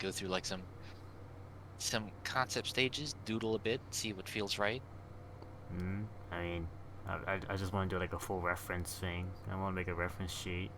go through like some concept stages, doodle a bit, see what feels right. I mean, I just want to do like a full reference thing. I want to make a reference sheet.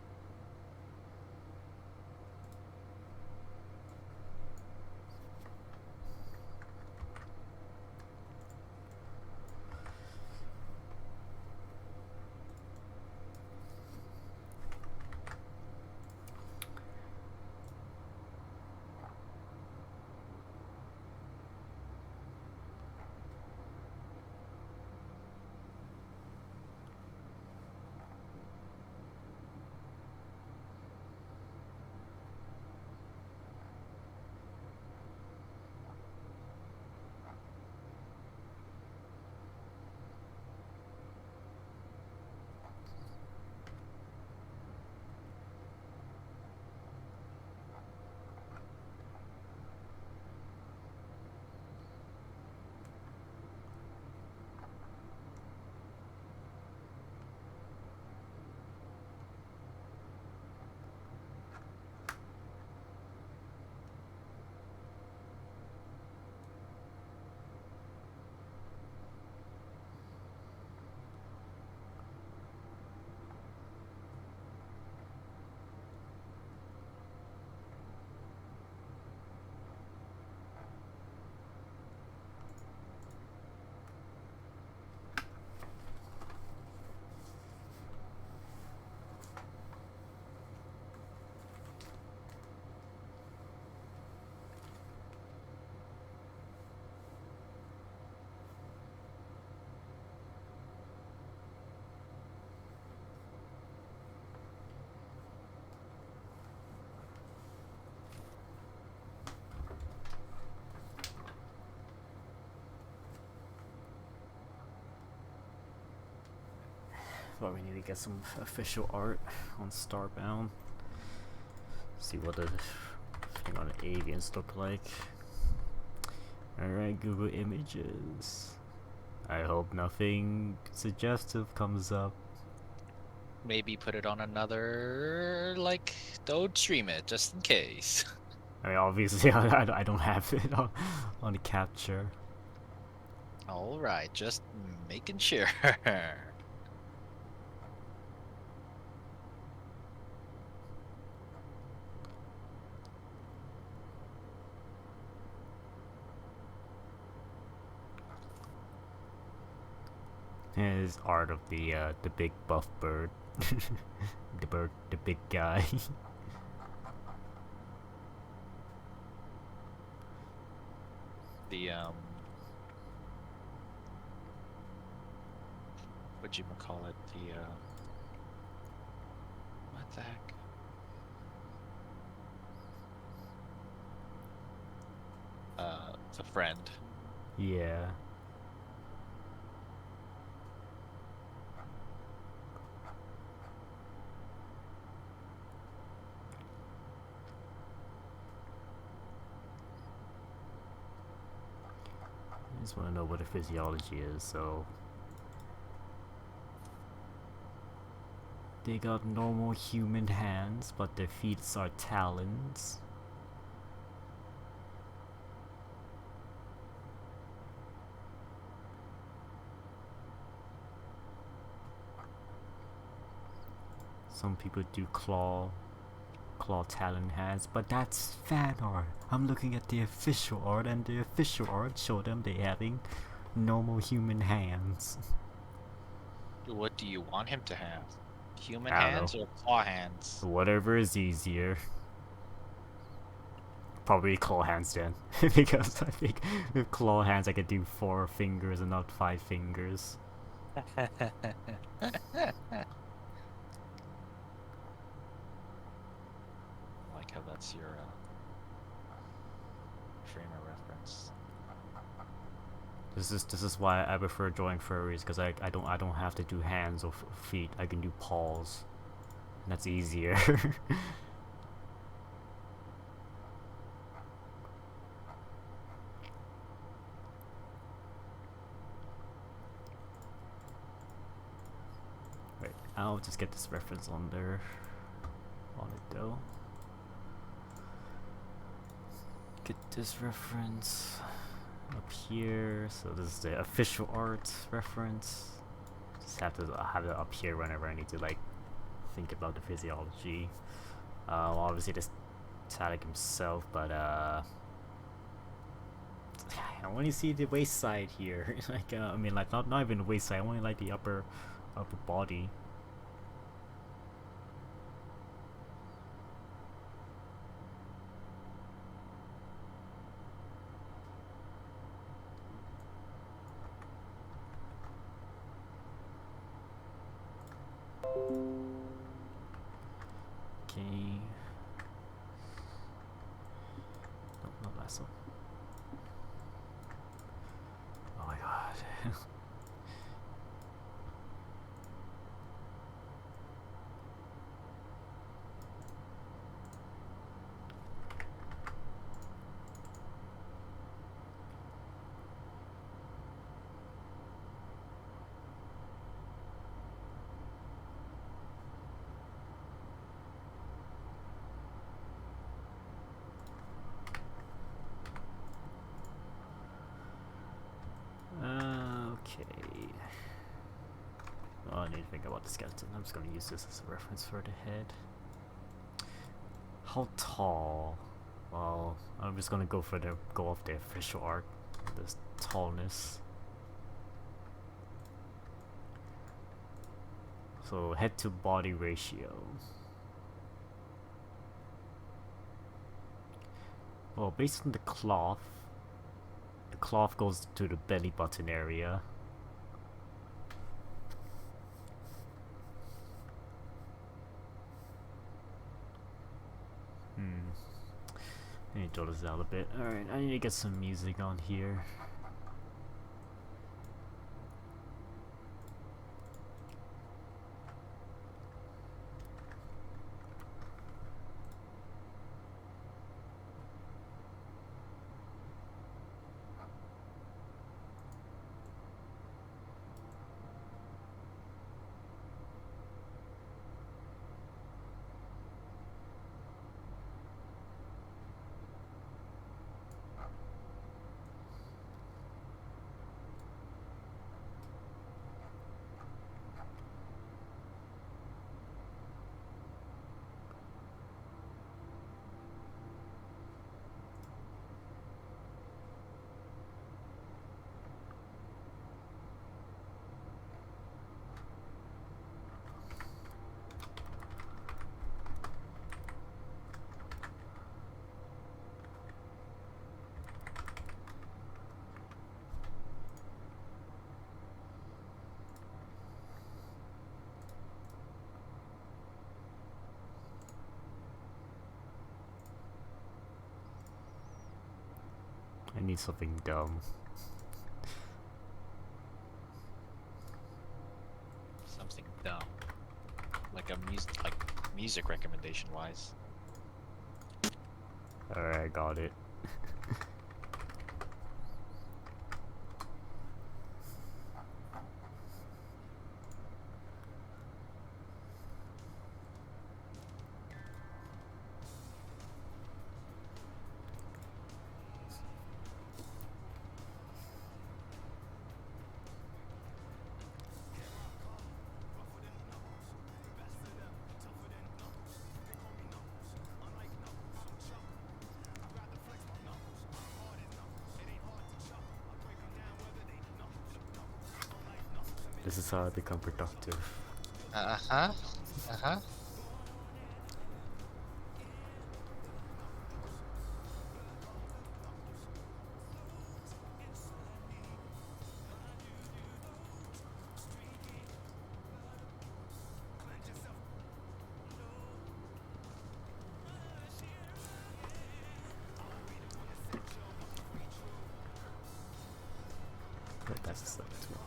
But we need to get some official art on Starbound. See what the thing on the aliens look like. Alright, Google Images. I hope nothing suggestive comes up. Maybe put it on another, like, don't stream it, just in case. I mean, obviously, I don't have it on the capture. All right, just making sure. His art of the big buff bird, the big guy. The what you call it? The what the heck? The friend. Yeah. I just want to know what the physiology is, so. They got normal human hands, but their feet are talons. Some people do claw talon hands, but that's fan art. I'm looking at the official art, and the official art show them they having normal human hands. What do you want him to have? Human I don't know. hands or claw hands? Whatever is easier. Probably claw hands then, because I think with claw hands I could do 4 fingers and not 5 fingers. Like how that's your frame of reference. This is why I prefer drawing furries, because I don't have to do hands or feet. I can do paws. And that's easier. Right, I'll just get this reference on there. On it though. Get this reference up here. So this is the official art reference. Just have to have it up here whenever I need to like think about the physiology. Obviously this Talik himself, but I only see the waist side here. Like I mean, like not even the waist side. I only like the upper body. Okay. No, not last one. Oh my god. Okay. Oh, I need to think about the skeleton. I'm just gonna use this as a reference for the head. How tall? Well, I'm just gonna go off the official art. This tallness. So head to body ratio. Well, based on the cloth goes to the belly button area. I need to throw this out a bit. Alright, I need to get some music on here. I need something dumb. Something dumb. Like music recommendation wise. Alright, I got it. This is how I become productive. Uh-huh. Uh-huh. But that's the second one.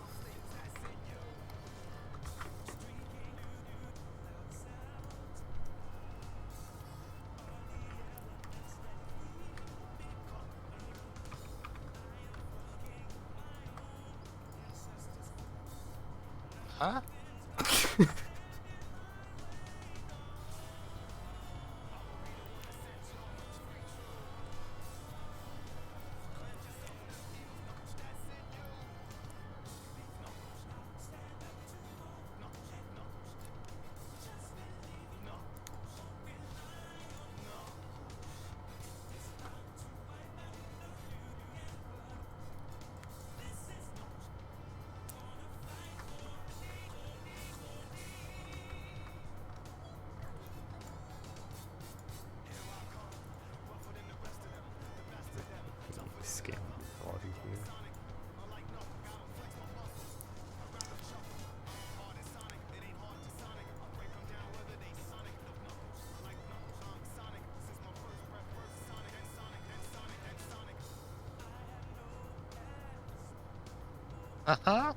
Huh? Skim body here. Uh-huh.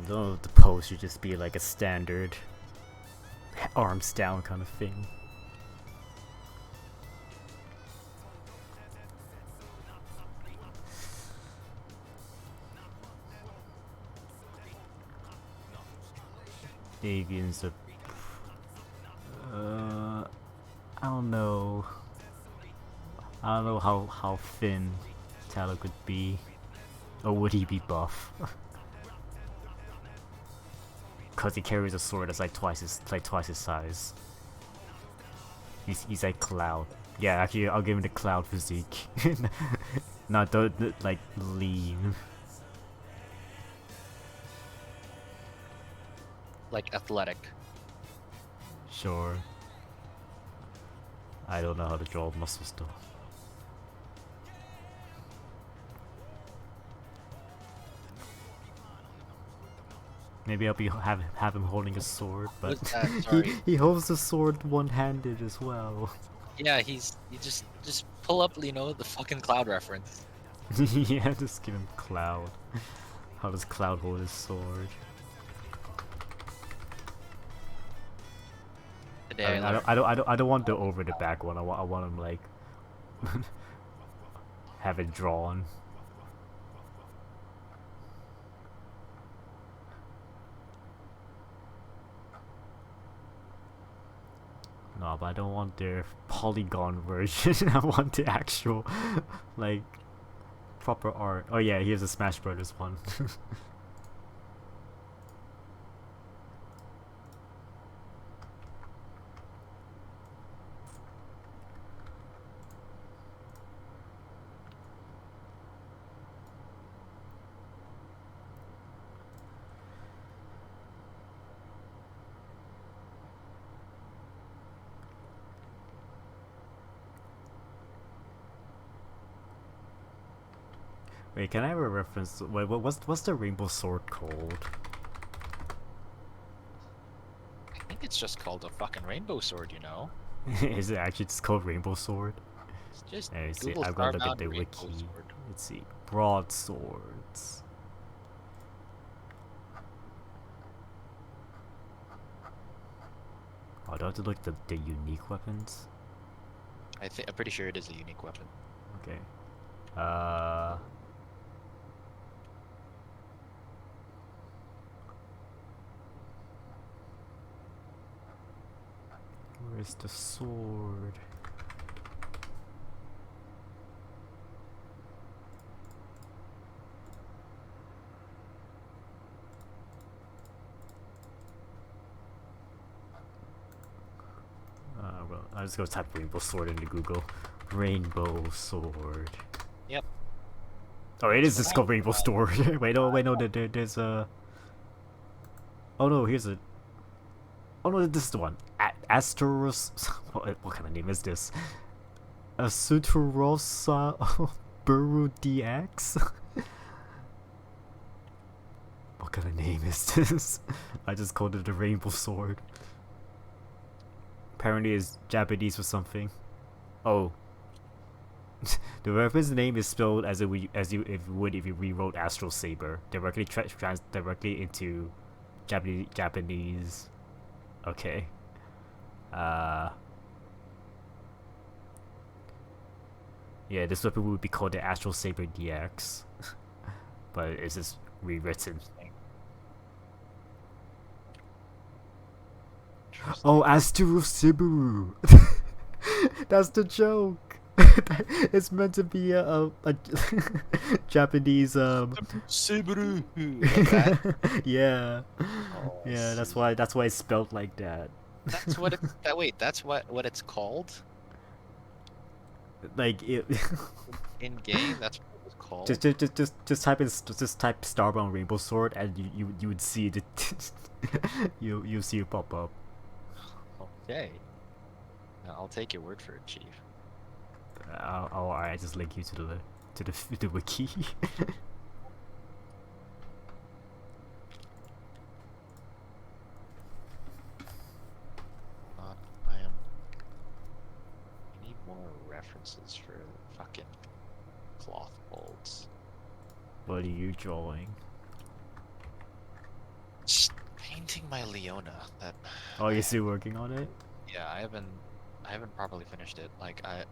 The pose should just be like a standard arms down kind of thing. Avians are. I don't know. I don't know how thin Talon could be, or would he be buff? Cause he carries a sword that's like twice his size. He's like Cloud. Yeah, actually, I'll give him the Cloud physique. Not the like lean. Like athletic. Sure. I don't know how to draw muscles though. Maybe I'll be have him holding a sword, but What's that? Sorry. he holds the sword one-handed as well. Yeah, you just pull up, the fucking Cloud reference. Yeah, just give him Cloud. How does Cloud hold his sword? Today I don't want the over the back one. I want him like have it drawn. No, but I don't want their polygon version. I want the actual, like, proper art. Oh yeah, here's a Smash Brothers one. Wait, can I have a reference? Wait, what's the rainbow sword called? I think it's just called a fucking rainbow sword, Is it actually just called rainbow sword? Just Let's see. Google I'm gonna look at Starbound the rainbow wiki. sword. Let's see. Broadswords. Oh, do I have to look at the unique weapons? I'm pretty sure it is a unique weapon. Okay. Where's the sword? Well, I'll just go type rainbow sword into Google. Rainbow sword. Yep. Oh, it is just called rainbow sword. Wait, no, there's a. Oh no, here's a. Oh no, this is the one. Asteros. What kind of name is this? Suturosa Buru DX? What kind of name is this? I just called it a rainbow sword. Apparently it's Japanese or something. Oh. The weapon's name is spelled as you would if you rewrote Astral Saber, directly directly into Japanese. Okay. Uh. Yeah, this weapon would be called the Astral Saber DX, but it's just rewritten. Interesting. Oh, Interesting. Astral Subaru. That's the joke. It's meant to be a Japanese Subaru. Like that. yeah, Oh, I yeah. see. That's why it's spelled like that. That's what it's. That wait. That's what it's called Like it. in game. That's what it's just, called. just, just, just, just type in, just type Starbound Rainbow Sword, and you would see it. You see it pop up. Okay. I'll take your word for it, Chief. I just link you to the wiki. Hold on. I am. I need more references for fucking cloth folds. What are you drawing? Just painting my Leona. That Oh, I you're still working on it? yeah. I haven't properly finished it. Like I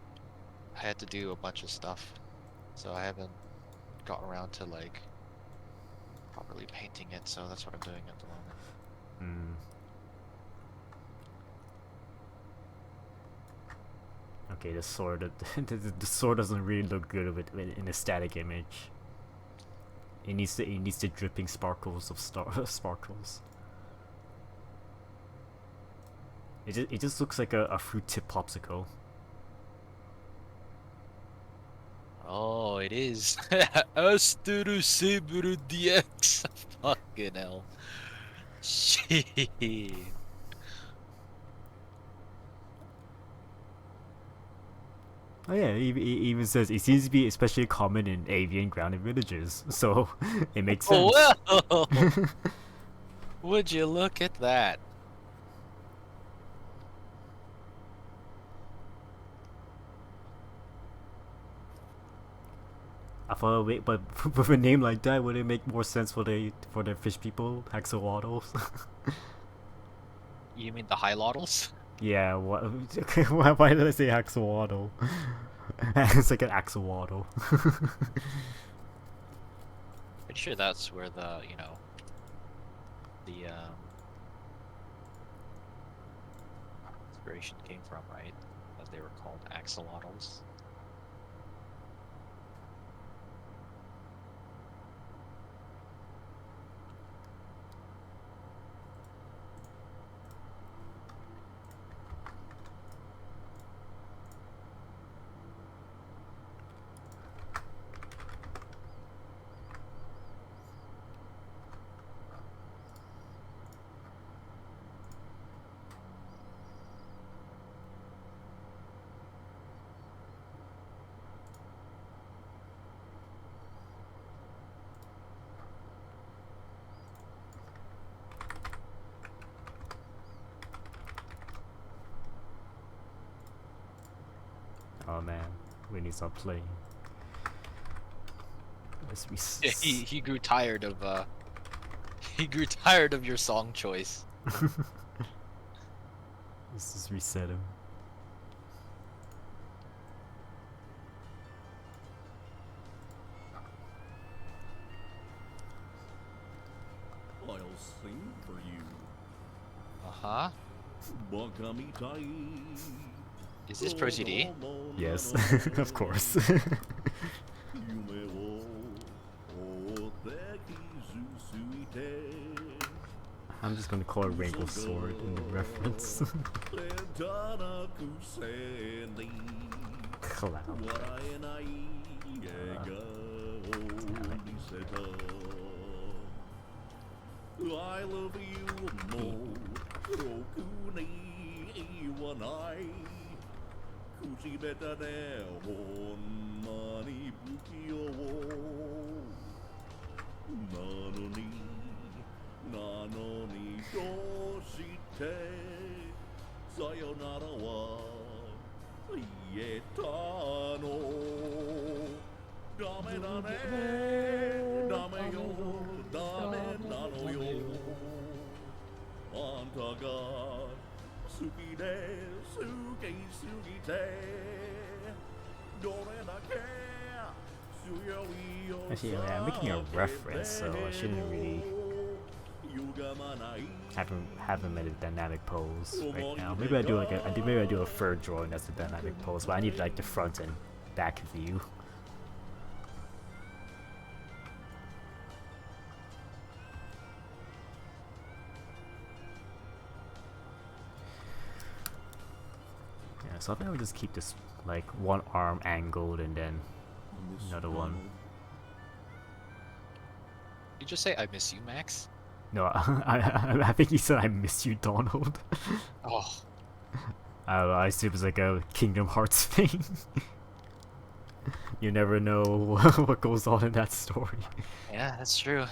had to do a bunch of stuff, so I haven't gotten around to like properly painting it. So that's what I'm doing at the moment. Hmm. Okay, the sword. The sword doesn't really look good with in a static image. It needs the dripping sparkles of sparkles. It just looks like a fruit tip popsicle. Oh, it is. Asturu Subaru DX. Fucking hell. Shit. Oh yeah, it even says it seems to be especially common in avian grounded villages, so it makes sense. Oh well. Would you look at that? I thought, wait, but with a name like that, would it make more sense for the fish people, axolotls? You mean the Hylotls? Yeah, what? Why did I say axolotl? It's like an axolotl. Pretty sure that's where the, the inspiration came from, right? That they were called axolotls. Oh man, we need to stop playing. Let's be. Yeah, he grew tired of he grew tired of your song choice. Let's just reset him. I'll sing for you. Uh-huh. Is this Pro CD? Yes, of course. I'm just gonna call it Rainbow Sword in reference. Clown. I love you more. Rokuni iwanai. Kushibeta ne honnani bukio wo. Nanoni, nanoni doshite. Sayonara wa ietano. Dame da ne, dame yo, dame nano yo. Anta ga 好きで好きすぎてどれだけ強いよ Actually, yeah, I'm making a reference, so I shouldn't really have him at a dynamic pose right now. Maybe I do like maybe I do a third drawing that's a dynamic pose, but I need like the front and back view. Yeah, so I think I would just keep this like one arm angled and then another one. You just say I miss you, Max? No, I think he said I miss you, Donald. Oh, I don't know, I assume it's like a Kingdom Hearts thing. You never know what goes on in that story. yeah, that's true.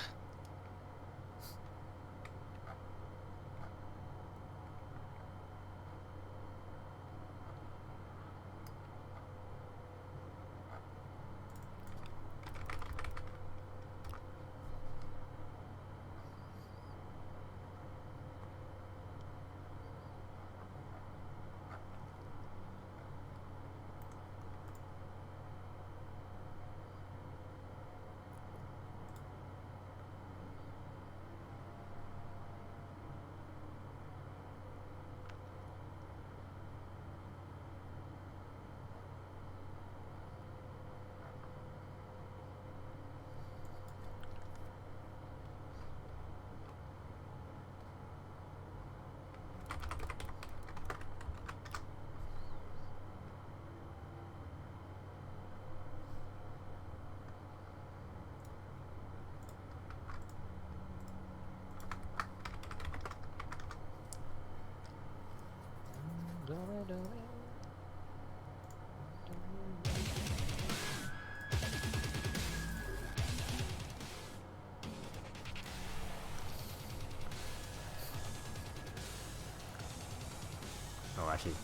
Oh, actually,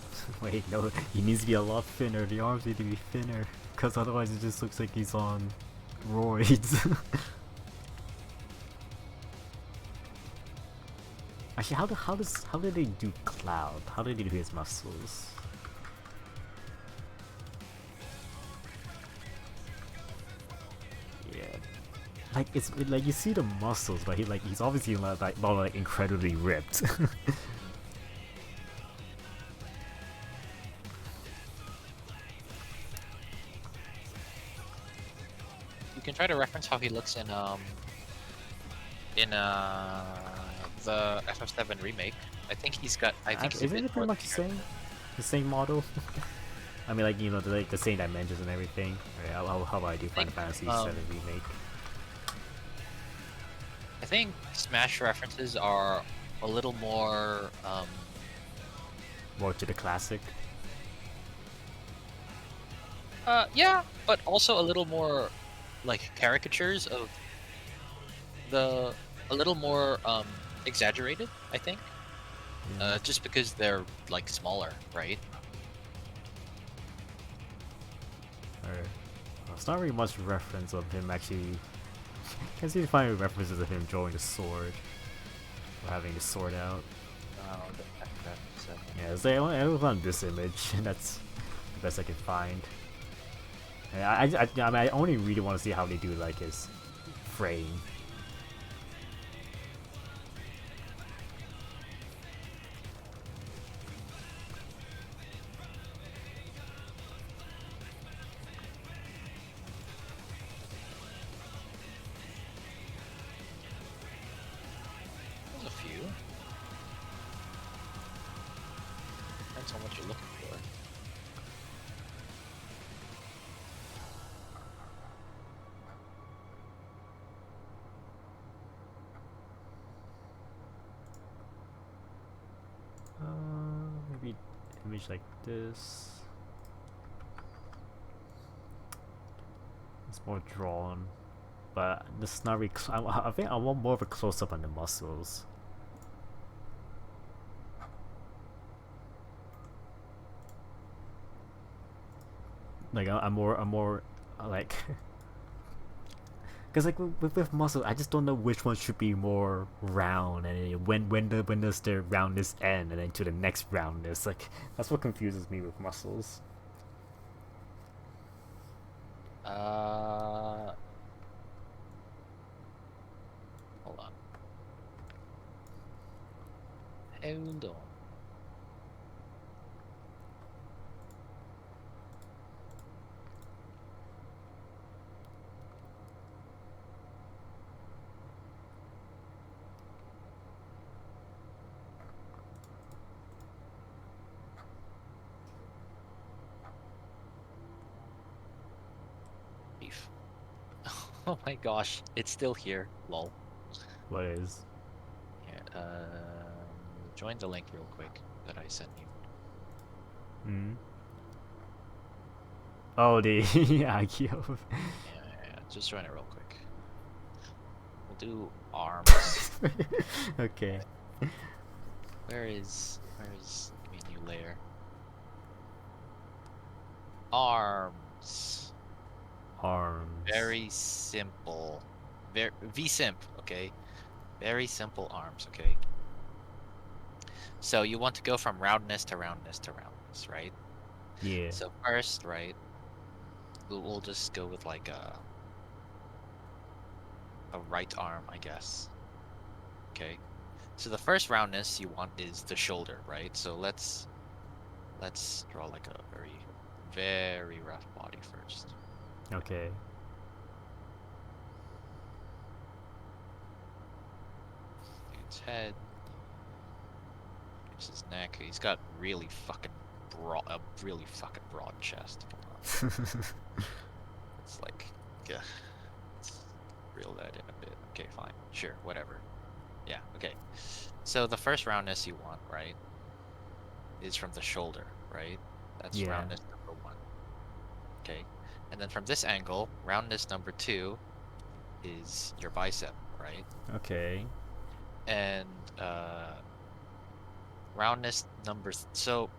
wait, no, he needs to be a lot thinner. The arms need to be thinner, because otherwise it just looks like he's on roids. Actually, how do they do Cloud? How do they do his muscles? Yeah, like like you see the muscles, but he's obviously not like incredibly ripped. You can try to reference how he looks in the FF7 remake. I think he's got. I think he's a Isn't bit it more pretty much the same model? I mean, like the same dimensions and everything. Right, how about I do Final Fantasy VII remake? I think Smash references are a little more. More to the classic. Yeah, but also a little more like caricatures of a little more exaggerated, I think. Just because they're like smaller, right? It's not really much reference of him actually. I see finding references of him drawing a sword or having the sword out. Yeah, it's like I only found this image, and that's the best I can find. Yeah, I mean, I only really want to see how they do like his frame. There's a few. Depends on what you're looking for. Maybe image like this. It's more drawn, but it's not really. I think I want more of a close up on the muscles. Like I'm more like Cause like with muscle, I just don't know which one should be more round, and when does the roundness end, and then to the next roundness. Like that's what confuses me with muscles. Hold on. Hold on. Beef. Oh my gosh, it's still here. Lol. What is? Here, join the link real quick that I sent you. Hmm. Oh, the IQ. Yeah. Just join it real quick. We'll do arms. Okay. Where's menu layer? Arms. Arms. Very simple. Very V-simp, okay? Very simple arms, okay? So you want to go from roundness to roundness to roundness, right? Yeah. So first, right, we'll just go with like a right arm, I guess. Okay. So the first roundness you want is the shoulder, right? So let's draw like a very rough body first. Okay. Dude's head. Here's his neck. He's got really fucking a really fucking broad chest. Hold on. It's like, yeah. Let's reel that in a bit. Okay, fine. Sure, whatever. Yeah, okay. So the first roundness you want, right, is from the shoulder, right? That's Yeah. roundness number 1. Okay. And then from this angle, roundness number 2 is your bicep, right? Okay. And roundness number so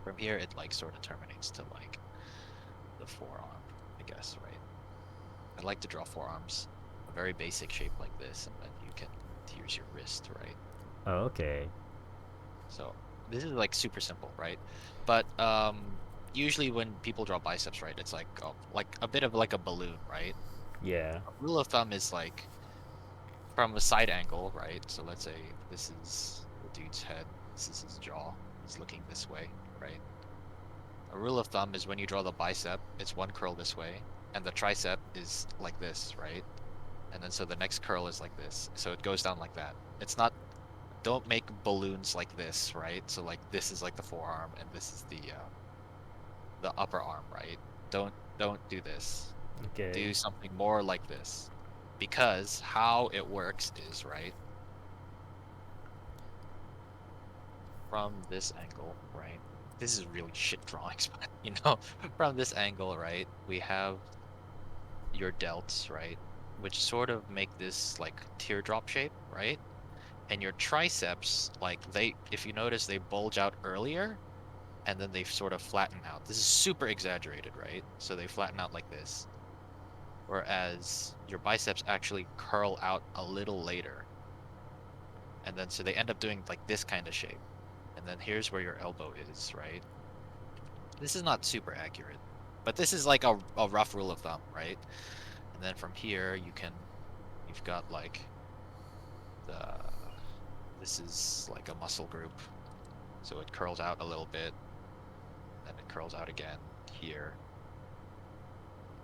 from here it like sort of terminates to like the forearm, I guess, right? I like to draw forearms, a very basic shape like this, and then you can use your wrist, right? Oh, okay. So this is like super simple, right? But usually when people draw biceps, right, it's like a bit of like a balloon, right? Yeah. A rule of thumb is like from a side angle, right? So let's say this is the dude's head, this is his jaw, he's looking this way, right? A rule of thumb is when you draw the bicep, it's one curl this way, and the tricep is like this, right? And then so the next curl is like this. So it goes down like that. It's not, don't make balloons like this, right? So like this is like the forearm and this is the upper arm, right? Don't do this. Okay. Do something more like this. Because how it works is, right, from this angle, right? This is really shit drawings, but you know, from this angle, right, we have your delts, right, which sort of make this like teardrop shape, right? And your triceps, like if you notice, they bulge out earlier and then they sort of flatten out. This is super exaggerated, right? So they flatten out like this. Whereas your biceps actually curl out a little later. And then so they end up doing like this kind of shape. And then here's where your elbow is, right? This is not super accurate, but this is like a rough rule of thumb, right? And then from here you've got like this is like a muscle group. So it curls out a little bit, then it curls out again here.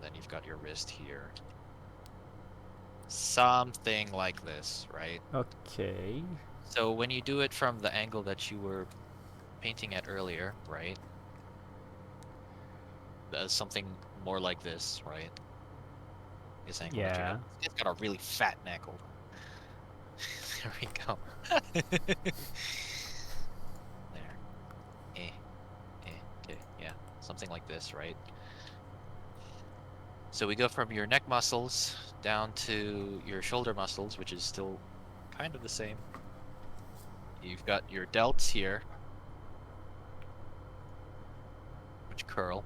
Then you've got your wrist here. Something like this, right? Okay. So when you do it from the angle that you were painting at earlier, right? That's something more like this, right? This angle that you Yeah. got. It's got a really fat neck. Hold on. There we go. There. Okay, yeah. Something like this, right? So we go from your neck muscles down to your shoulder muscles, which is still kind of the same. You've got your delts here, which curl.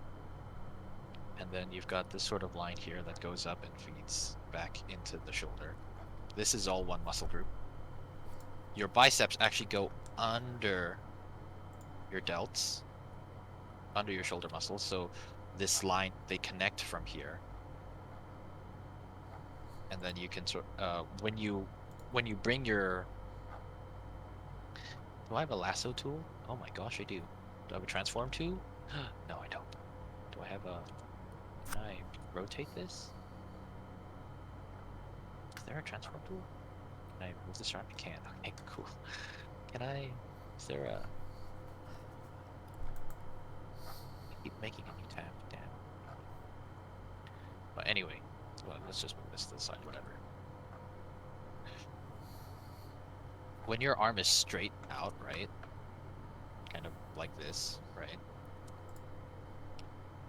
and then you've got this sort of line here that goes up and feeds back into the shoulder. This is all one muscle group. Your biceps actually go under your delts, under your shoulder muscles. So this line, they connect from here. And then you can when you bring your, do I have a lasso tool? Oh my gosh, I do. Do I have a transform tool? No, I don't. Do I have a, can I rotate this? Is there a transform tool? Can I move this around? I can. Okay, cool. Can I, is there a, I keep making a new tab, damn. But anyway, well, let's just move this to the side, whatever. When your arm is straight out, right? Kind of like this, right?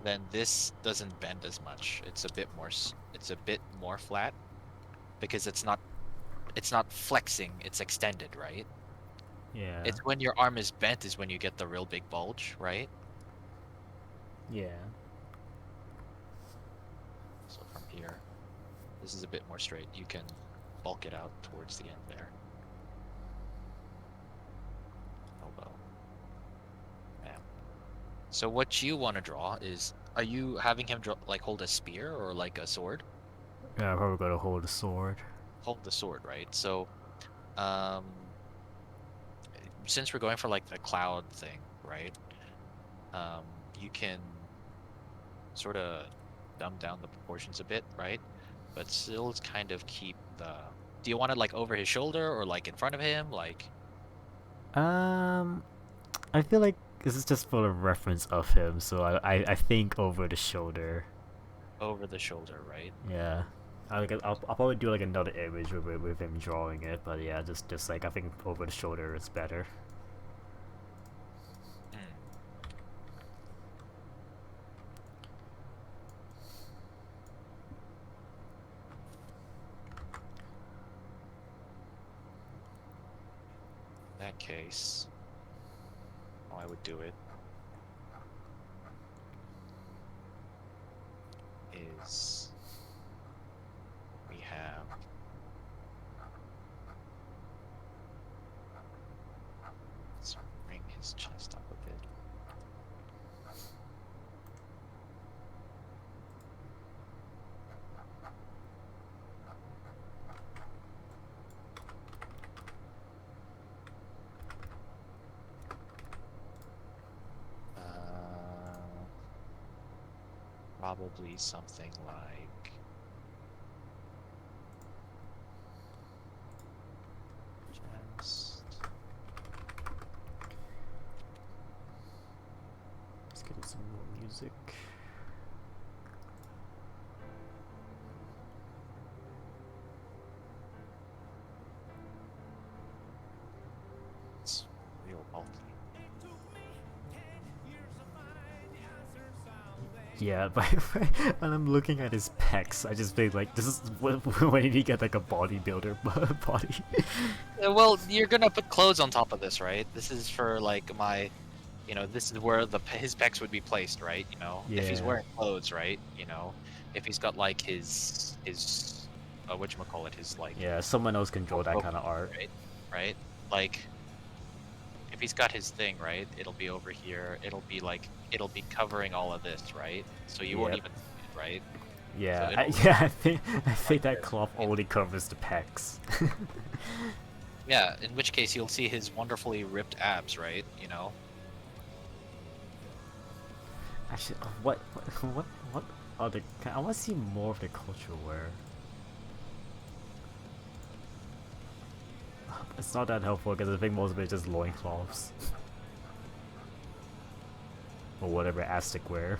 Then this doesn't bend as much. It's a bit more flat because it's not flexing, it's extended, right? Yeah. It's when your arm is bent is when you get the real big bulge, right? Yeah. So from here, this is a bit more straight. You can bulk it out towards the end there. Elbow. Yeah. So what you want to draw is, are you having him draw, like hold a spear or like a sword? Yeah, I'm probably gonna hold a sword. Hold the sword, right? So, since we're going for like the cloud thing, right? You can sort of dumb down the proportions a bit, right? But still kind of keep the. Do you want it like over his shoulder or like in front of him? Like, I feel like this is just for a reference of him, so I think over the shoulder. over the shoulder, right? Yeah. I'll probably do like another image with him drawing it, but yeah, just like I think over the shoulder is better. Hmm. In that case, how I would do it is we have let's bring his chest up a bit. Probably something like chest. Let's get some more music. It's real bulky. Yeah, but when I'm looking at his pecs, I just think like this is when did he get like a bodybuilder body? Well, you're gonna put clothes on top of this, right? This is for like my, this is where his pecs would be placed, right? If he's Yeah. wearing clothes, right? If he's got like his whatchamacallit, his like Yeah, someone else can draw that Oh, kind of art. right? Like if he's got his thing, right? It'll be over here. It'll be covering all of this, right? So you won't Yep. even see it, right? Yeah, So it'll- yeah, I think that there. cloth only covers the pecs. Yeah, in which case you'll see his wonderfully ripped abs, right? Actually, what other? I want to see more of the cultural wear. It's not that helpful because I think most of it is just loincloths. Or whatever Aztec wear.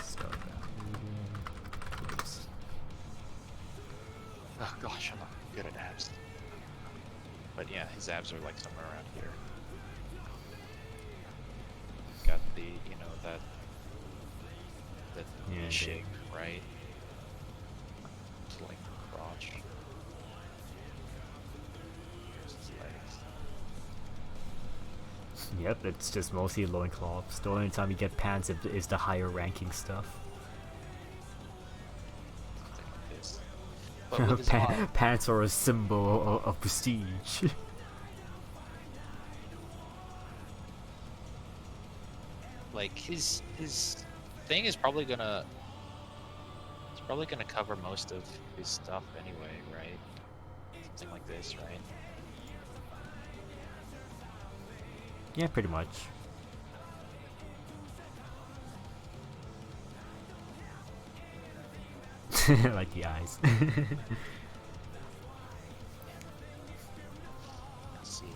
Start that medium. Oops. Oh gosh, I'm not good at abs. But yeah, his abs are like somewhere around here. Got the, that Yeah, shape, right? It's like crotch. Yep, it's just mostly loincloths. The only time you get pants is the higher ranking stuff. Something like this. But with his arm, Pants are a symbol of prestige. like his thing is probably gonna cover most of his stuff anyway, right? Something like this, right? Yeah, pretty much. Like the eyes. Let's see.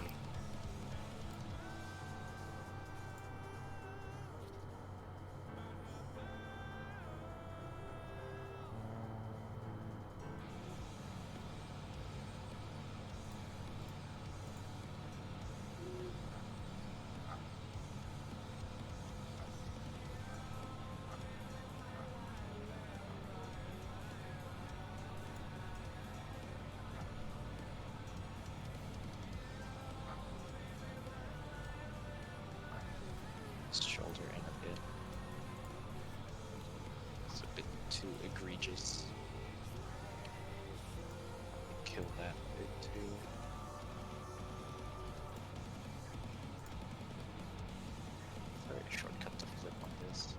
His shoulder in a bit. It's a bit too egregious. Kill that a bit too. Very shortcut to flip on this.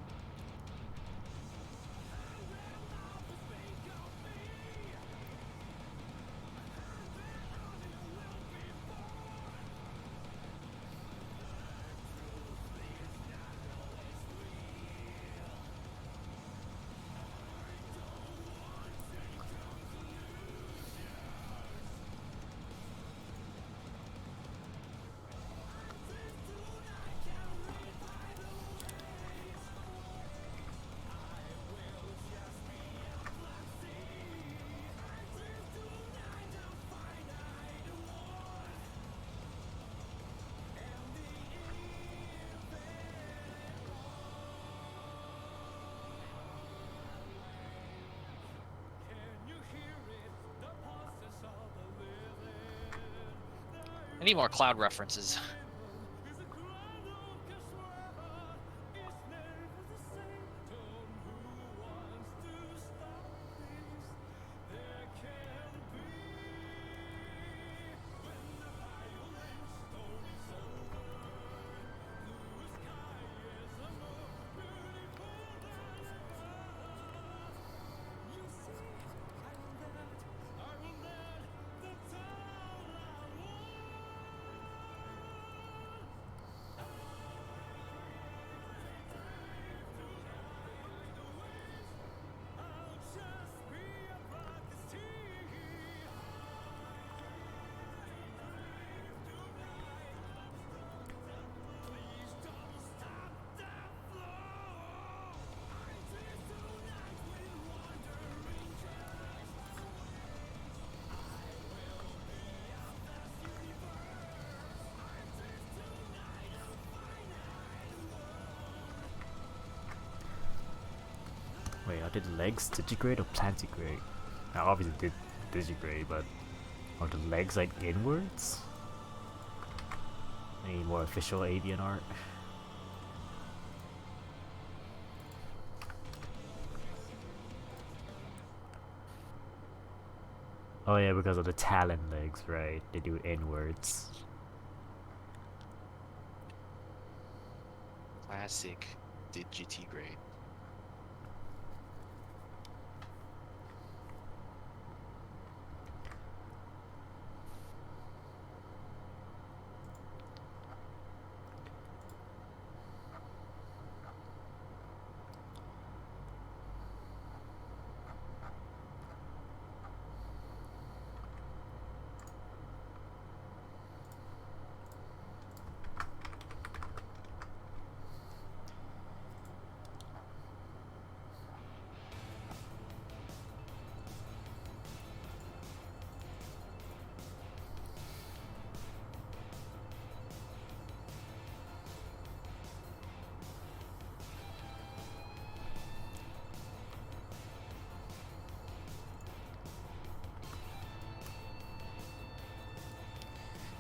I need more cloud references. Wait, I did legs digigrade or plantigrade? I obviously did digigrade, but are the legs like inwards? I need more official avian art. Oh yeah, because of the talon legs, right? They do inwards. Classic Digigrade.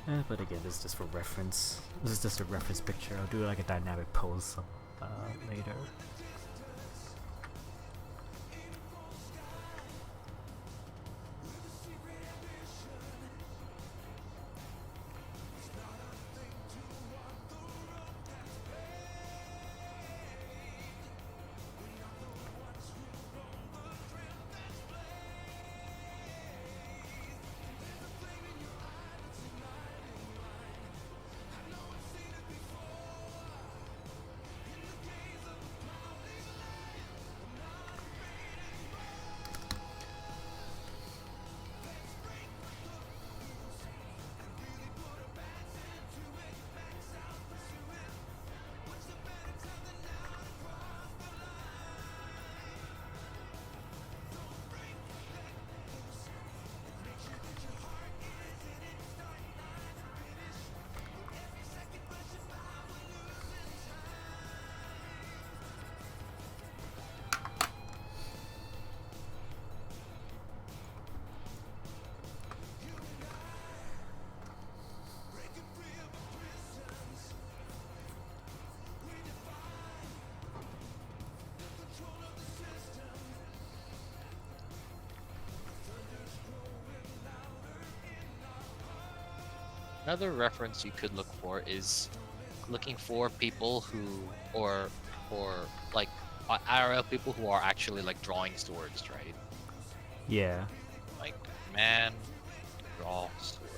But again, this is just for reference. This is just a reference picture. I'll do like a dynamic pose later. Another reference you could look for is looking for people who, or like IRL people who are actually like drawing swords, right? Yeah. Like, man, draw sword.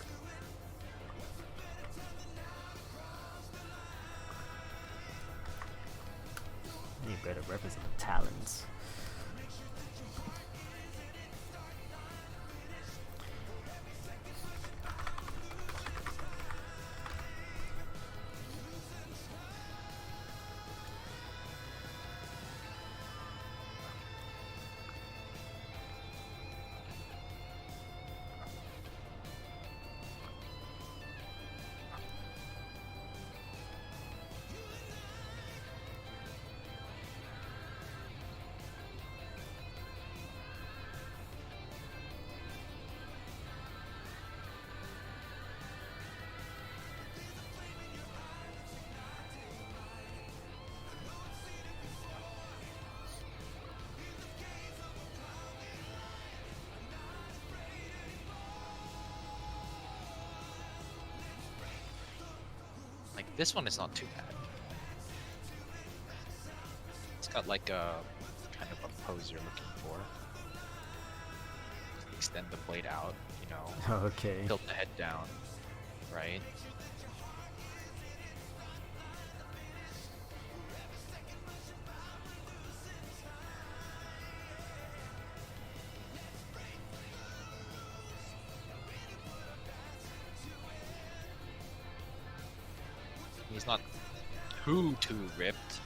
You better represent the talents. Like, this one is not too bad. It's got like a kind of a pose you're looking for. Extend the blade out, you know, Okay. tilt the head down, right? He's not too ripped.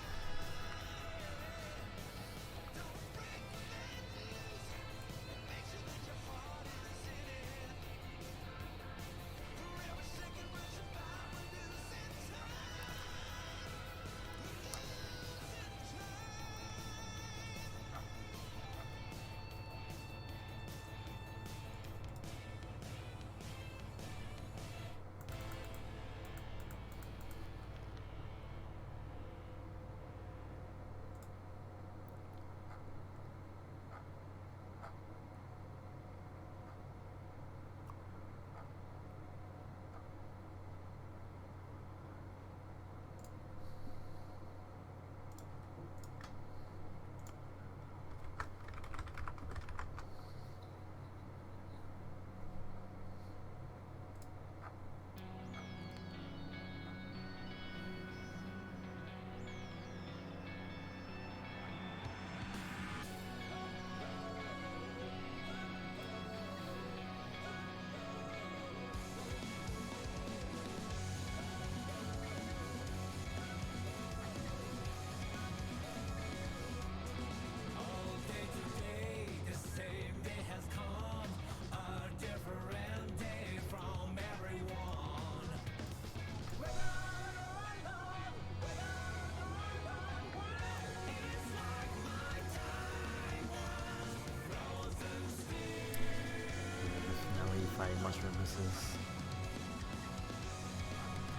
Now we fight mushroom misses.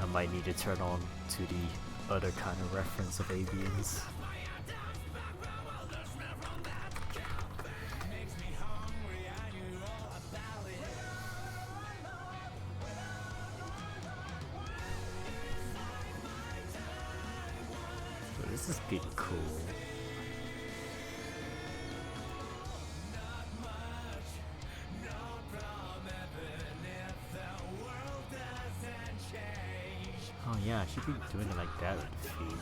I might need to turn on to the other kind of reference of avians. So this is pretty cool. Oh yeah, I should be doing it like that with the feet.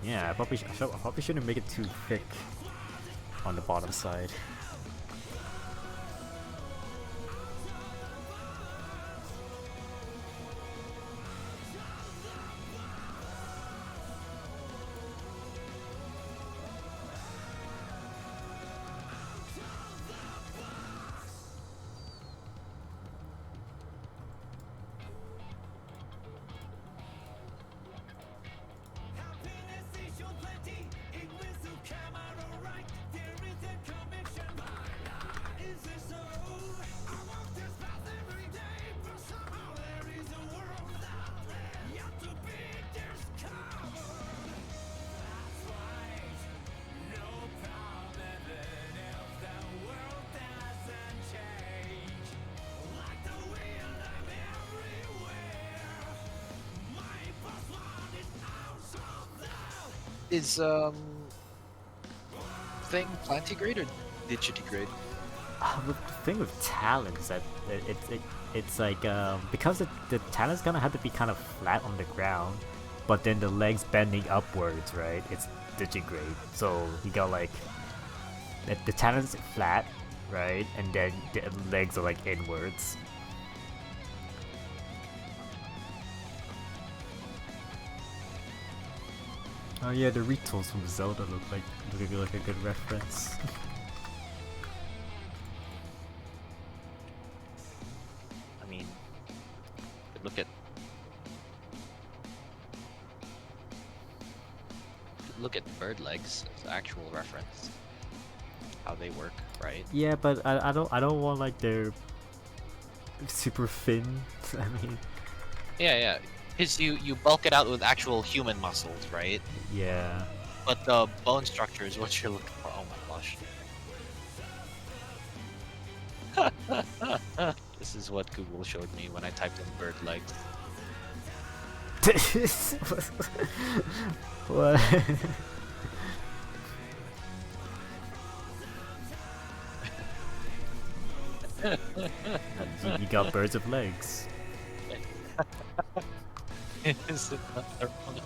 Yeah, I probably shouldn't make it too thick on the bottom side. Is thing plantigrade or digitigrade? The thing with talent is that it's like because the talent's gonna have to be kind of flat on the ground, but then the legs bending upwards, right? It's digigrade, so you got like the talent's flat, right, and then the legs are like inwards. Oh yeah, the retools from Zelda look like a good reference. I mean, look at bird legs as actual reference. How they work, right? Yeah, but I don't want like their super thin. I mean, Yeah. Because you bulk it out with actual human muscles, right? yeah. But the bone structure is what you're looking for. Oh my gosh. This is what Google showed me when I typed in bird legs. What? You got birds of legs. Is it another one?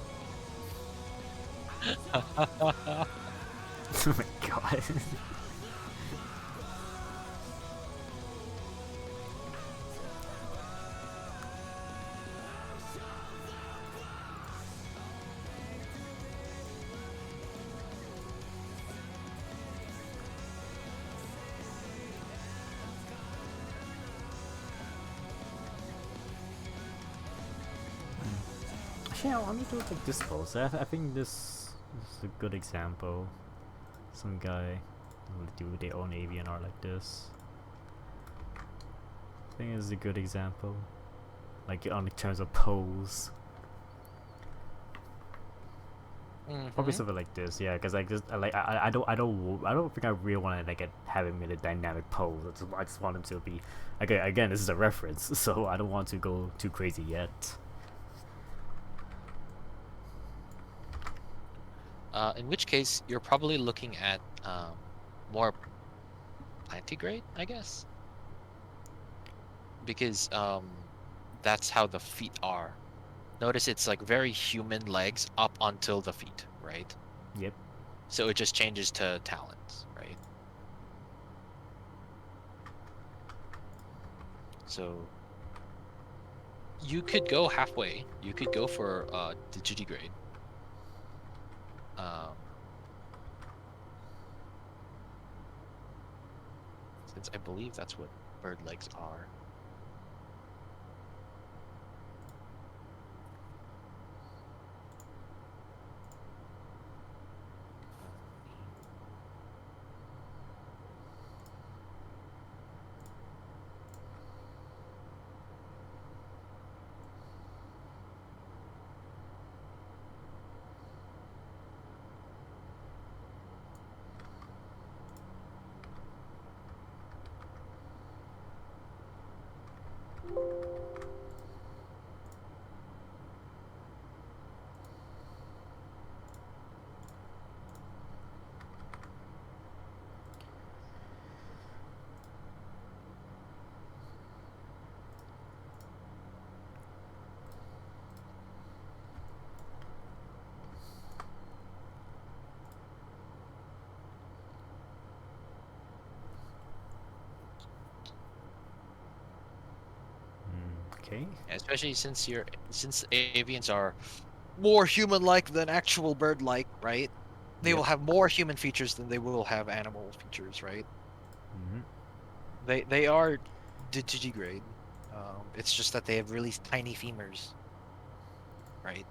Oh my god. Yeah, I want to do it like this pose. I think this is a good example. Some guy will do their own avian art like this. I think it's a good example. Like on terms of pose. Probably something like this, yeah. Because like just I don't think I really want to like have him in a dynamic pose. I just want him to be again. This is a reference, so I don't want to go too crazy yet. In which case, you're probably looking at more plantigrade, I guess, because that's how the feet are. Notice it's like very human legs up until the feet, right? Yep. So it just changes to talons, right? So you could go halfway. You could go for digitigrade. Since I believe that's what bird legs are. Okay. Especially since avians are more human-like than actual bird-like, right? They Yep. will have more human features than they will have animal features, right? Mm-hmm. They are digitigrade. It's just that they have really tiny femurs, right?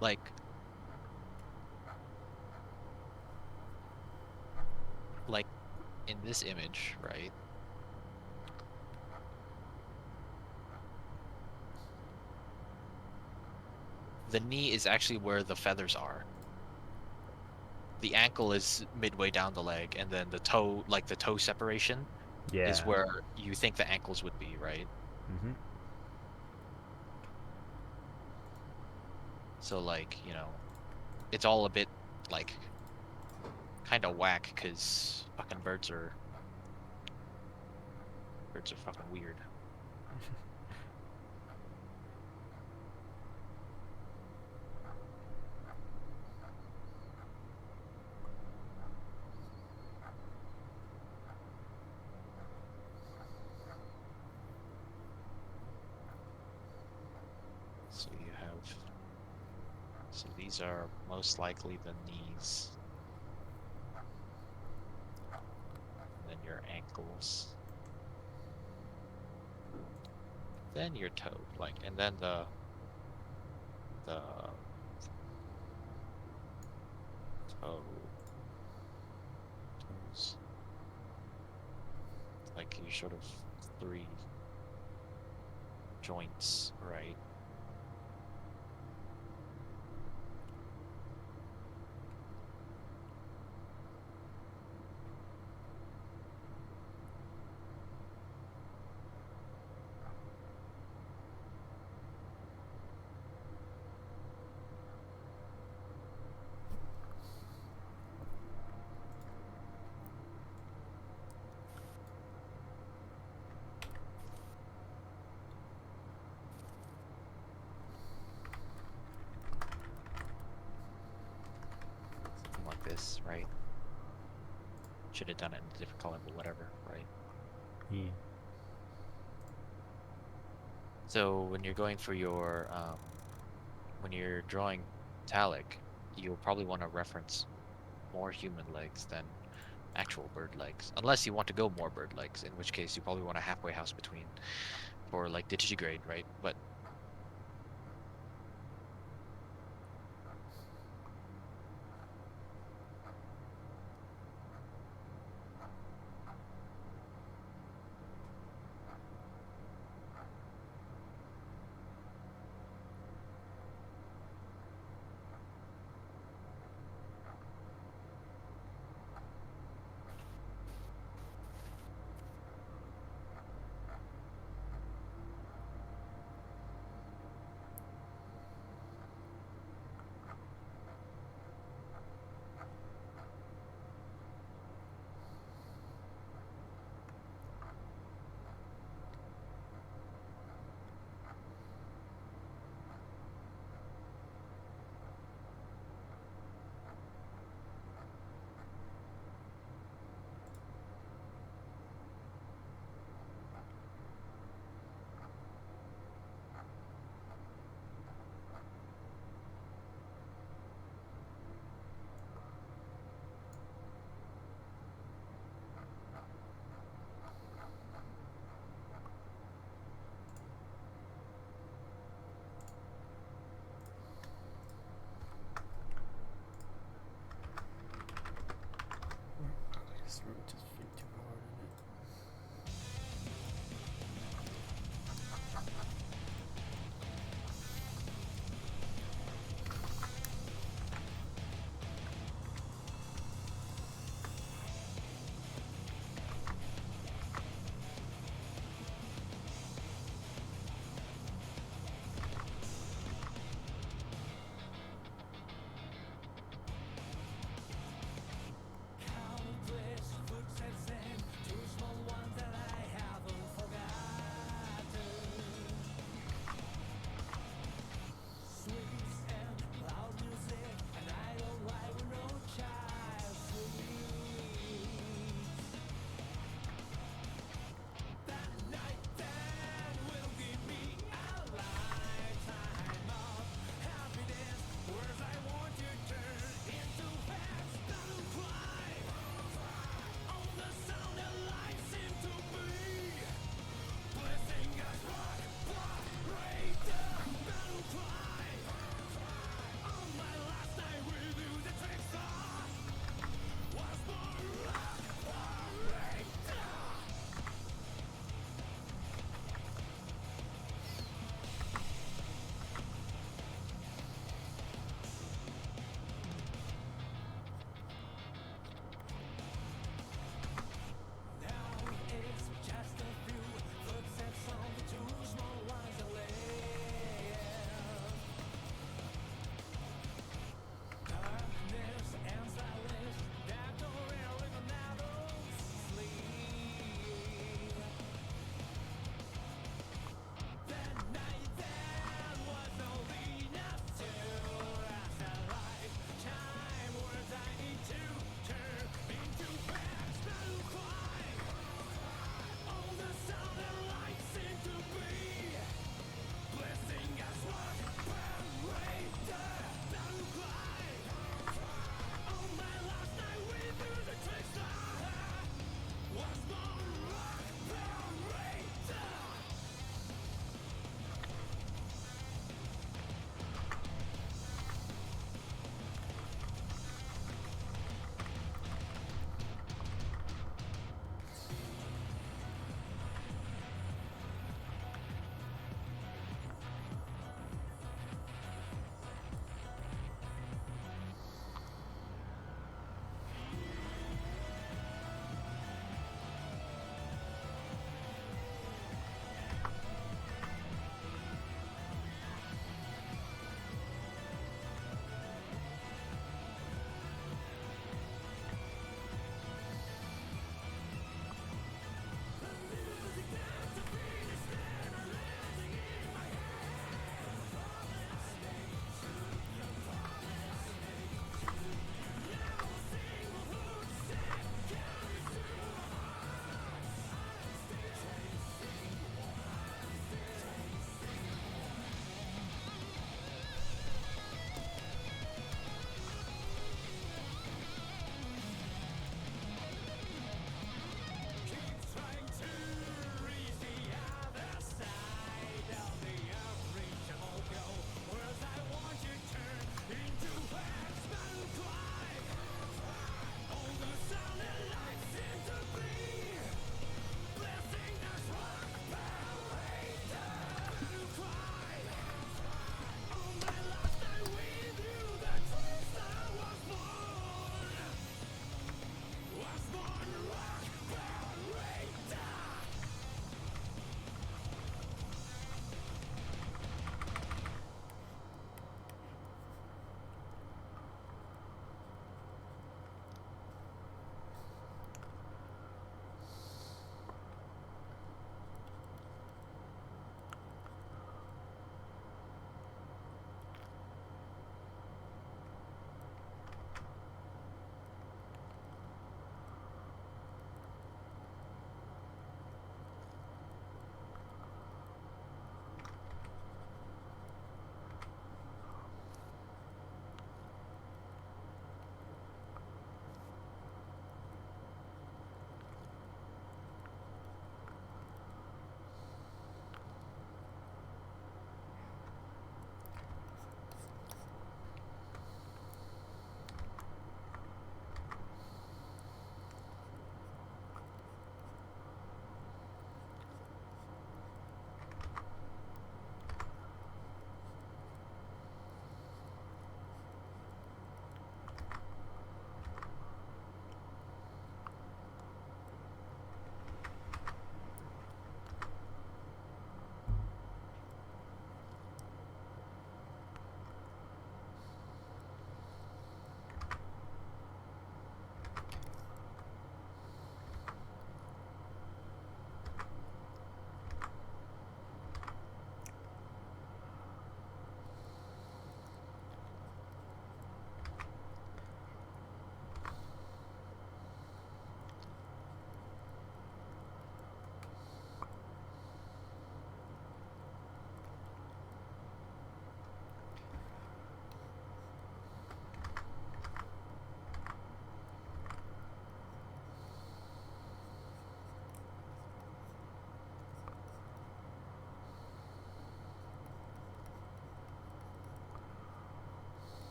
Like like in this image, right? The knee is actually where the feathers are. The ankle is midway down the leg, and then the toe, like the toe separation, is Yeah. where you think the ankles would be, right? Mm-hmm. So like, it's all a bit like kind of whack because fucking birds are fucking weird. So you have, so these are most likely the knees, and then your ankles, then your toe, like, and then the toe, toes, like you sort of three joints, right? Something like this, right? Should have done it in a different color, but whatever, right? Yeah. So when you're going for your when you're drawing Talic, you'll probably want to reference more human legs than actual bird legs, unless you want to go more bird legs, in which case you probably want a halfway house between for like digitigrade, right? But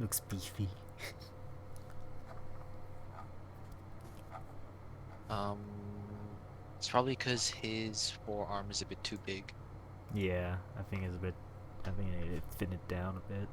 Looks beefy. It's probably because his forearm is a bit too big. Yeah, I think it's a bit. I think I need to thin it down a bit.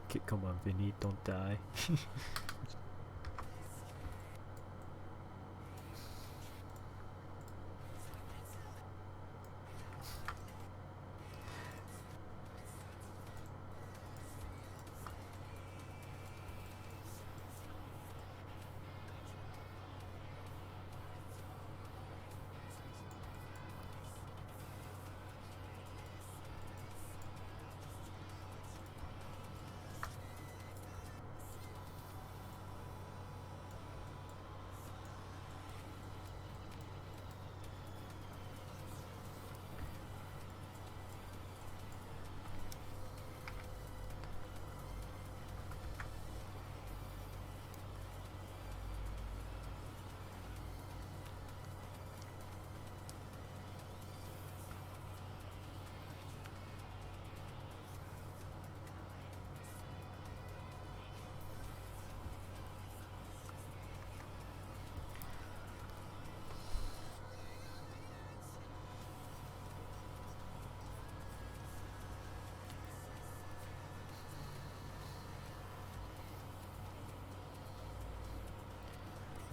Okay, come on, Vinny, don't die.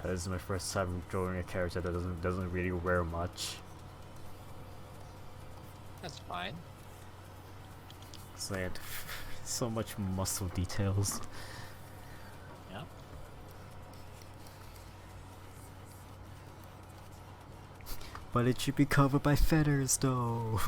This is my first time drawing a character that doesn't really wear much. That's fine. So I had so much muscle details. Yeah. But it should be covered by feathers though.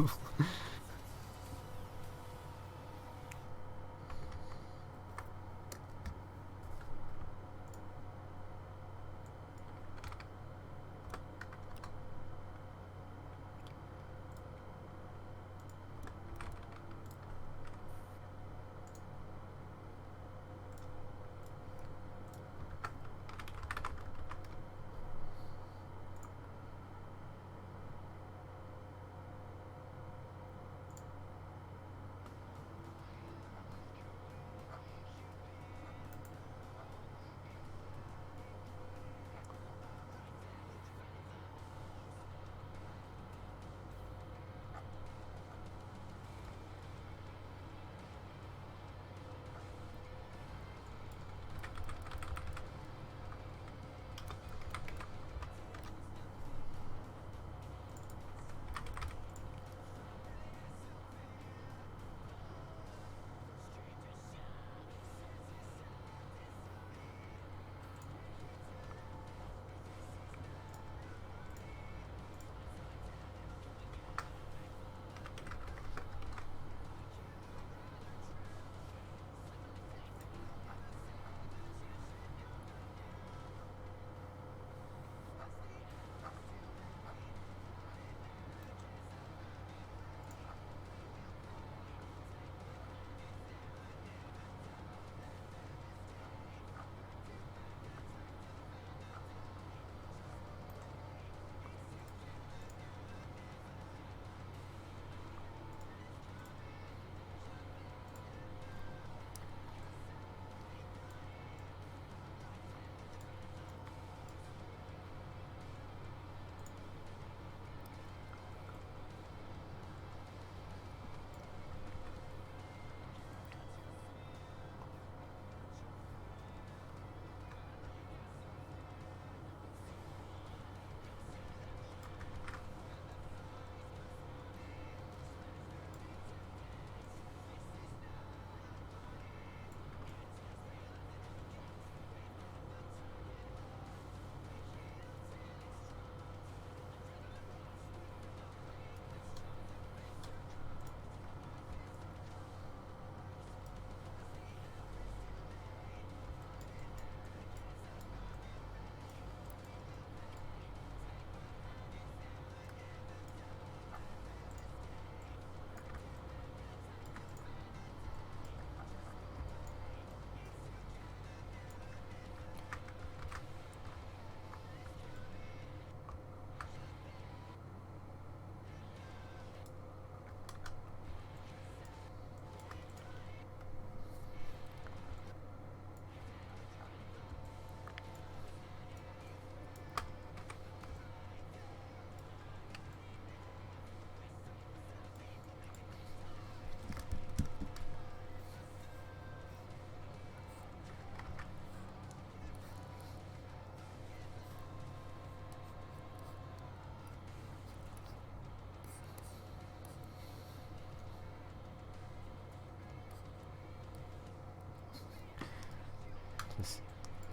Just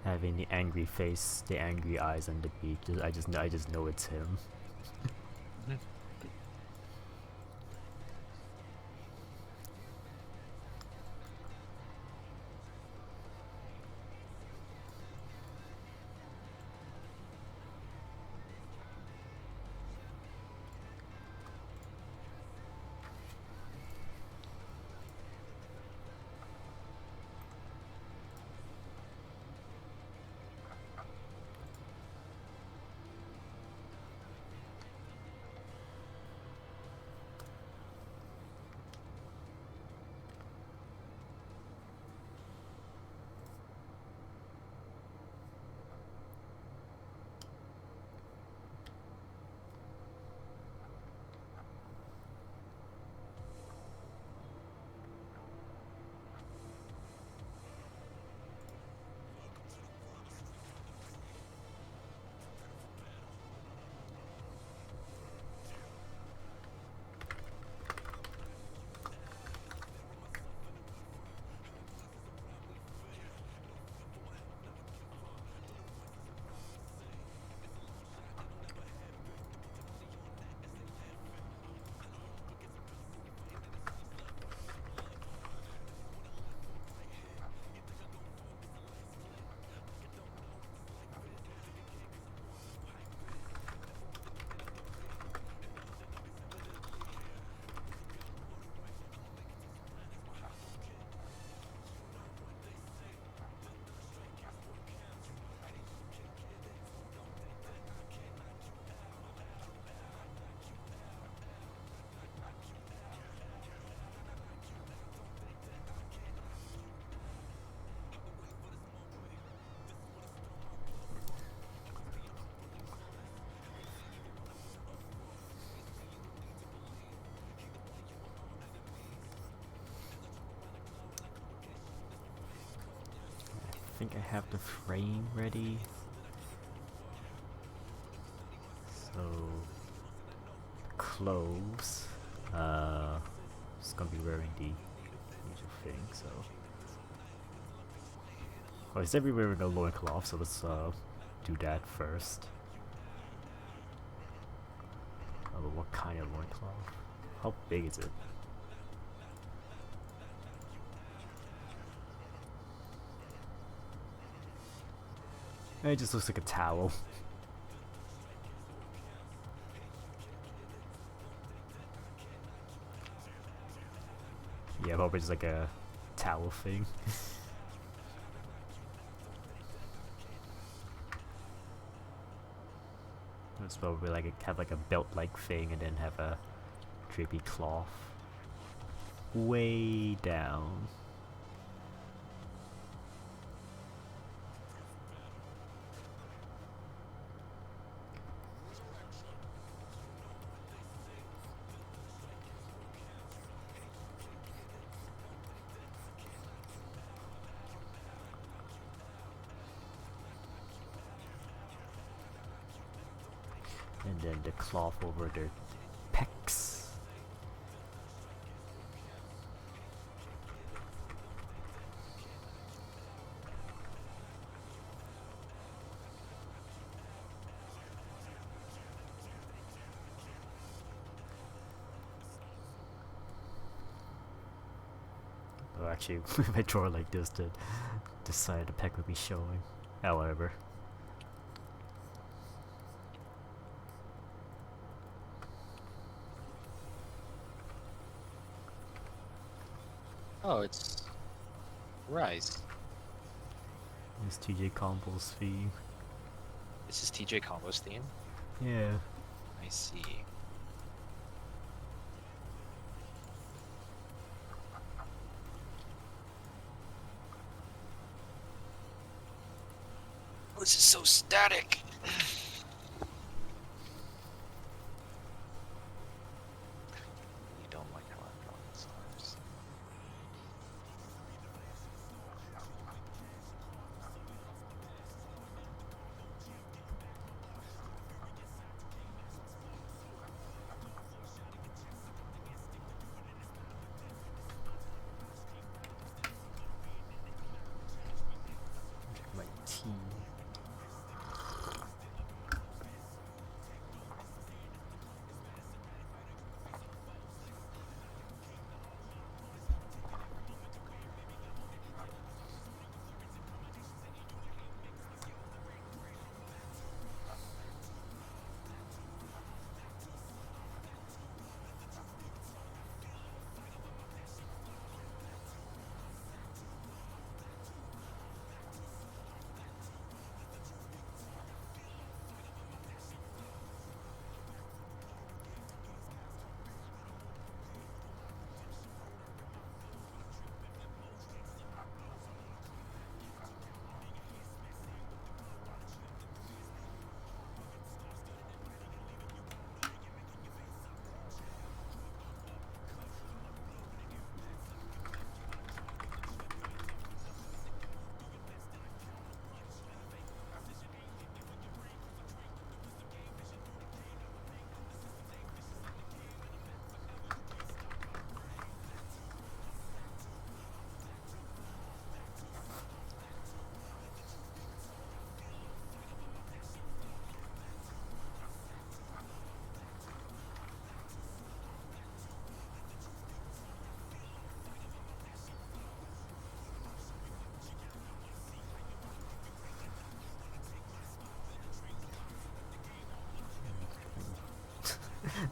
having the angry face, the angry eyes on the beak. I just know it's him. Mhm. think I have the frame ready. So clothes. Just gonna be wearing the usual thing. So, oh, he's everywhere wearing a loincloth. So let's do that first. Oh, but what kind of loincloth? How big is it? It just looks like a towel. Yeah, probably just like a towel thing. It's probably like have like a belt-like thing, and then have a drapey cloth way down. And then the cloth over their pecs. Oh, actually, if I draw it like this, the side of the pec would be showing. However. Oh, it's rice. It's TJ Combo's theme. This is TJ Combo's theme? Yeah. I see. This is so static. You don't like how I'm drawing stars. My tea.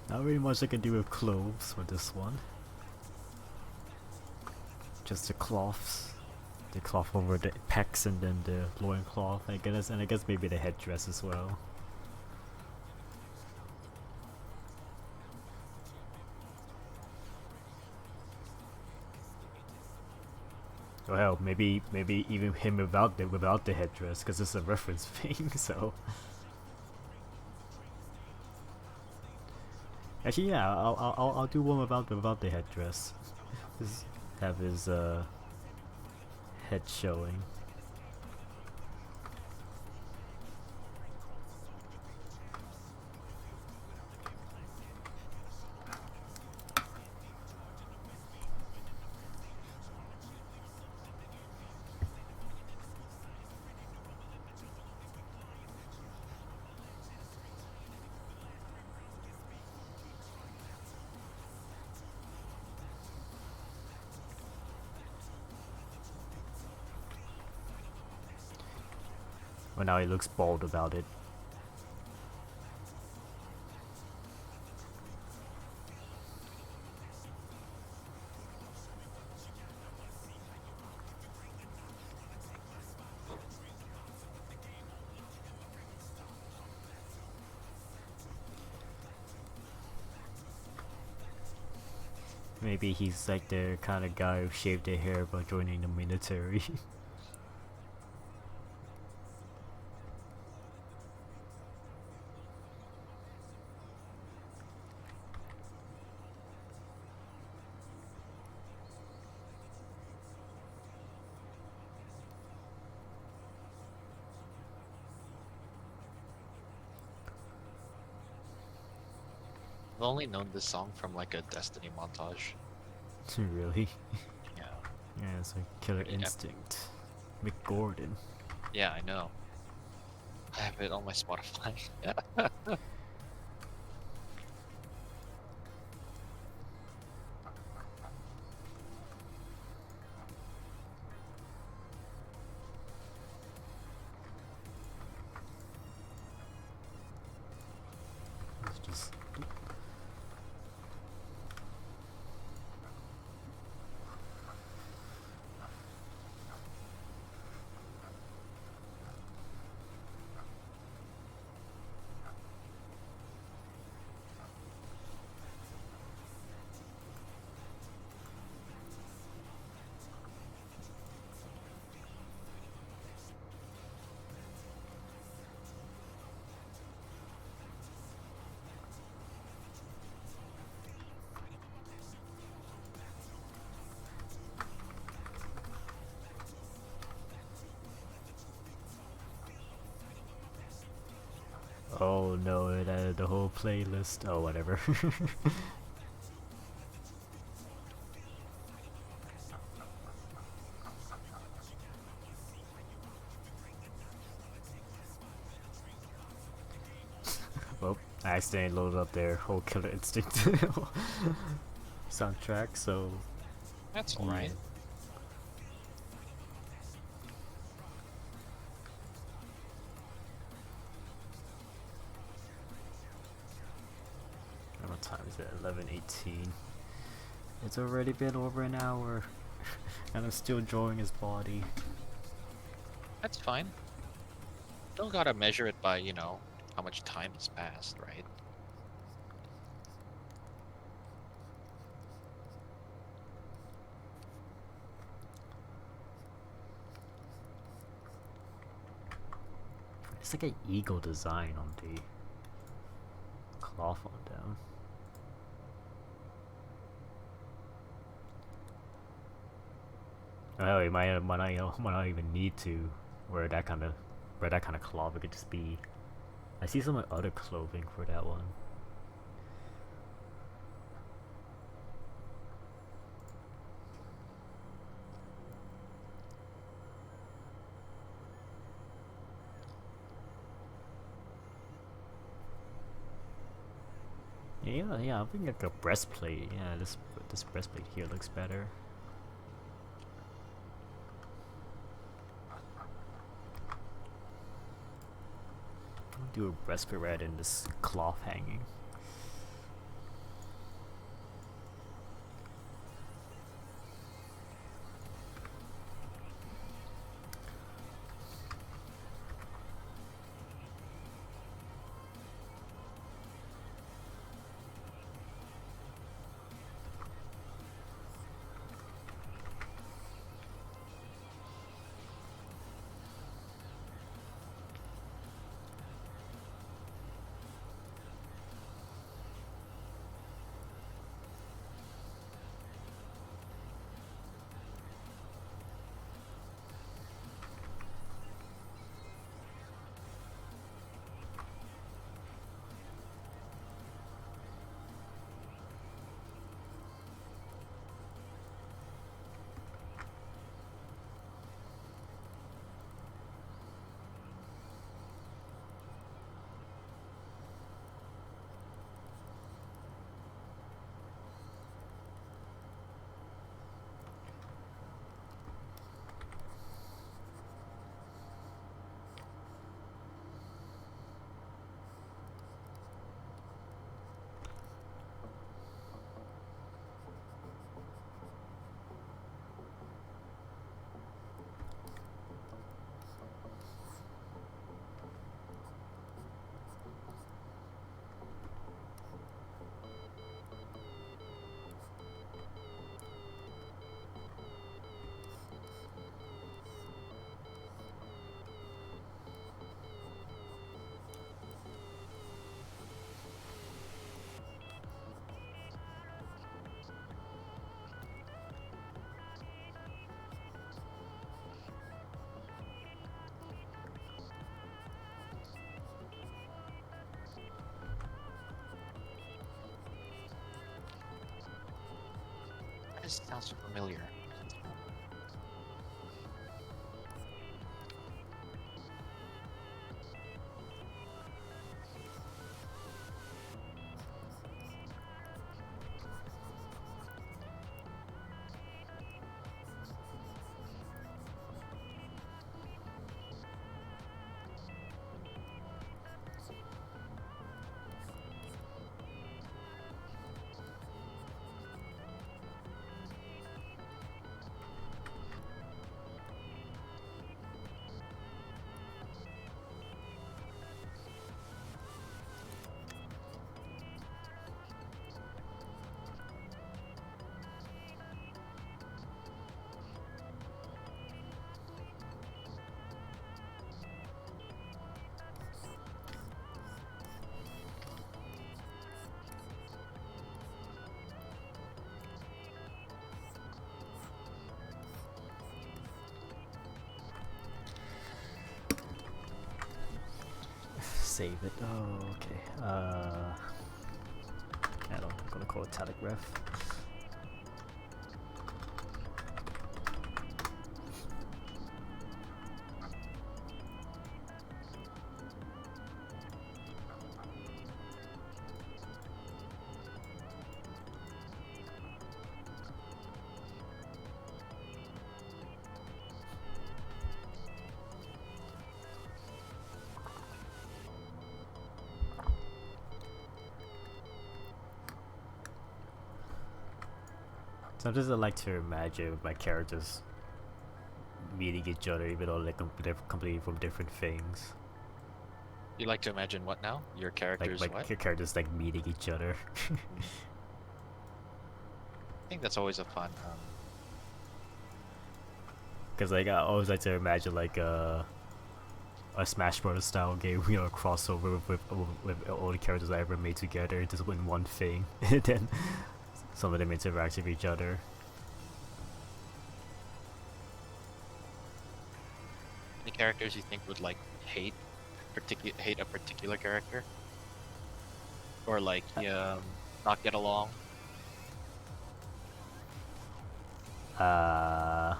Not really much I can do with clothes for this one. Just the cloths. The cloth over the pecs and then the loincloth, I guess, and I guess maybe the headdress as well. Or hell, maybe even him without the headdress, because it's a reference thing. So actually, yeah, I'll do one without the headdress. Just have his head showing. But now he looks bald about it. Maybe he's like the kind of guy who shaved their hair by joining the military. I've only known this song from like a Destiny montage. Really? Yeah. Yeah, it's like Killer Yeah. Instinct. McGordon. Yeah, I know. I have it on my Spotify. It's just. Oh no, it added the whole playlist. Oh, whatever. Well, I accidentally loaded up their whole Killer Instinct soundtrack, so. That's alright. What time is it? 11:18. It's already been over an hour, and I'm still drawing his body. That's fine. Don't gotta measure it by, you know, how much time has passed, right? It's like an eagle design on the cloth on down. Oh, you might not even need to wear that kind of cloth. It could just be. I see some other clothing for that one. Yeah, I think like a breastplate. Yeah, this breastplate here looks better. I'll do a breastplate rather than this cloth hanging. this sounds familiar. Save it. Oh, okay. I don't. I'm gonna call it telegraph. Sometimes I like to imagine my characters meeting each other, even though they're completely from different things. You like to imagine what now? Your Like characters my what? characters like meeting each other. I think that's always a fun. Cause like I always like to imagine like a Smash Bros. Style game, you know, a crossover with all the characters I ever made together, just in one thing, and then some of them interact with each other. Any characters you think would like hate a particular character, or like not get along? I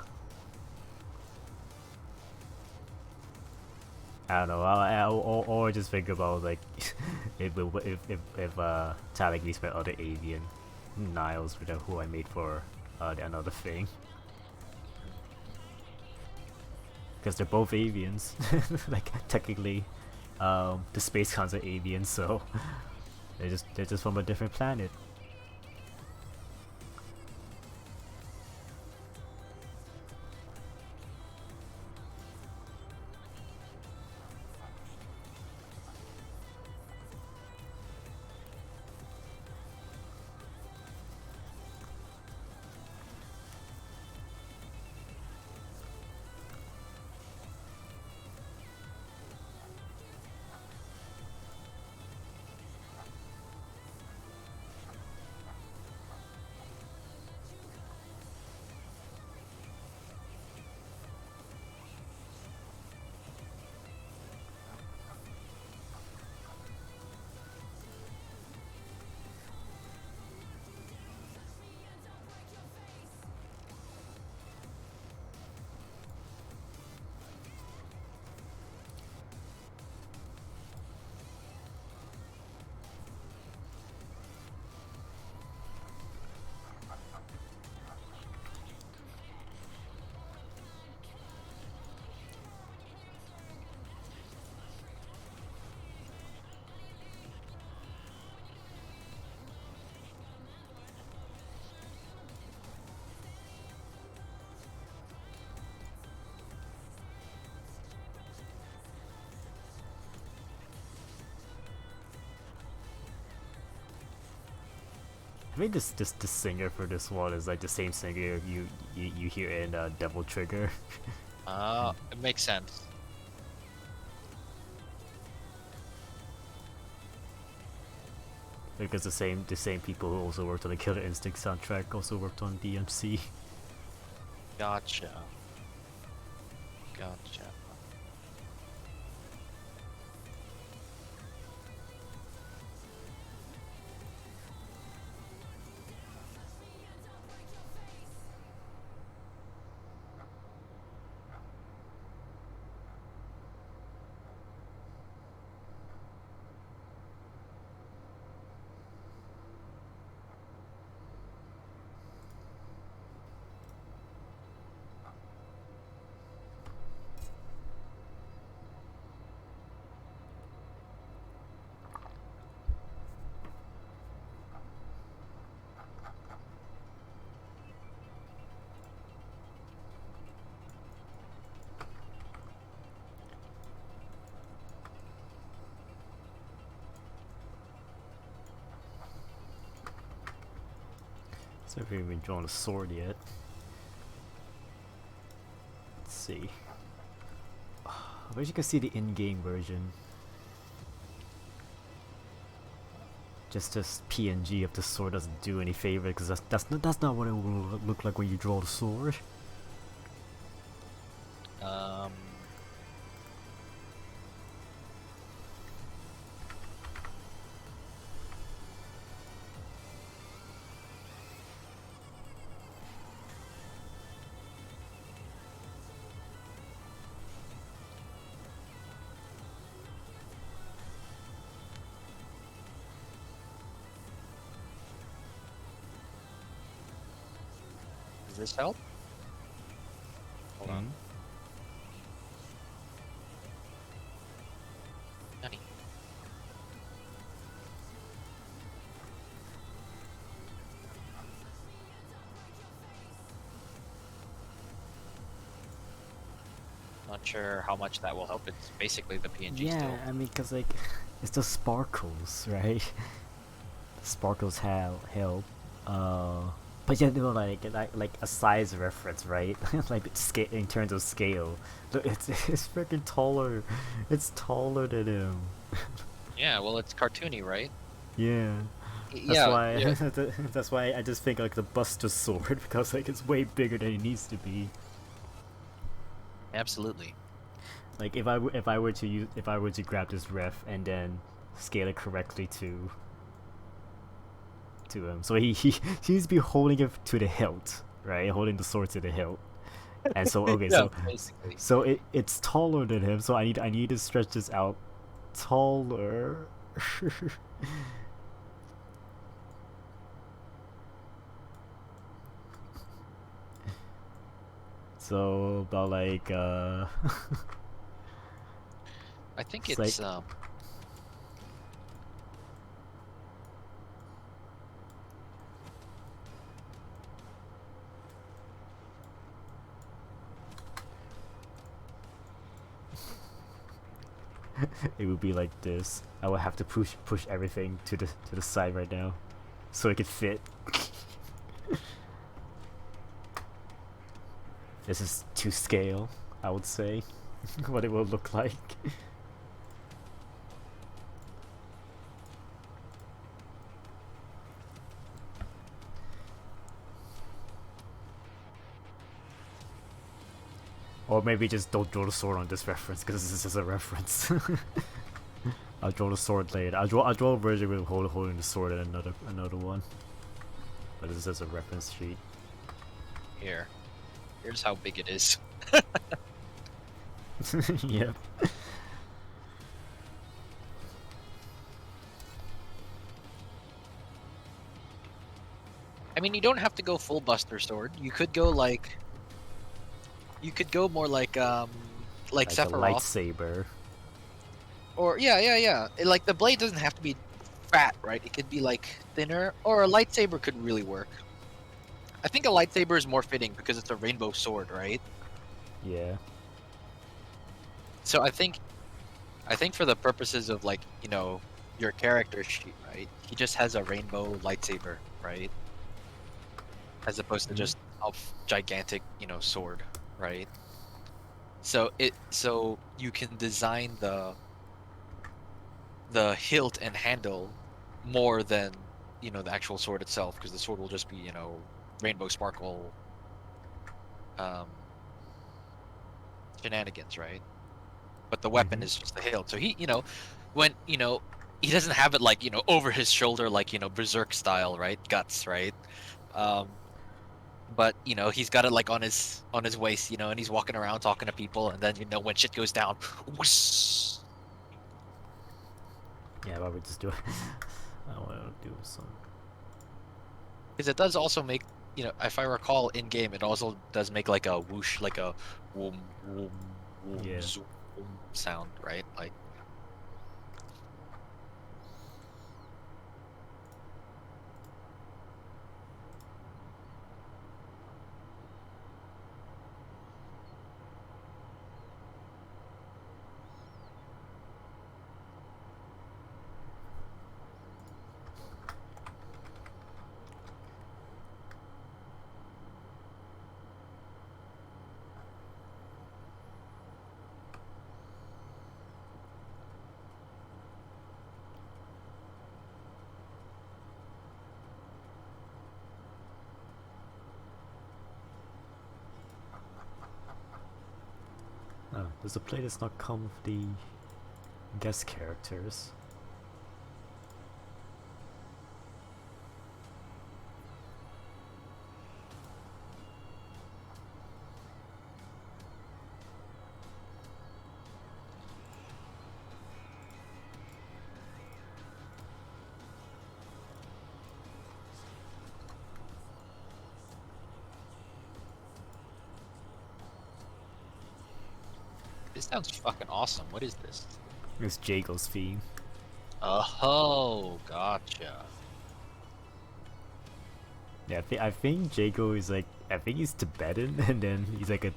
don't know. Or just think about like if Talik meets my other avian, Niles, with who I made for another thing. Because they're both avians, like technically, the space cons are avians, so they're just from a different planet. I think this singer for this one is like the same singer you hear in Devil Trigger. It makes sense. Because the same people who also worked on the Killer Instinct soundtrack also worked on DMC. Gotcha. Gotcha. So I haven't even drawn a sword yet. Let's see. I wish you could see the in-game version. Just this PNG of the sword doesn't do any favor because that's not what it will look like when you draw the sword. Um, does this help? Hold on. Honey. Not sure how much that will help. It's basically the PNG Yeah, still. I mean, cause like, it's the sparkles, right? The sparkles help. But yeah, you know, like a size reference, right? Like scale in terms of scale. Look, it's freaking taller. It's taller than him. Yeah, well, it's cartoony, right? Yeah. That's Yeah, why yeah, that's why I just think like the Buster Sword because like it's way bigger than it needs to be. absolutely. Like if I were to grab this ref and then scale it correctly to him, so he needs to be holding it to the hilt, right? Holding the sword to the hilt, and so okay, Yeah, basically. so it's taller than him, so I need to stretch this out taller. So about like I think it's it's like it would be like this. I would have to push everything to the side right now, so it could fit. This is to scale, I would say, what it will look like. Or maybe just don't draw the sword on this reference because this is a reference. I'll draw the sword later. I'll draw a version with holding the sword and another one. But this is a reference sheet. here. Here's how big it is. Yep. I mean, you don't have to go full Buster Sword. You could go like, you could go more like Like a Sephiroth, lightsaber. or yeah. Like the blade doesn't have to be fat, right? It could be like thinner, or a lightsaber could really work. I think a lightsaber is more fitting because it's a rainbow sword, right? Yeah. So I think for the purposes of like, your character sheet, right? He just has a rainbow lightsaber, right? As opposed to just a gigantic, sword, right? So you can design the hilt and handle more than, the actual sword itself, because the sword will just be, rainbow sparkle um shenanigans, right? But the weapon is just the hilt. So he, when, he doesn't have it like, over his shoulder, like, berserk style, right? Guts, right? Um, but he's got it like on his waist, and he's walking around talking to people, and then when shit goes down, whoosh, Yeah, why would just do it? I want to do some. because it does also make, if I recall in game, it also does make like a whoosh, like a whoom whoom whoom Yeah. zoom sound, right? Like, Does the playlist not come with the guest characters? This sounds fucking awesome. What is this? It's Jago's theme. Oh, gotcha. Yeah, I think Jago is like, I think he's Tibetan, and then he's like a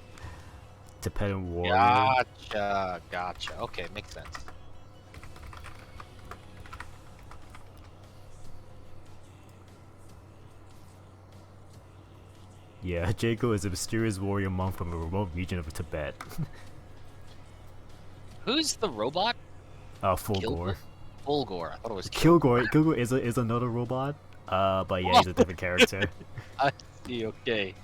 Tibetan warrior. Gotcha. Okay, makes sense. Yeah, Jago is a mysterious warrior monk from a remote region of Tibet. Who's the robot? Fulgore. Fulgore. I thought it was Kilgore is another robot. But yeah, he's a different character. I see. Okay.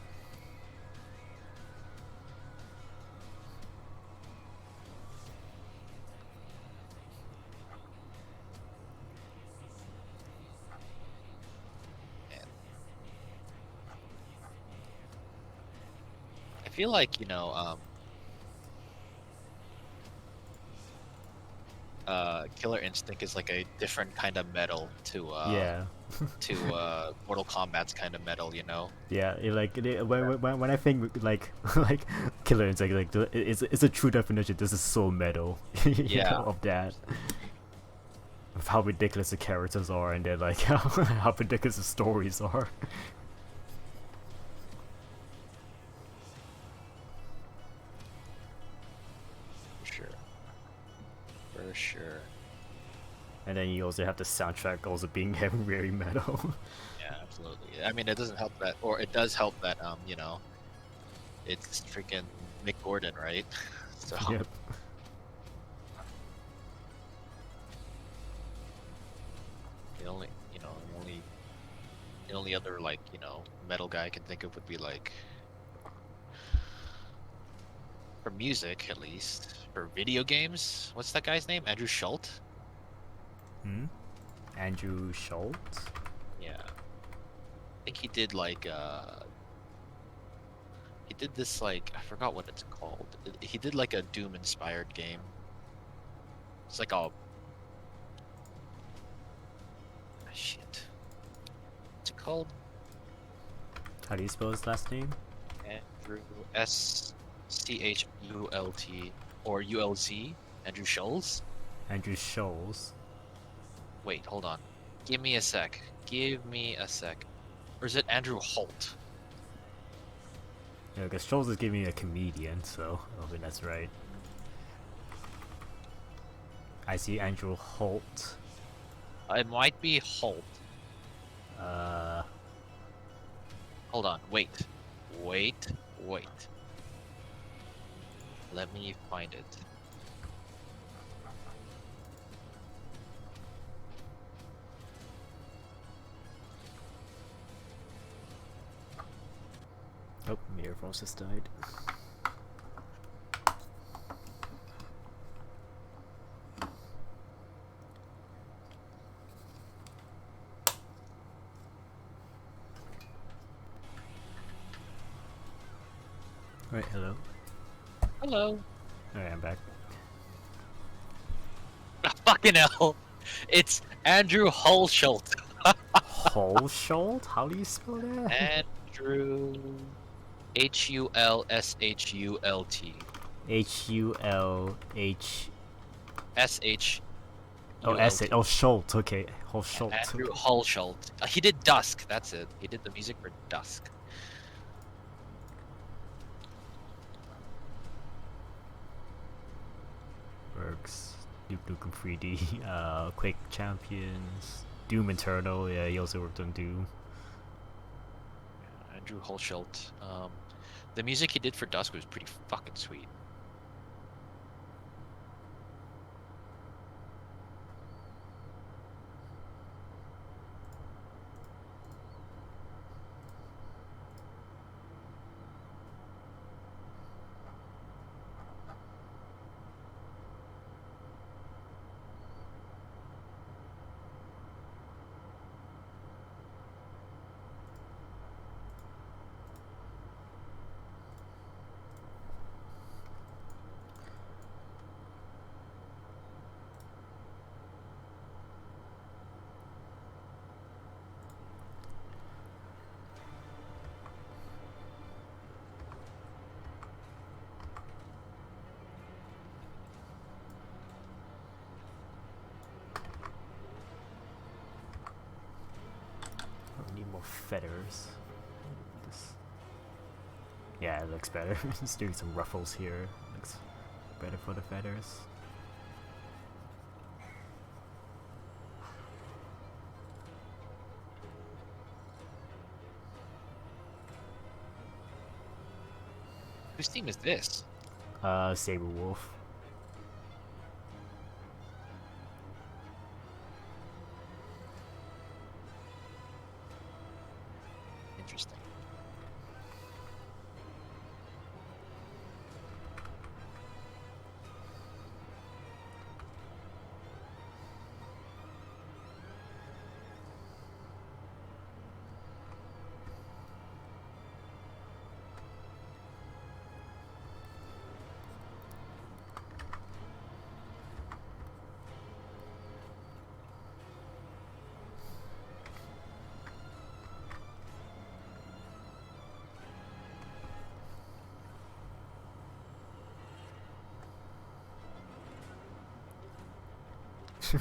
Man. I feel like Killer Instinct is like a different kind of metal to Yeah. Mortal Kombat's kind of metal, you know? Yeah, when I think like like Killer Instinct, it's a true definition. This is so metal, Yeah. of that. Of how ridiculous the characters are, and then like how ridiculous the stories are. For sure. For sure. And then you also have the soundtrack also being very metal. Yeah, absolutely. I mean, it doesn't help that, or it does help that, it's freaking Mick Gordon, right? So. Yep. The only, the only other like, metal guy I can think of would be like, for music at least, for video games. What's that guy's name? Andrew Schultz? Andrew Schultz. Yeah. I think he did like he did this like I forgot what it's called. He did like a Doom inspired game. It's like a shit. What's it called? How do you spell his last name? Andrew Schult or ULZ. Andrew Schultz. Andrew Schultz. Wait, hold on. Give me a sec. Give me a sec. Or is it Andrew Holt? Yeah, because Schultz is giving me a comedian, so I think that's right. I see Andrew Holt. It might be Holt. Hold on. Wait. Let me find it. Oh, my earphones just died. Alright, hello. Hello. Alright, I'm back. Fucking hell. It's Andrew Hulshult. Holschult? How do you spell that? Andrew Hulshult. Hulh. SH. Oh, S. Oh, Schultz. Okay, Holschult. Andrew Hulshult. He did Dusk. That's it. He did the music for Dusk. Works. Duke Nukem 3D. Quake Champions. Doom Eternal. Yeah, he also worked on Doom. Andrew Hulshult. The music he did for Dusk was pretty fucking sweet. more feathers. This, yeah, it looks better. Just doing some ruffles here. Looks better for the feathers. Whose team is this? Saber Wolf. Interesting.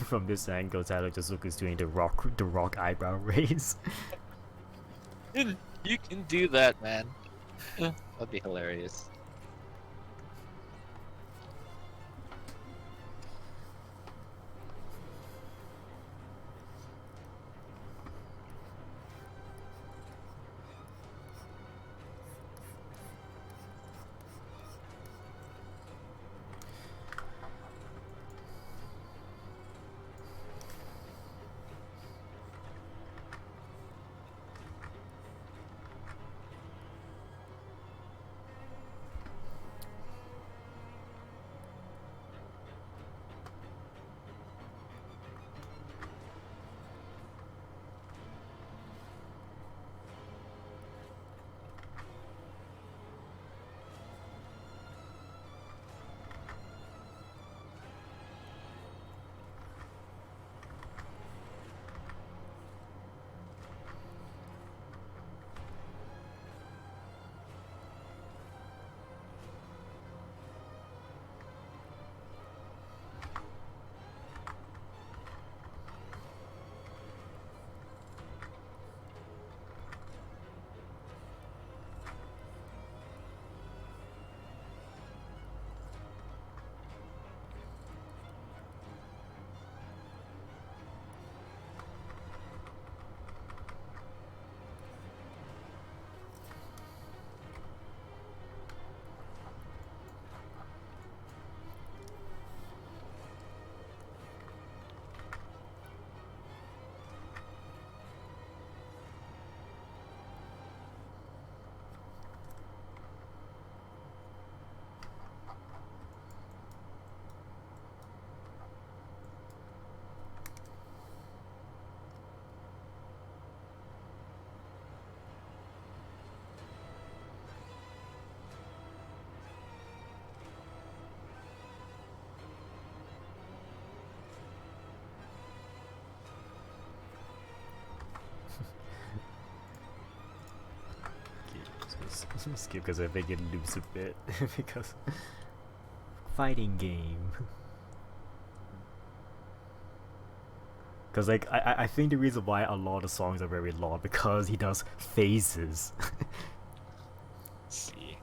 From this angle, Tyler just looks doing the rock eyebrow raise. You can do that, man. That'd be hilarious. Skip because I think it loops a bit because fighting game. Because like I think the reason why a lot of songs are very long because he does phases. Let's see.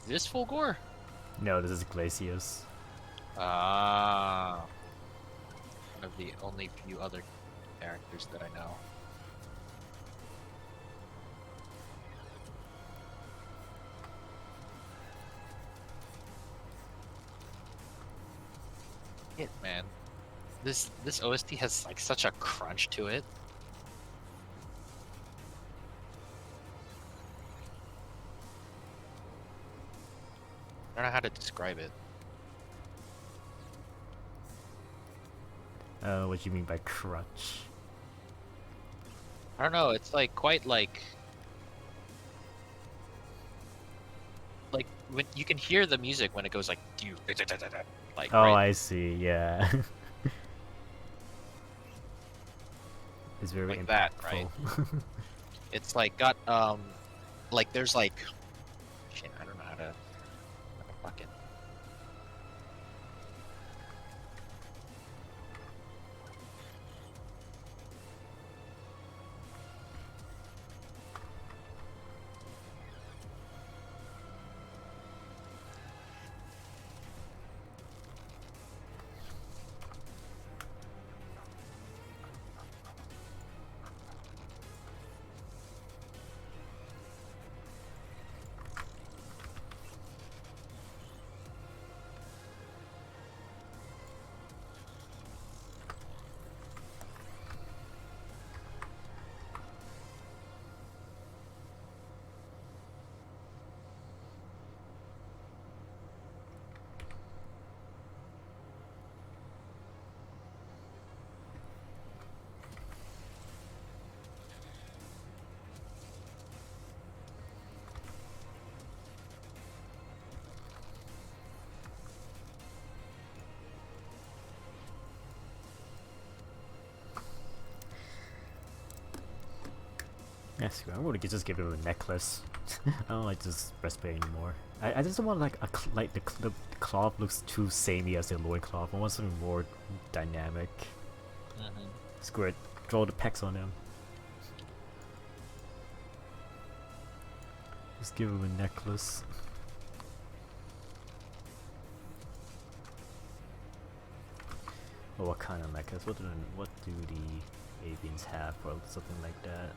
Is this full gore? No, this is Glacius. Ah. One of the only few other characters that I know. It, man. This OST has like such a crunch to it. I don't know how to describe it. What do you mean by crutch? I don't know. It's like quite like when you can hear the music when it goes like do like Oh, right. I see. Yeah. It's very Like that, right? impactful. It's like got like there's like shit. I don't know how to fucking. Yes, I'm gonna just give him a necklace. I don't like this breastplate anymore. I just don't want like like the cloth looks too samey as the loincloth. I want something more dynamic. Mhm. Screw it. Draw the pecs on him. Just give him a necklace. Or what kind of necklace? What do the avians have or something like that?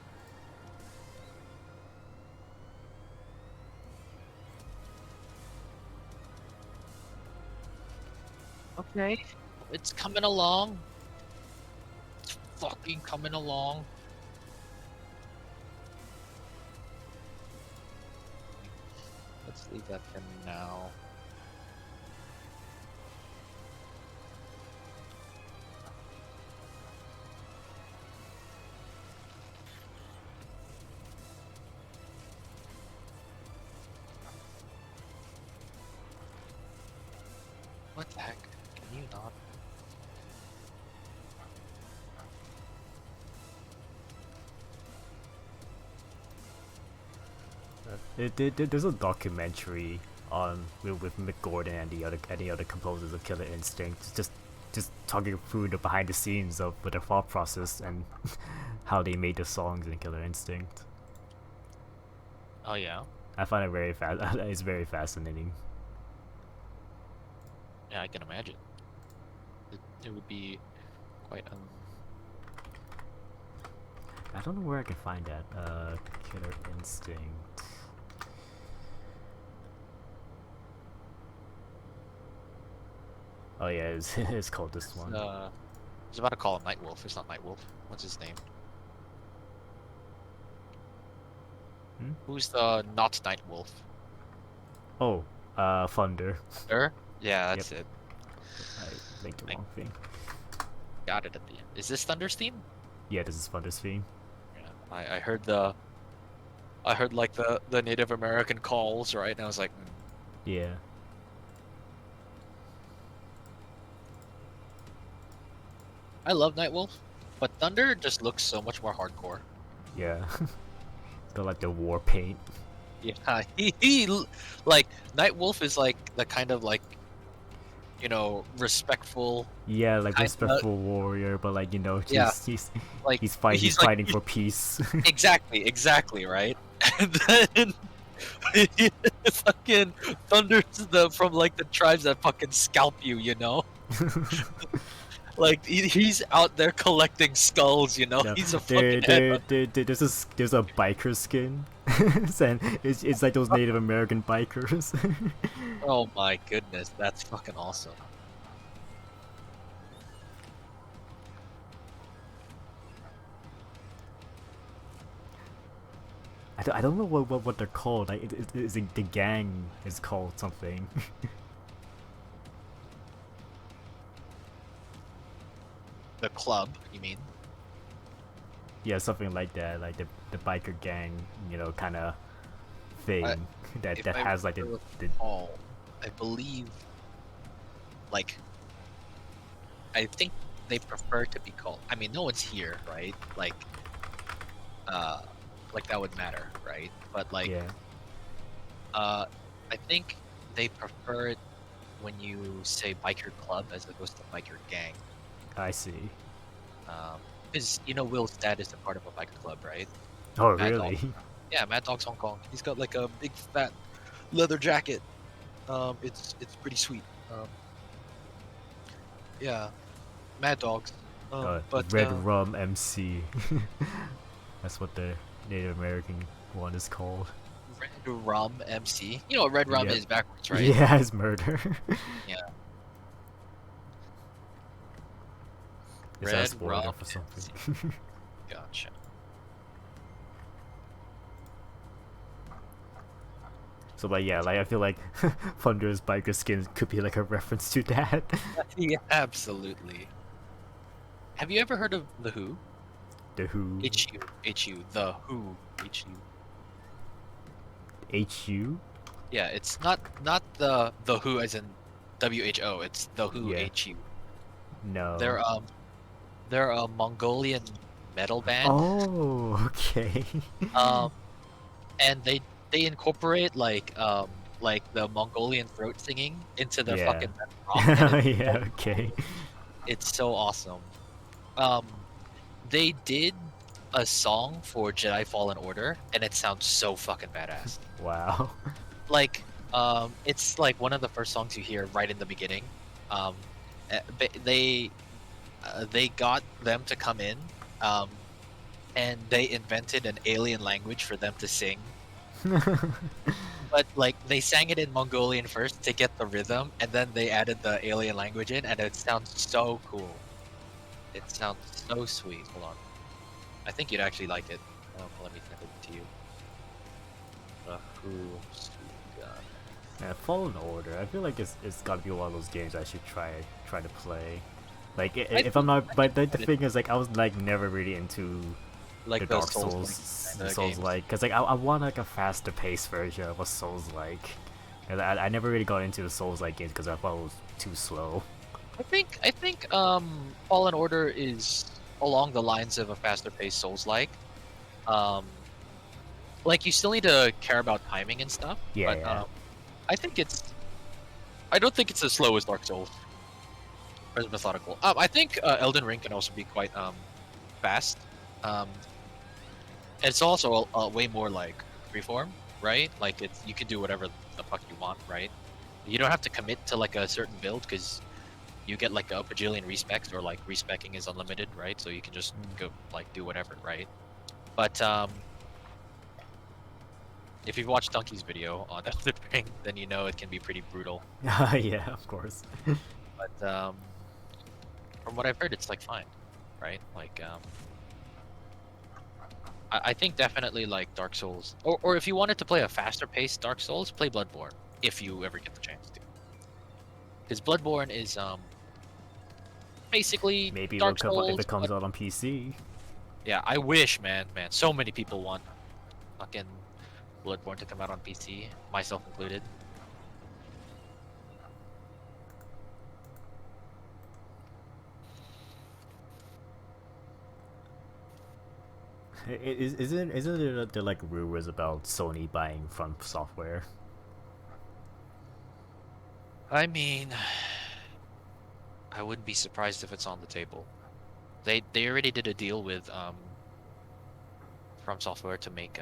Okay, it's coming along. It's fucking coming along. Let's leave that for now. What the heck? Can you not? There's a documentary on with Mick Gordon and the other composers of Killer Instinct, just talking through the behind the scenes of their thought process and how they made the songs in Killer Instinct. Oh yeah. I find it very it's very fascinating. Yeah, I can imagine. It would be quite I don't know where I can find that. Killer Instinct. Oh yeah, it's called this one. I was about to call him Nightwolf. It's not Nightwolf. What's his name? Hmm? Who's the not Nightwolf? Oh, Thunder. Thunder? Yeah, that's it. I linked the I wrong thing. got it at the end. Is this Thunder's theme? Yeah, this is Thunder's theme. Yeah. I heard like the Native American calls, right? And I was like, Yeah. I love Nightwolf, but Thunder just looks so much more hardcore. Yeah. It's got like the war paint. Yeah, he like Nightwolf is like the kind of like, respectful Yeah, like kind respectful warrior, but like yeah, like he's he's like fighting for peace. exactly, right? And then fucking Thunder's from like the tribes that fucking scalp you, you know? Like he's out there collecting skulls, you know? No, He's a fucking head. there's a biker skin, and it's like those Native American bikers. Oh my goodness, that's fucking awesome. I don't know what they're called. Like the gang is called something. The club, you mean? Yeah, something like that. Like the biker gang, kind of I, thing if that I has like the recall, I believe, like, I think they prefer to be called. I mean, no one's here, right? Uh, like that would matter, right? But like, yeah. uh, I think they prefer it when you say biker club as opposed to biker gang. I see. Because Will's dad is a part of a biker club, right? Oh Mad Dog. really? Yeah, Mad Dog's Hong Kong. He's got like a big fat leather jacket. It's pretty sweet. Yeah, Mad Dogs. But Red Rum MC. That's what the Native American one is called. Red Rum MC. You know what Red Rum Yep. is backwards, right? Yeah, it's murder. Yeah. Is that a Red spoiler Rum for MC. something? Gotcha. So like yeah, like I feel like Thunder's biker skin could be like a reference to that. Yeah, absolutely. Have you ever heard of The Who? The Who. HU, The Who, HU. HU? Yeah, it's not the Who as in WHO. It's The Who Yeah. HU. No. They're a Mongolian metal band. Oh, okay. Um, and they incorporate like the Mongolian throat singing into their Yeah. fucking metal rock, and Yeah, okay. it's so awesome. Um, they did a song for Jedi Fallen Order, and it sounds so fucking badass. Wow. Like, it's like one of the first songs you hear right in the beginning. Um, they got them to come in, um, and they invented an alien language for them to sing. But like they sang it in Mongolian first to get the rhythm, and then they added the alien language in, and it sounds so cool. It sounds so sweet. Hold on, I think you'd actually like it. Let me send it to you. Who? Sweet God. Yeah, Fallen Order. I feel like it's gotta be one of those games I should try to play. Like if I'm not, but the thing is like I was like never really into Like the the Dark Souls, games. like, cause like I want like a faster paced version of a Souls like. And I never really got into the Souls like games because I thought it was too slow. I think Fallen Order is along the lines of a faster paced Souls um like you still need to care about timing and stuff, Yeah, but yeah. I don't think it's as slow as Dark Souls or as methodical. I think Elden Ring can also be quite fast. Um it's also way more like freeform, right? Like you can do whatever the fuck you want, right? You don't have to commit to like a certain build because you get like a bajillion respecs, or like respecking is unlimited, right? So you can just go like do whatever, right? But if you've watched Donkey's video on Elden Ring, then you know it can be pretty brutal. Yeah, of course. But from what I've heard, it's like fine, right? Like I think definitely like Dark Souls, or if you wanted to play a faster paced Dark Souls, play Bloodborne if you ever get the chance to, because Bloodborne is basically Maybe it'll Dark come out if Souls, it comes but out on PC. yeah, I wish, man. So many people want fucking Bloodborne to come out on PC, myself included. Isn't there like rumors about Sony buying From Software? I mean, I wouldn't be surprised if it's on the table. They already did a deal with From Software to make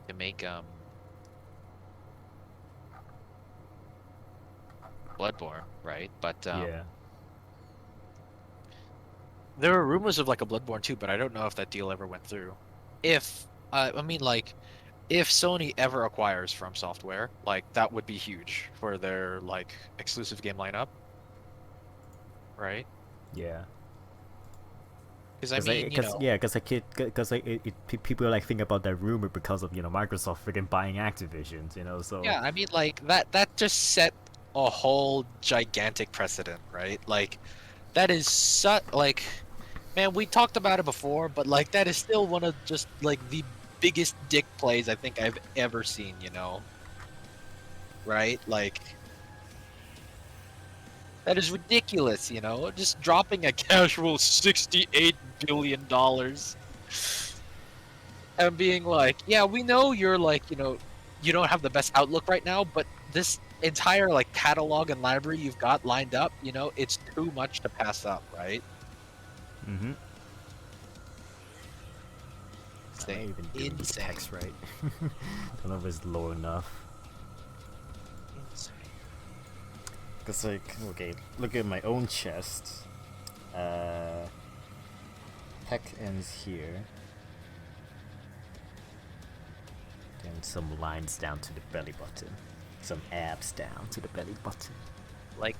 to make um Bloodborne, right? But Yeah. there were rumors of like a Bloodborne too, but I don't know if that deal ever went through. If I mean, like, if Sony ever acquires From Software, like that would be huge for their like exclusive game lineup, right? Yeah. Because I mean, you know, People like think about that rumor because of Microsoft freaking buying Activision, so yeah, I mean, like that just set a whole gigantic precedent, right? Like that is such like, man, we talked about it before, but like that is still one of just like the biggest dick plays I think I've ever seen, right? Like that is ridiculous, just dropping a casual $68 billion and being like, yeah, we know you're like, you don't have the best outlook right now, but this entire like catalog and library you've got lined up, it's too much to pass up, right? mm-hmm. Am I Insane. even doing these Insane. texts right? Don't know if it's low enough. Insane. Cause like, okay, look at my own chest. Pec ends here. Then some lines down to the belly button. Some abs down to the belly button. Like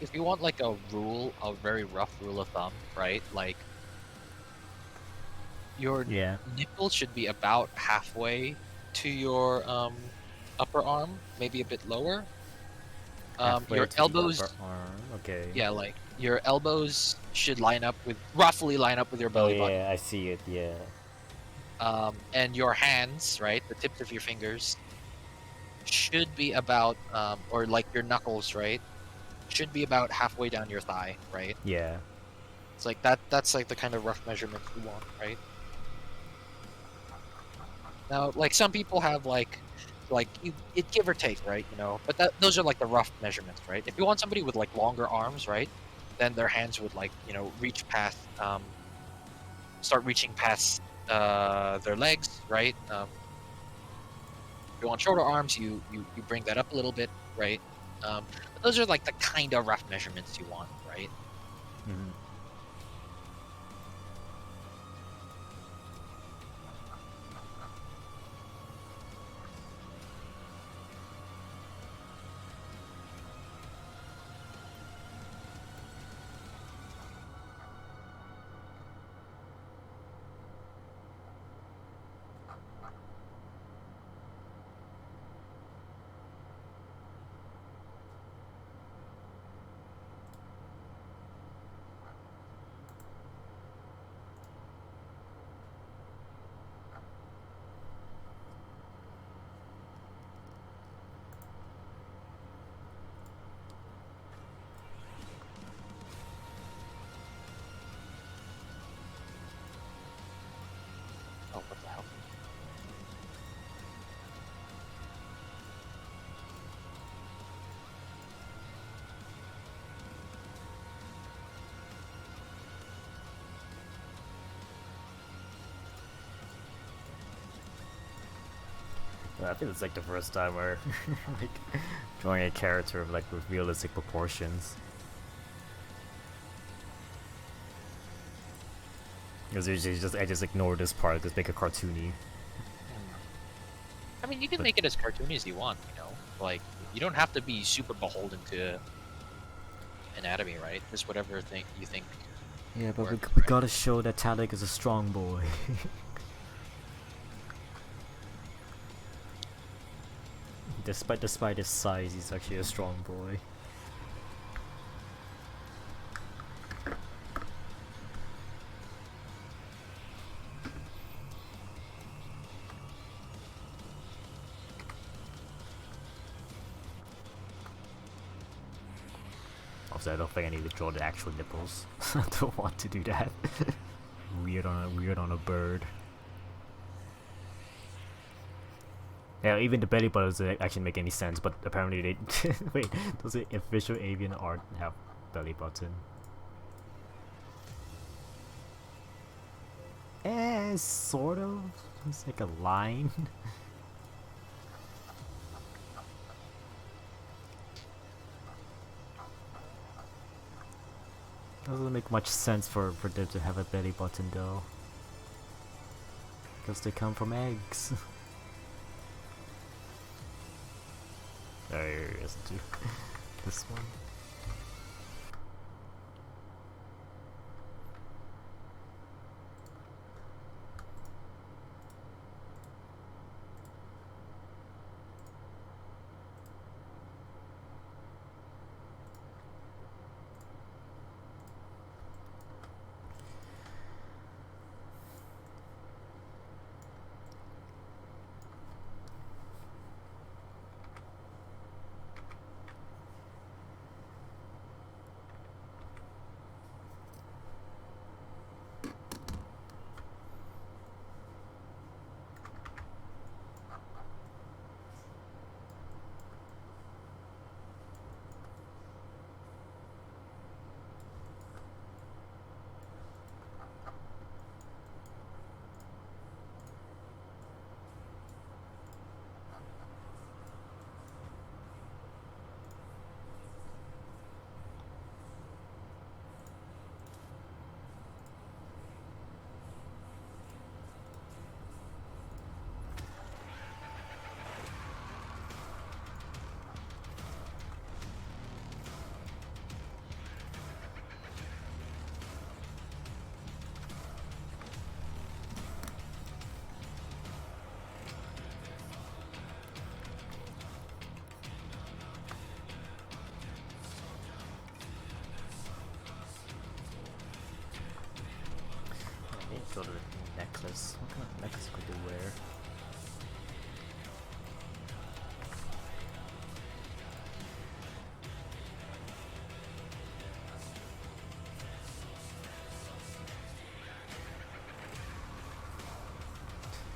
if you want like a very rough rule of thumb, right? Like your Yeah. nipple should be about halfway to your upper arm, maybe a bit lower. Halfway Your to elbows, the upper arm. Okay. yeah, like your elbows should roughly line up with your Oh belly button. yeah, I see it. Yeah. And your hands, right, the tips of your fingers should be about, or like your knuckles, right, should be about halfway down your thigh, right? Yeah. It's like that's like the kind of rough measurement you want, right? Now, like some people have it give or take, right? But those are like the rough measurements, right? If you want somebody with like longer arms, right, then their hands would like reach past, start reaching past their legs, right? If you want shorter arms, you bring that up a little bit, right? But those are like the kind of rough measurements you want, right? Mm-hmm. Oh, what the hell? I think it's like the first time where like drawing a character of like with realistic proportions. Because usually I just ignore this part, just make it cartoony. I mean, you can But- make it as cartoony as you want, Like, you don't have to be super beholden to anatomy, right? Just whatever thing you think. Yeah, but works, we right? gotta show that Talik is a strong boy. Despite his size, he's actually a strong boy. Also, I don't think I need to draw the actual nipples. I don't want to do that. Weird on a bird. Yeah, even the belly button doesn't actually make any sense, but apparently they wait, does the official avian art have belly button? Sort of. It's like a line. Doesn't make much sense for them to have a belly button though. Because they come from eggs. There isn't too. This one. go to the necklace. What kind of necklace could they wear?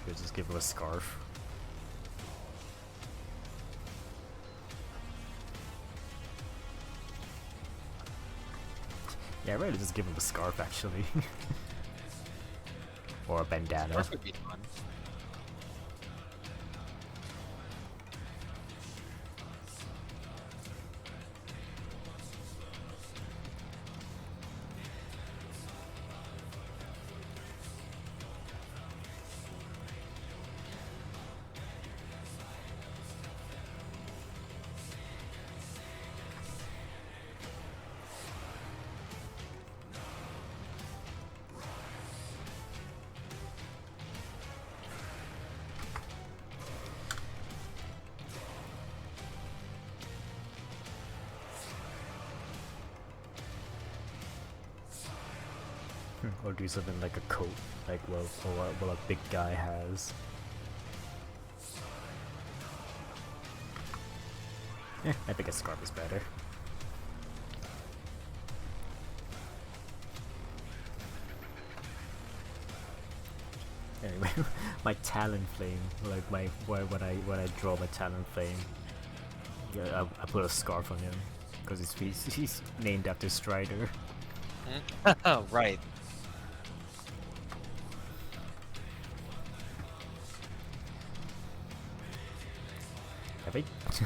Should just give him a scarf. Yeah, I'd rather just give him a scarf actually. Or a bandana. Scarf would be fun. Or do something like a coat, like what a big guy has. Yeah, I think a scarf is better. Anyway, my talon flame, like when I draw my talon flame, yeah, I put a scarf on him because he's named after Strider. Oh, right.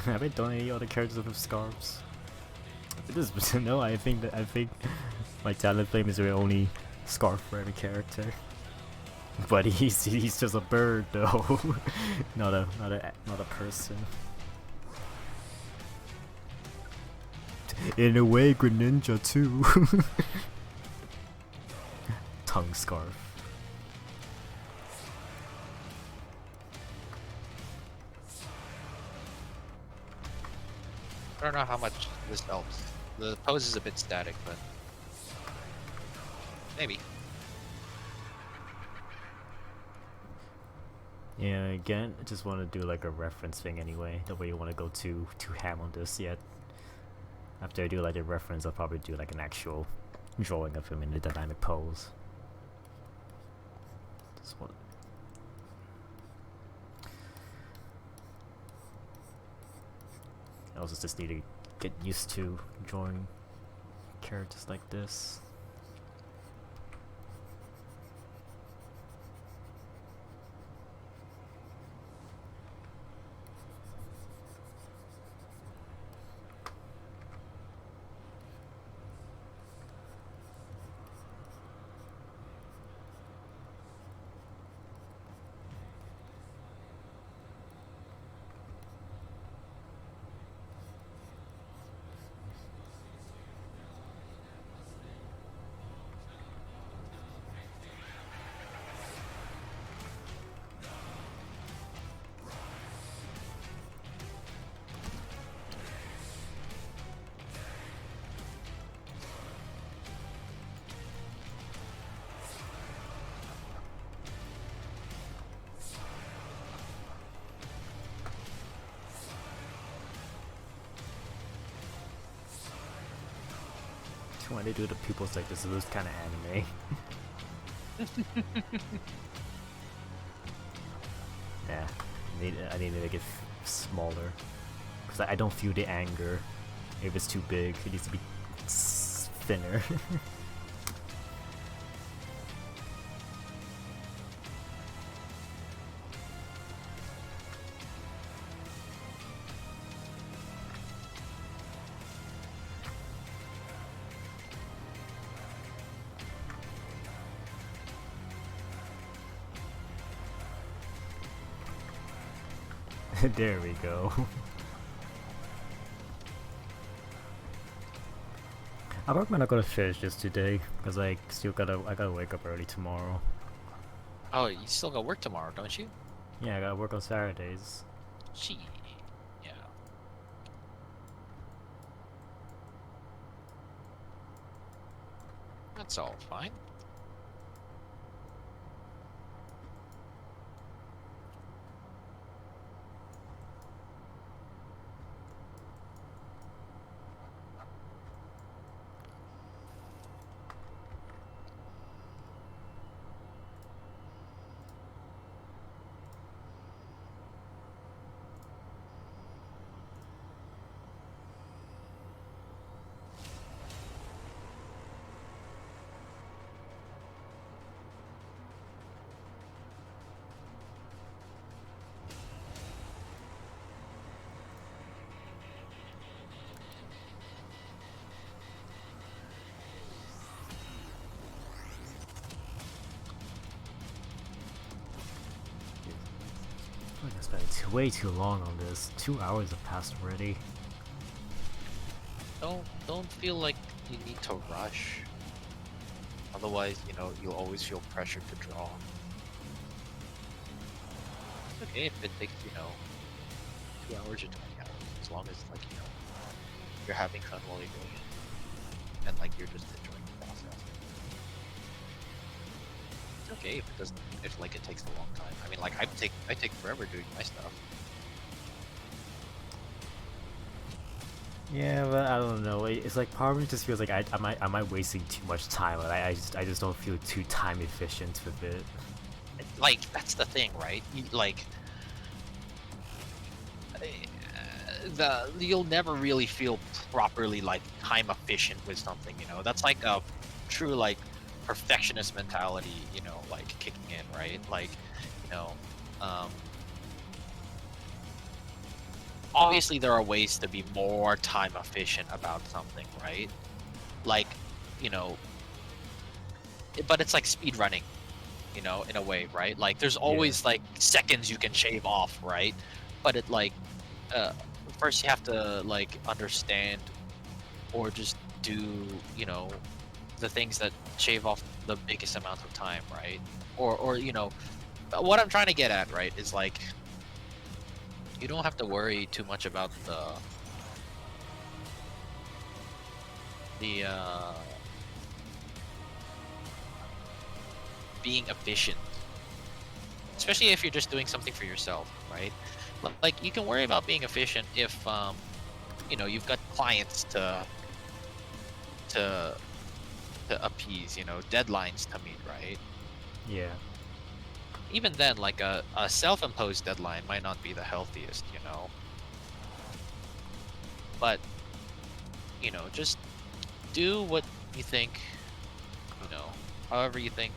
Have I done any other characters with scarves? This no, I think my talent flame is the only scarf for every character. But he's just a bird though, not a person. In a way, Greninja too. Tongue scarf. I don't know how much this helps. The pose is a bit static, but maybe. Yeah, again, I just want to do like a reference thing anyway. That way you want to go too ham on this yet. After I do like a reference, I'll probably do like an actual drawing of him in the dynamic pose. Just want. I also just need to get used to drawing characters like this. When they do the pupils like this, it looks kind of anime. Yeah, I need to make it smaller because I don't feel the anger if it's too big. It needs to be thinner. There we go. I'm probably not gonna finish this today because I gotta wake up early tomorrow. Oh, you still got work tomorrow, don't you? Yeah, I gotta work on Saturdays. Gee. Yeah. That's all fine. It's way too long on this. 2 hours have passed already. Don't feel like you need to rush. Otherwise, you'll always feel pressured to draw. It's okay if it takes, 2 hours or 20 hours, as long as you're having fun while you're doing it, and you're just enjoying the process. It's okay if it doesn't, if it takes a long time. I mean, I take forever doing my stuff. Yeah, but I don't know. It's like part of me just feels like am I wasting too much time? And I just don't feel too time efficient with it. That's the thing, right? You'll never really feel properly time efficient with something. That's like a true perfectionist mentality. Kicking in, right? Um, obviously there are ways to be more time efficient about something, right? But it's like speed running, in a way, right? There's always seconds you can shave off, right? But uh first you have to understand or just do, the things that shave off the biggest amount of time, right? Or what I'm trying to get at, right, is you don't have to worry too much about the being efficient, especially if you're just doing something for yourself, right? You can worry about being efficient if you've got clients to appease, deadlines to meet, right? Yeah. Even then, a self-imposed deadline might not be the healthiest, but just do what you think, however you think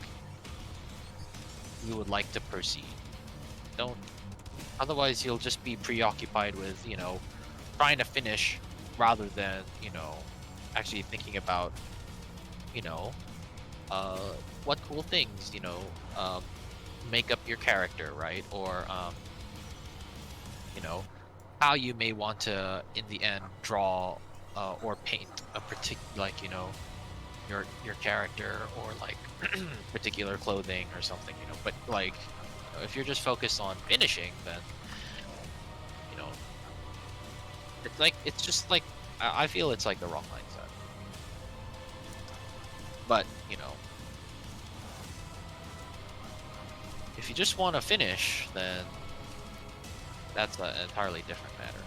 you would like to proceed. Don't Otherwise you'll just be preoccupied with trying to finish rather than actually thinking about you know what cool things make up your character, right? Or how you may want to in the end draw or paint a particular your character, or particular clothing or something, but if you're just focused on finishing, then you know it's just I feel it's the wrong mindset. But if you just want to finish, then that's an entirely different matter.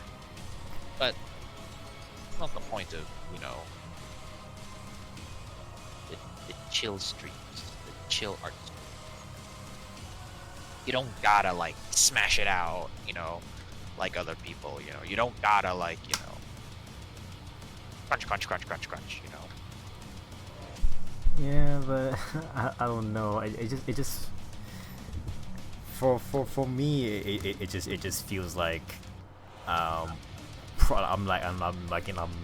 But it's not the point of the chill streams, the chill art. You don't gotta smash it out, like other people. You don't gotta crunch, crunch, crunch, crunch, crunch. Yeah, but I don't know. It just for me it just feels like I'm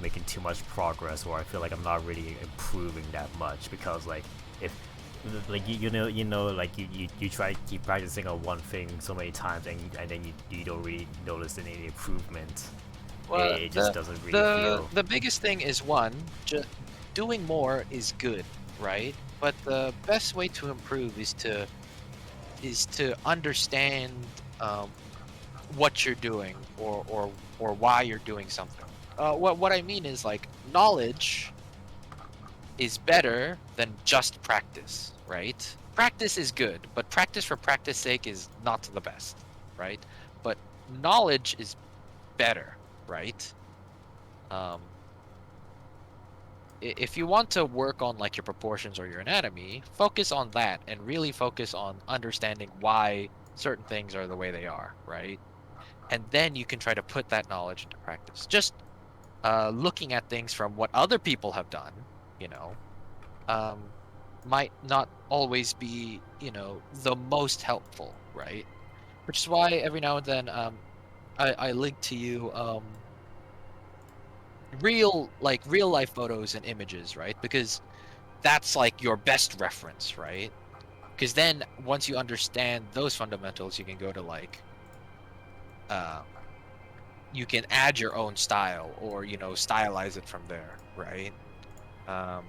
making too much progress, or I feel like I'm not really improving that much, because if you try to keep practicing on one thing so many times, and then you don't really notice any improvement. Well, It just doesn't really feel. the biggest thing is, one, just doing more is good, right? But the best way to improve is to understand what you're doing, or why you're doing something. What I mean is knowledge is better than just practice, right? Practice is good, but practice for practice sake is not the best, right? But knowledge is better, right? If you want to work on your proportions or your anatomy, focus on that and really focus on understanding why certain things are the way they are, right? And then you can try to put that knowledge into practice. Just looking at things from what other people have done, um, might not always be, the most helpful, right? Which is why every now and then I link to you real life photos and images, right? Because that's your best reference, right? Because then once you understand those fundamentals, you can go to uh, you can add your own style, or stylize it from there, right? Um,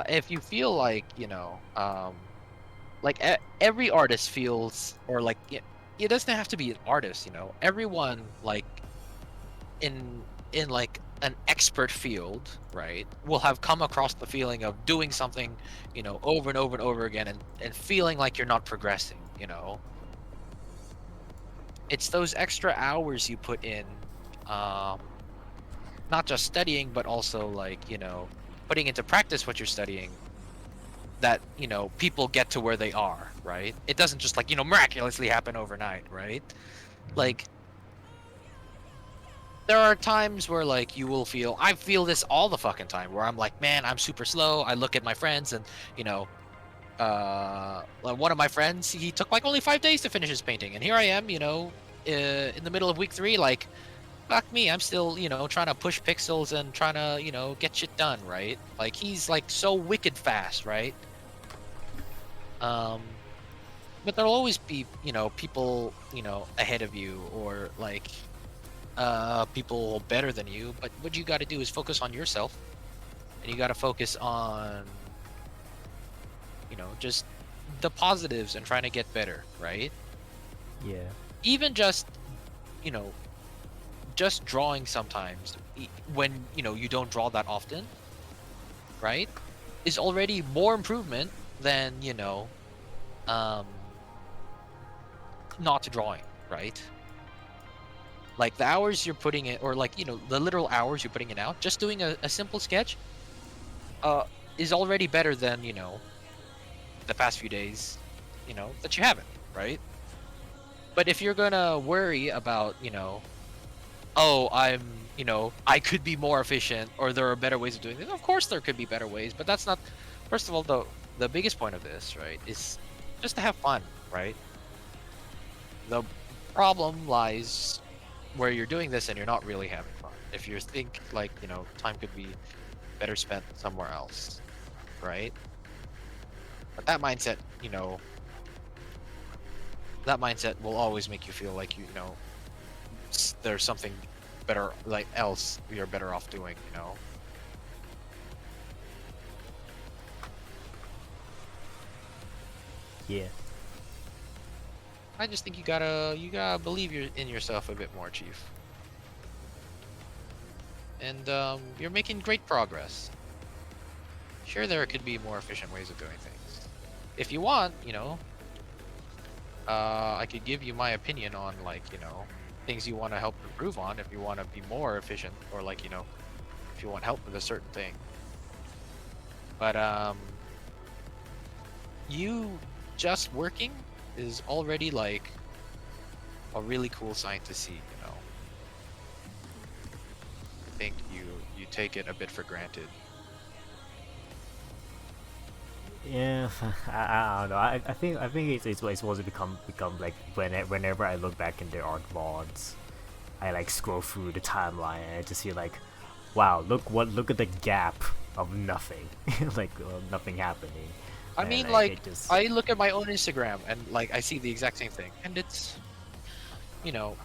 if you feel like like every artist feels, or like it doesn't have to be an artist, everyone, like in like an expert field, right, will have come across the feeling of doing something over and over and over again, and feeling like you're not progressing. It's those extra hours you put in, um not just studying, but also like putting into practice what you're studying, that people get to where they are, right? It doesn't just like miraculously happen overnight, right? Like, there are times where like you will feel, I feel this all the fucking time, where I'm like, man, I'm super slow. I look at my friends, and like, one of my friends, he took like only 5 days to finish his painting, and here I am, in the middle of week 3, like, fuck me, I'm still trying to push pixels and trying to get shit done, right? Like, he's like so wicked fast, right? um but there'll always be people ahead of you, or like people better than you. But what you got to do is focus on yourself, and you got to focus on just the positives and trying to get better, right? Yeah. Even just you know just drawing sometimes, when you don't draw that often, right, is already more improvement than um not drawing, right? Like, the hours you're putting in, or like the literal hours you're putting in out, just doing a simple sketch uh is already better than the past few days that you haven't, right? But if you're gonna worry about oh, I could be more efficient, or there are better ways of doing this, of course there could be better ways, but that's not, first of all, the biggest point of this, right, is just to have fun, right? The problem lies where you're doing this and you're not really having fun. If you think like time could be better spent somewhere else, right? But that mindset will always make you feel like there's something better, like, else you're better off doing. Yeah. I just think you gotta believe in yourself a bit more, Chief. And you're making great progress. Sure, there could be more efficient ways of doing things. If you want, I could give you my opinion on, like, things you want to help improve on, if you want to be more efficient, or like, if you want help with a certain thing. But you just working is already like a really cool sign to see. I think you take it a bit for granted. Yeah, I don't know. I think it's supposed to become like whenever I look back in the art VODs, I like scroll through the timeline and I just see like, wow, look at the gap of nothing, like nothing happening. I And mean, like like, it just I look at my own Instagram, and like I see the exact same thing, and it's you know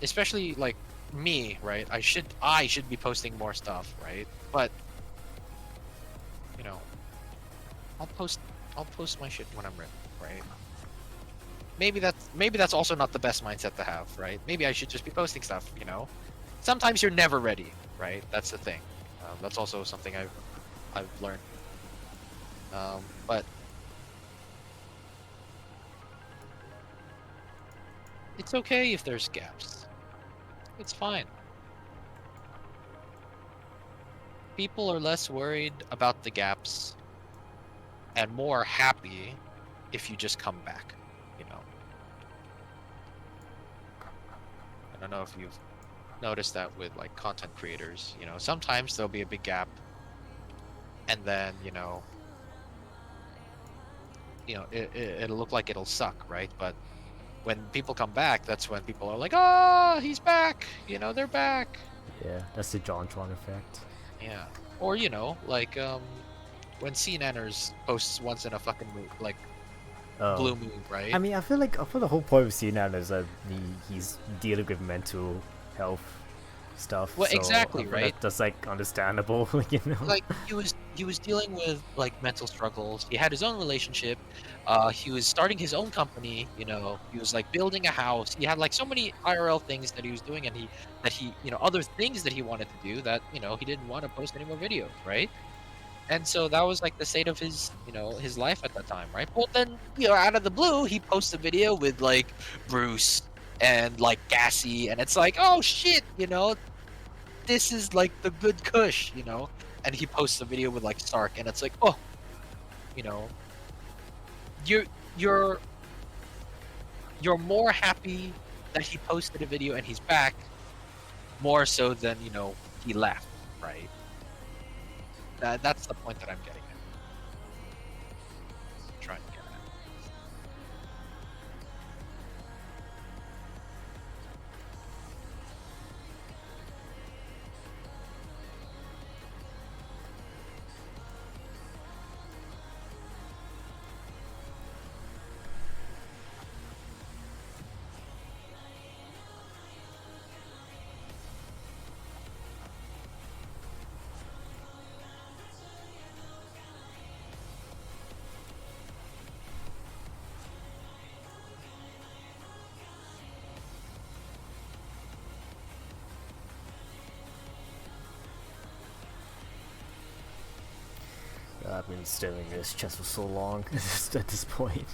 especially like me, right? I should be posting more stuff, right? But you know I'll post my shit when I'm ready, right? Maybe that's also not the best mindset to have, right? Maybe I should just be posting stuff. Sometimes you're never ready, right? That's the thing. That's also something I've learned. But it's okay if there's gaps. It's fine. People are less worried about the gaps and more happy if you just come back. You know. I don't know if you've noticed that with like content creators. Sometimes there'll be a big gap, and then it'll look like it'll suck, right? But when people come back, that's when people are like, "Ah, he's back!" They're back. yeah, that's the JonTron effect. Yeah. Or like when CNNers posts once in a fucking Oh. Blue Moon, I right? mean, I feel the whole point of seeing that is that he's dealing with mental health stuff, Well, so I exactly, feel right? that's like understandable, you know. Like he was dealing with like mental struggles. He had his own relationship. He was starting his own company. You know, he was like building a house. He had like so many IRL things that he was doing, and he you know other things that he wanted to do that you know he didn't want to post any more videos, right? And so that was like the state of his you know his life at that time, right? Well, then you know out of the blue he posts a video with like Bruce and like Gassy, and it's like oh shit, you know this is like the good Kush, you know? And he posts a video with like Stark, and it's like, oh, you know, you're you're you're more happy that he posted a video and he's back, more so than you know he left, right? That's the point that I'm getting at. Trying to get at. I've been staring at this chest for so long at this point.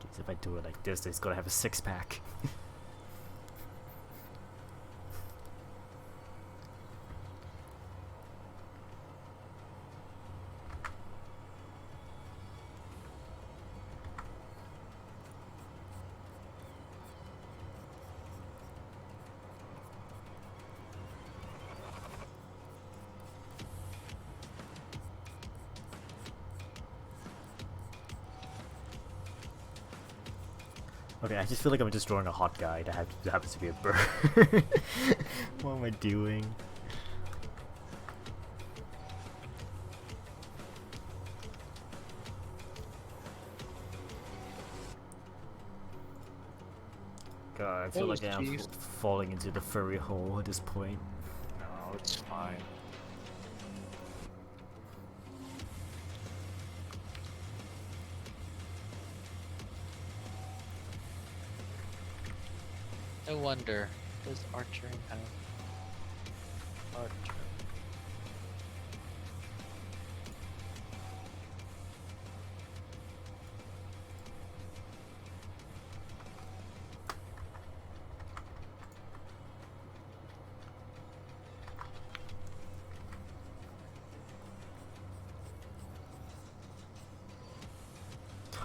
Jeez, if I do it like this, it's gonna have a six-pack. Okay, I just feel like I'm just drawing a hot guy that happens to be a bird. What am I doing? God, I feel Those like I'm Chiefs. falling into the furry hole at this point. No, it's fine. No wonder. Does Archer have Archer?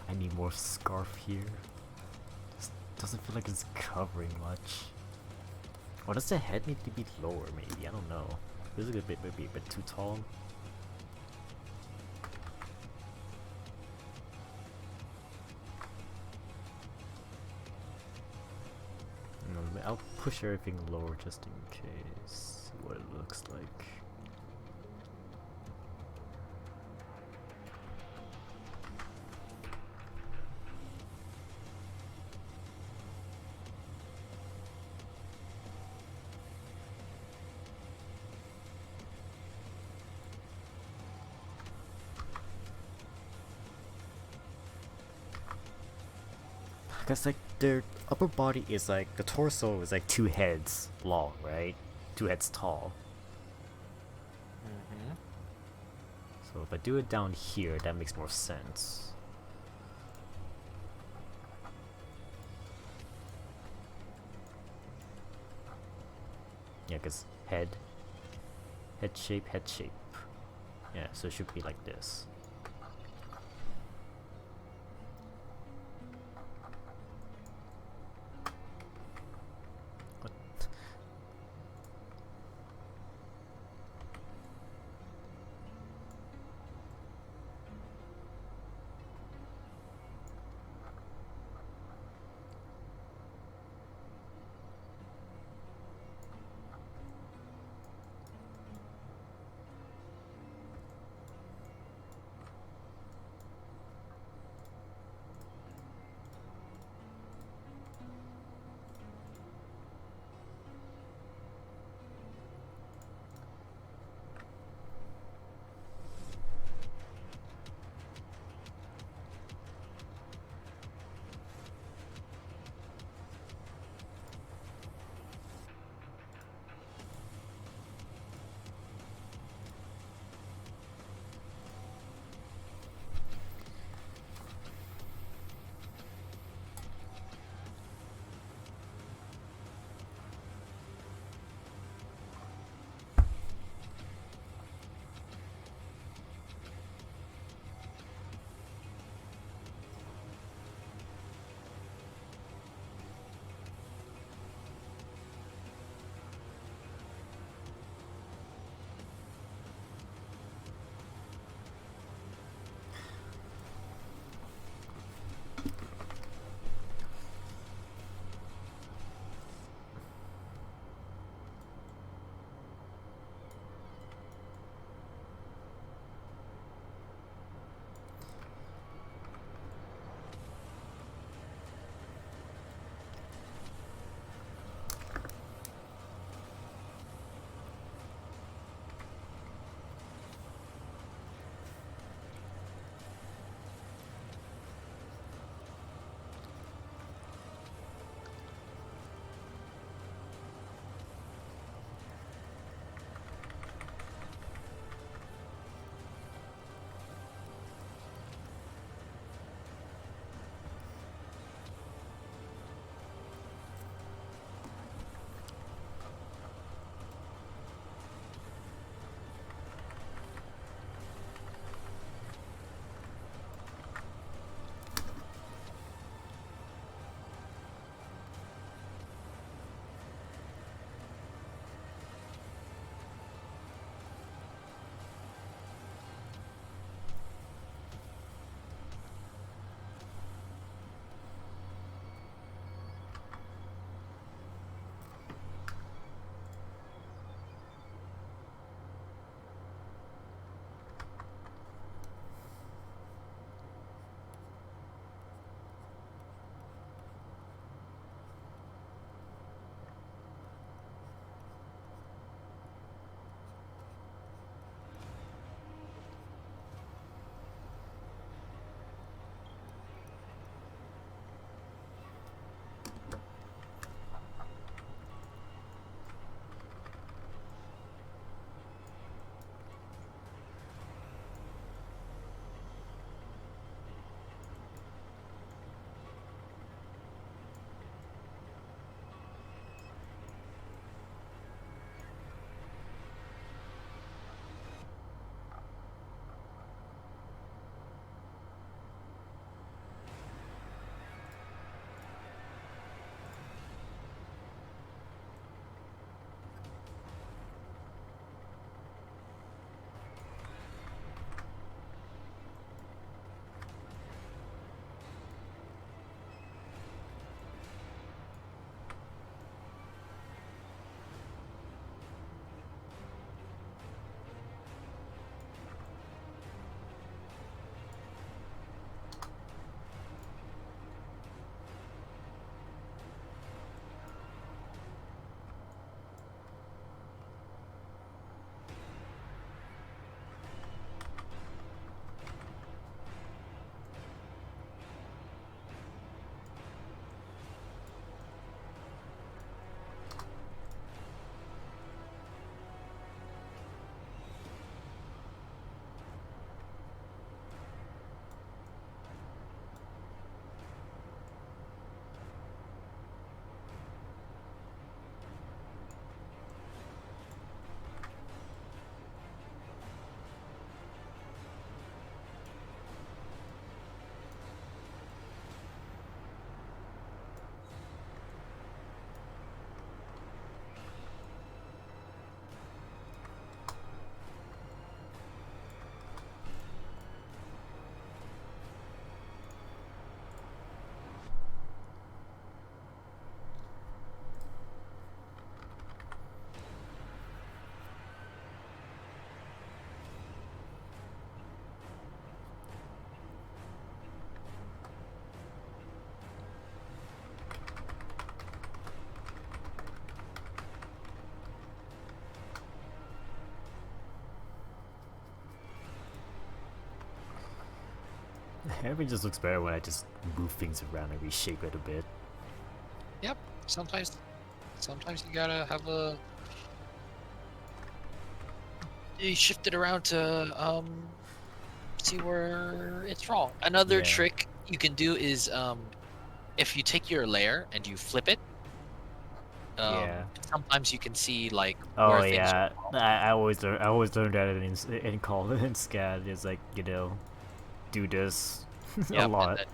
I need more scarf here. This doesn't feel like it's covering much. Or does the head need to be lower, maybe? I don't know. This is maybe a bit too tall. No, I'll push everything lower just in case. See what it looks like. Cause like their upper body is like the torso is like 2 heads long, right? 2 heads tall. Mm-hmm. So if I do it down here, that makes more sense. Yeah, cause head shape, head shape. Yeah, so it should be like this. What? Everything just looks better when I just move things around and reshape it a bit. Yep. Sometimes you gotta have you shift it around to see where it's wrong. Another Yeah. trick you can do is if you take your layer and you flip it, Yeah. sometimes you can see like Oh where things yeah, are wrong. I always learned that in call in SCAD. It's like, you know, do this a Yep, and lot, then,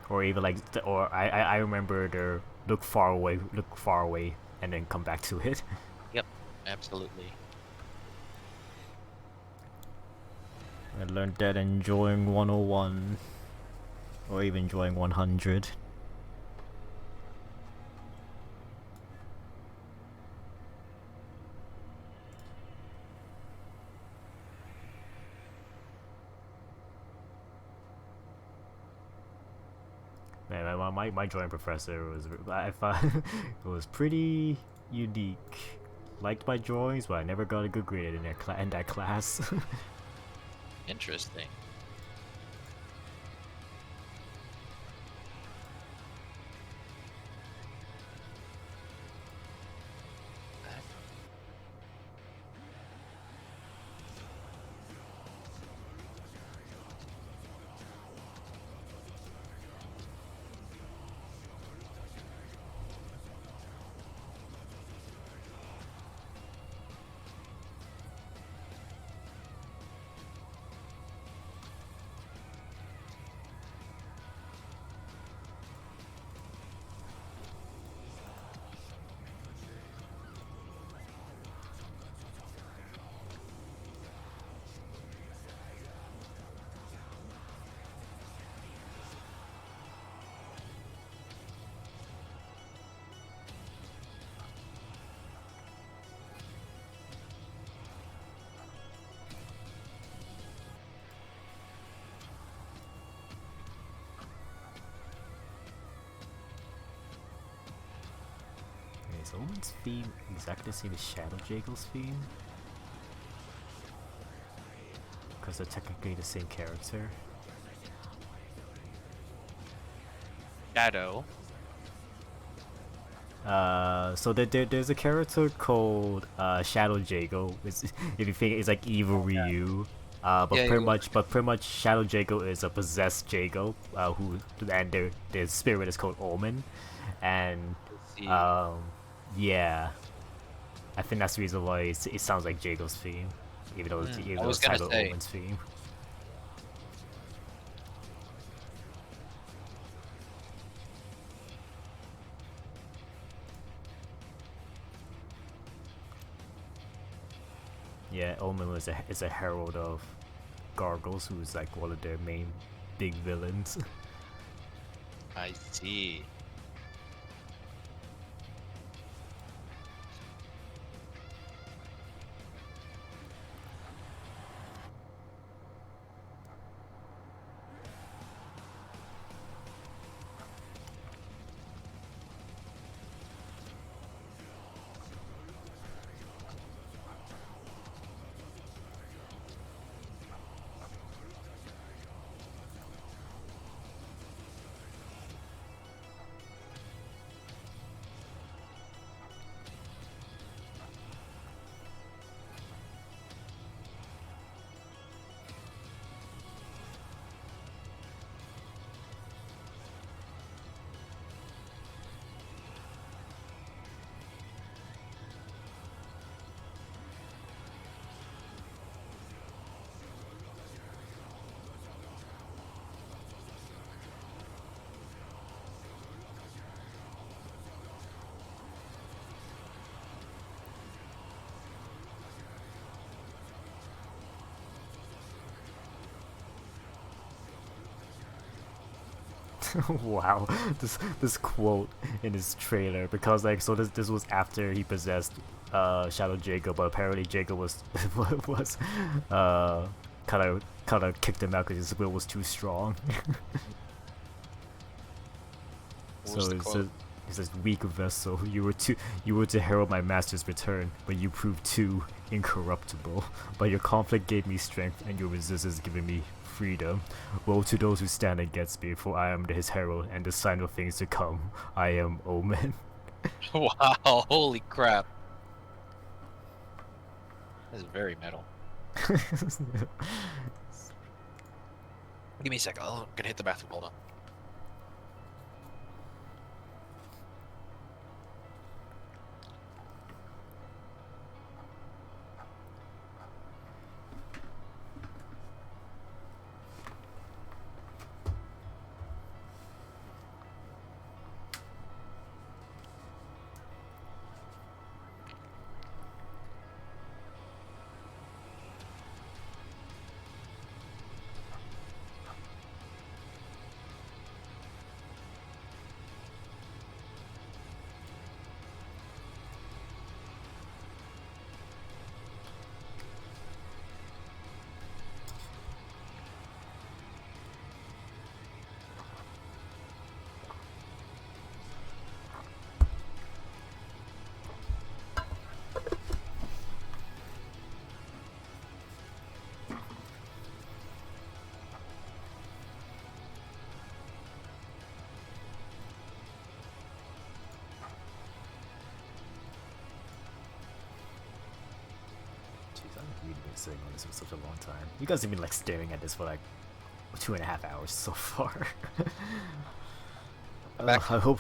or even like or I remember the look far away, and then come back to it. yep, absolutely. I learned that enjoying 101, or even enjoying 100. Man, my drawing professor was, I thought it was pretty unique. Liked my drawings, but I never got a good grade in that class. Interesting. Is Omen's theme exactly the same as Shadow Jagel's theme? Because they're technically the same character. Shadow. So there's a character called Shadow Jago. If you think it's like evil Ryu. But Yeah, pretty much Shadow Jago is a possessed Jago, and their spirit is called Omen, and see. yeah, I think that's the reason why it sounds like Jago's theme, even though I was it's gonna titled say. Omen's theme. Yeah, Omen is a herald of Gargles, who's like one of their main big villains. I see. Wow, this quote in his trailer, because like, so this was after he possessed Shadow Jago, but apparently Jago was was kind of kicked him out because his will was too strong. What was So the it quote? says, He says, "Weak vessel, you were to herald my master's return, but you proved too incorruptible. But your conflict gave me strength, and your resistance giving me freedom. Woe to those who stand against me, for I am his herald, and the sign of things to come. I am Omen." Wow, holy crap. This is very metal. Give me a sec. Oh, I'm gonna hit the bathroom. Hold on. Jeez, I've really been sitting on this for such a long time. You guys have been like staring at this for like 2.5 hours so far. Back. I hope.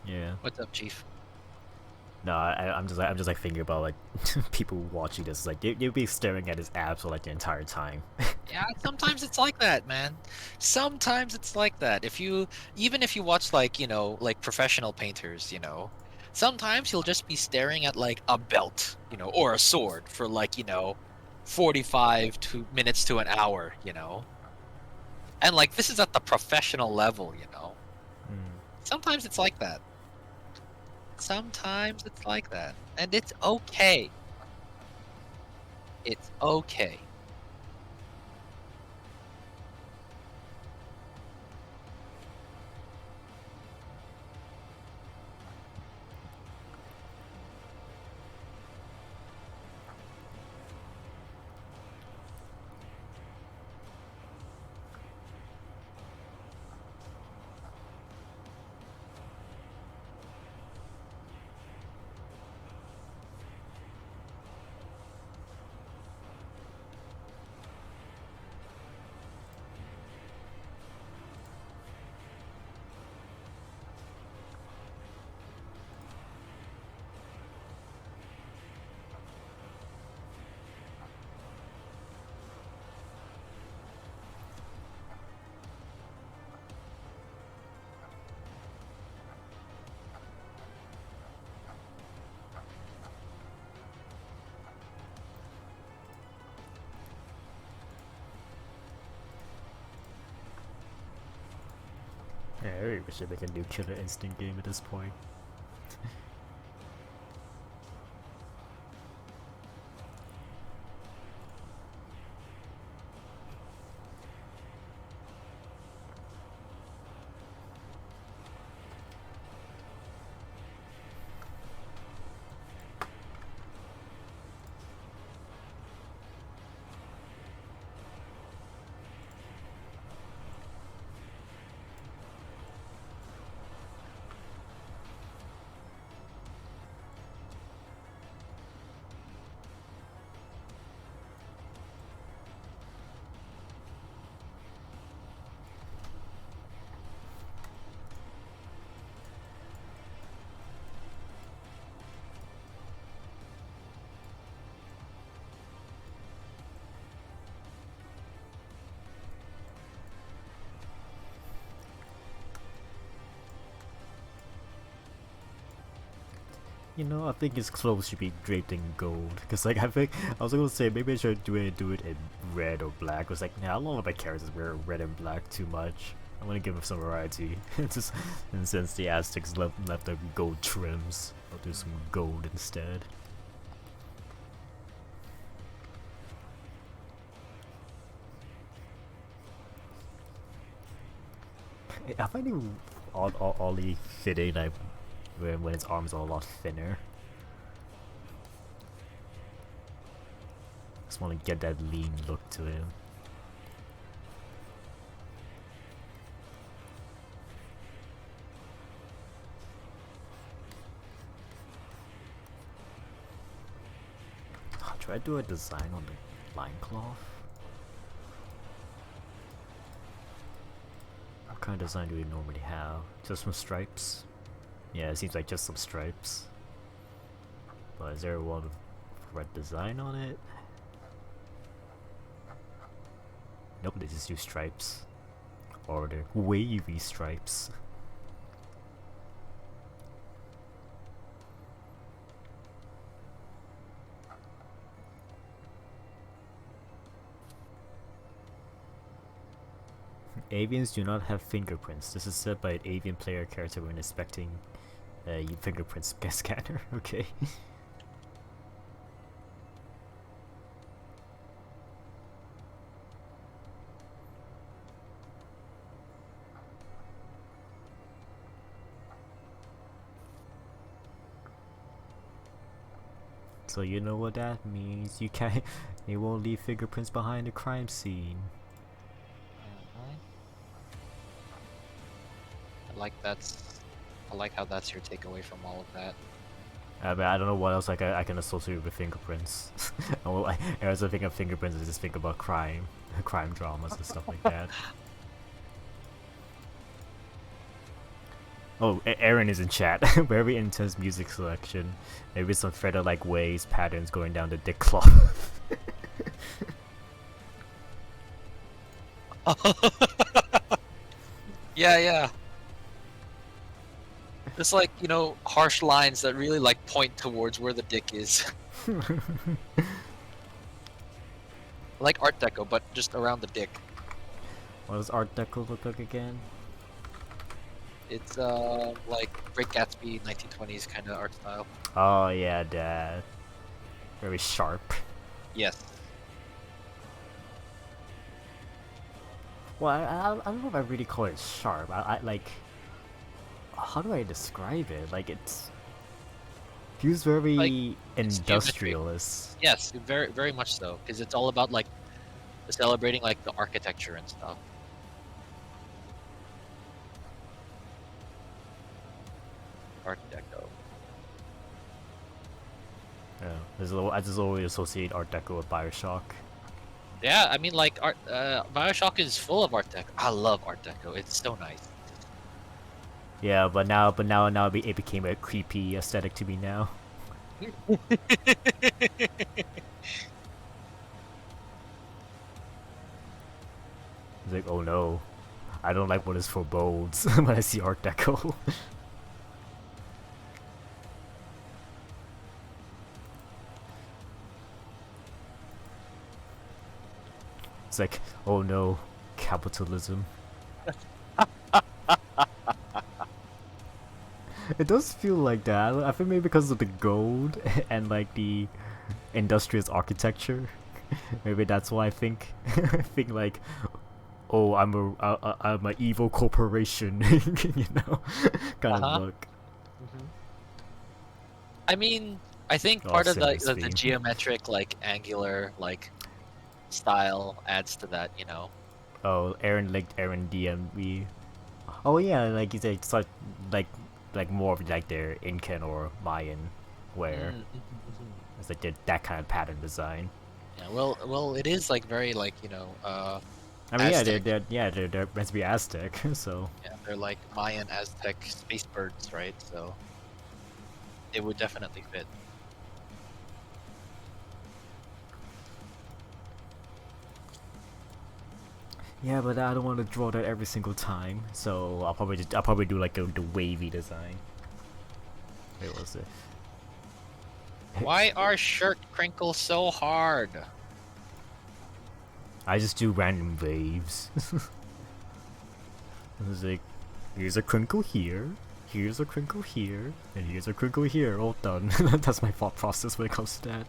Yeah. What's up, Chief? No, I'm just like thinking about like people watching this. Like they'll be staring at his abs for like the entire time. Yeah, sometimes it's like that, man. Sometimes it's like that. Even if you watch like, like professional painters, sometimes you'll just be staring at like a belt, or a sword for like, 45 minutes to an hour. And like this is at the professional level. Mm. Sometimes it's like that. Sometimes it's like that. And it's okay. It's okay. Yeah, I really wish they make a new Killer Instinct game at this point. I think his clothes should be draped in gold. Cause like I think I was gonna say maybe I should do it in red or black. It was like, nah, I don't know if my characters wear red and black too much. I want to give him some variety. Just and since the Aztecs left the gold trims, I'll do some gold instead. I find it oddly fitting, like when his arms are a lot thinner. Just want to get that lean look to him. Should I do a design on the loincloth? What kind of design do we normally have? Just some stripes? Yeah, it seems like just some stripes. But is there one red design on it? Nope, they just do stripes. Or they're wavy stripes. Avians do not have fingerprints. This is said by an avian player character when inspecting a fingerprint scanner. Okay. So you know what that means. You can't. They won't leave fingerprints behind the crime scene. I like how that's your takeaway from all of that. I don't know what else I can associate with fingerprints. As I think of fingerprints, I just think about crime dramas and stuff like that. Oh, Aaron is in chat. Very intense music selection. Maybe some feather-like waves, patterns going down the dick cloth. Yeah. It's like, you know, harsh lines that really like point towards where the dick is. Like Art Deco, but just around the dick. What does Art Deco look like again? It's like Great Gatsby 1920s kind of art style. Oh yeah, that. Very sharp. Yes. Well, I don't know if I really call it sharp. I like. How do I describe it? Like it's. Feels very like, industrialist. Yes, very very much so, because it's all about like celebrating like the architecture and stuff. Art Deco. Yeah, I just always associate Art Deco with Bioshock. Yeah, I mean like Bioshock is full of Art Deco. I love Art Deco. It's so nice. Yeah, but now it became a creepy aesthetic to me now. It's like, oh no, I don't like what is forebodes when I see Art Deco. It's like, oh no, capitalism. It does feel like that. I think maybe because of the gold and like the industrious architecture. Maybe that's why I think like, oh, I'm an evil corporation, you know, kind of look. I mean, I think part of the geometric, like angular, like style adds to that, you know. Oh, Aaron linked Aaron DMV. Oh yeah, like he's like more of like their Incan or Mayan wear. It's like that kind of pattern design. Yeah, well, it is like very like, you know, I mean, Aztec. they're meant to be Aztec, so. Yeah, they're like Mayan Aztec space birds, right? So it would definitely fit. Yeah, but I don't want to draw that every single time, so I'll probably do like the wavy design. Wait, what's it? Why are shirt crinkles so hard? I just do random waves. It's like, here's a crinkle here, here's a crinkle here, and here's a crinkle here. All done. That's my thought process when it comes to that.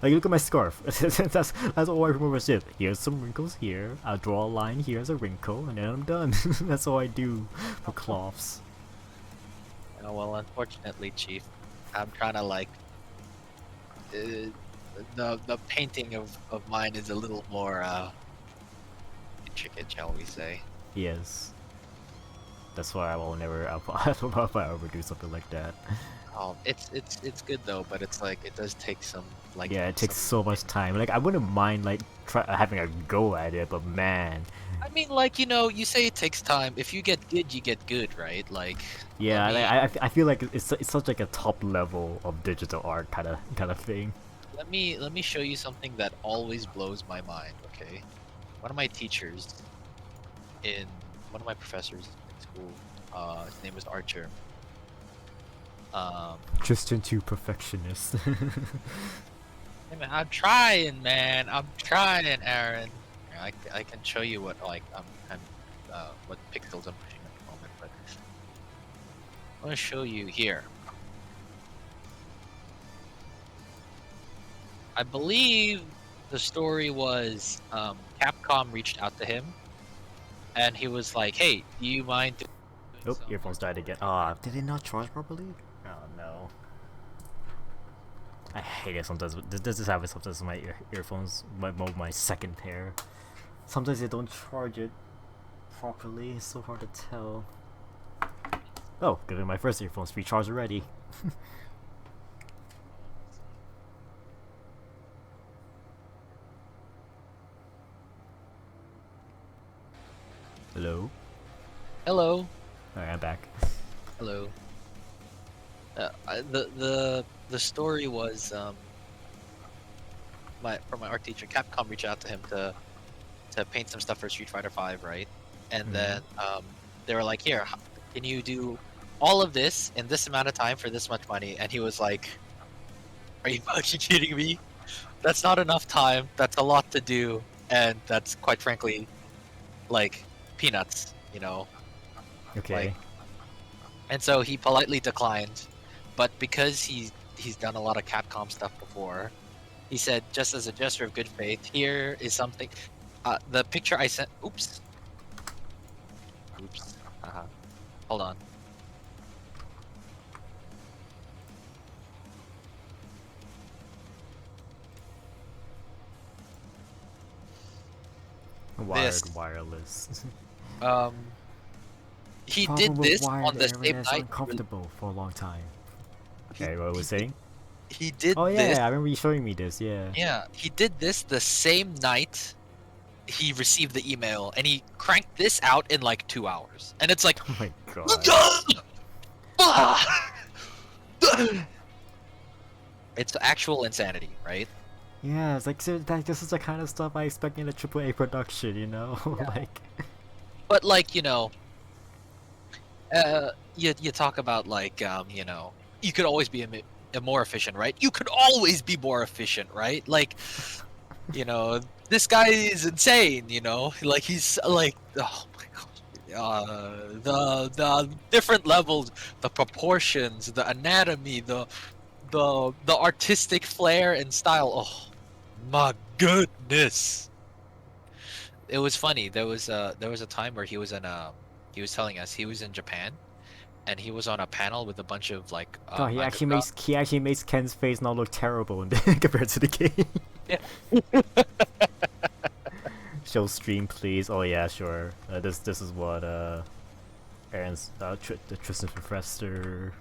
Like, look at my scarf. That's all I remember. Shit. Here's some wrinkles here. I'll draw a line here as a wrinkle, and then I'm done. That's all I do for cloths. Oh, well, unfortunately, Chief, I'm trying to like the painting of mine is a little more intricate, shall we say? Yes. That's why I will never. I don't know if I ever do something like that. Oh, it's good though, but it's like it does take some like. Yeah, it takes so much time. Like, I wouldn't mind like having a go at it, but man. I mean, like, you say it takes time. If you get good, you get good, right? Like. Yeah, Let me, I feel like it's such like a top level of digital art kind of thing. let me show you something that always blows my mind. Okay, one of my teachers in one of my professors in school, his name was Archer. Tristan too perfectionist. Hey man, I'm trying, man. I'm trying, Aaron. I can show you what like I'm what pixels I'm pushing at the moment, but I want to show you here. I believe the story was Capcom reached out to him, and he was like, "Hey, do you mind?" Oh, earphones died again. Ah, did it not charge properly? Oh no. I hate it sometimes. This is happens sometimes with my earphones, my second pair. Sometimes they don't charge it properly. It's so hard to tell. Oh, good thing my first earphones recharged already. Hello. Hello. Alright, I'm back. Hello. The story was from my art teacher. Capcom reached out to him to paint some stuff for Street Fighter V, right? And then they were like, "Here, can you do all of this in this amount of time for this much money?" And he was like, "Are you fucking kidding me? That's not enough time. That's a lot to do, and that's quite frankly, like peanuts, you know." Okay. Like, and so he politely declined, but because he's done a lot of Capcom stuff before, he said, just as a gesture of good faith, here is something. The picture I sent. Oops. Hold on. Wired, This. wireless. He Problem did with this wired on the internet same is night. uncomfortable for a long time. Okay, what was saying? He did Oh yeah, this. I remember you showing me this. Yeah. Yeah, he did this the same night he received the email, and he cranked this out in like 2 hours. And it's like, Oh my god. it's actual insanity, right? Yeah, it's like so this is the kind of stuff I expect in a AAA production, you know? Yeah. Like. But like, you talk about like, you could always be a more efficient, right? You could always be more efficient, right? Like, this guy is insane, like he's like, oh my gosh, the different levels, the proportions, the anatomy, the artistic flair and style. Oh my goodness. It was funny. There was a time where he was telling us he was in Japan, and he was on a panel with a bunch of like. God, he actually makes Ken's face not look terrible compared to the game. Yeah. Show stream, please. Oh yeah, sure. This is what Aaron's the Tristan professor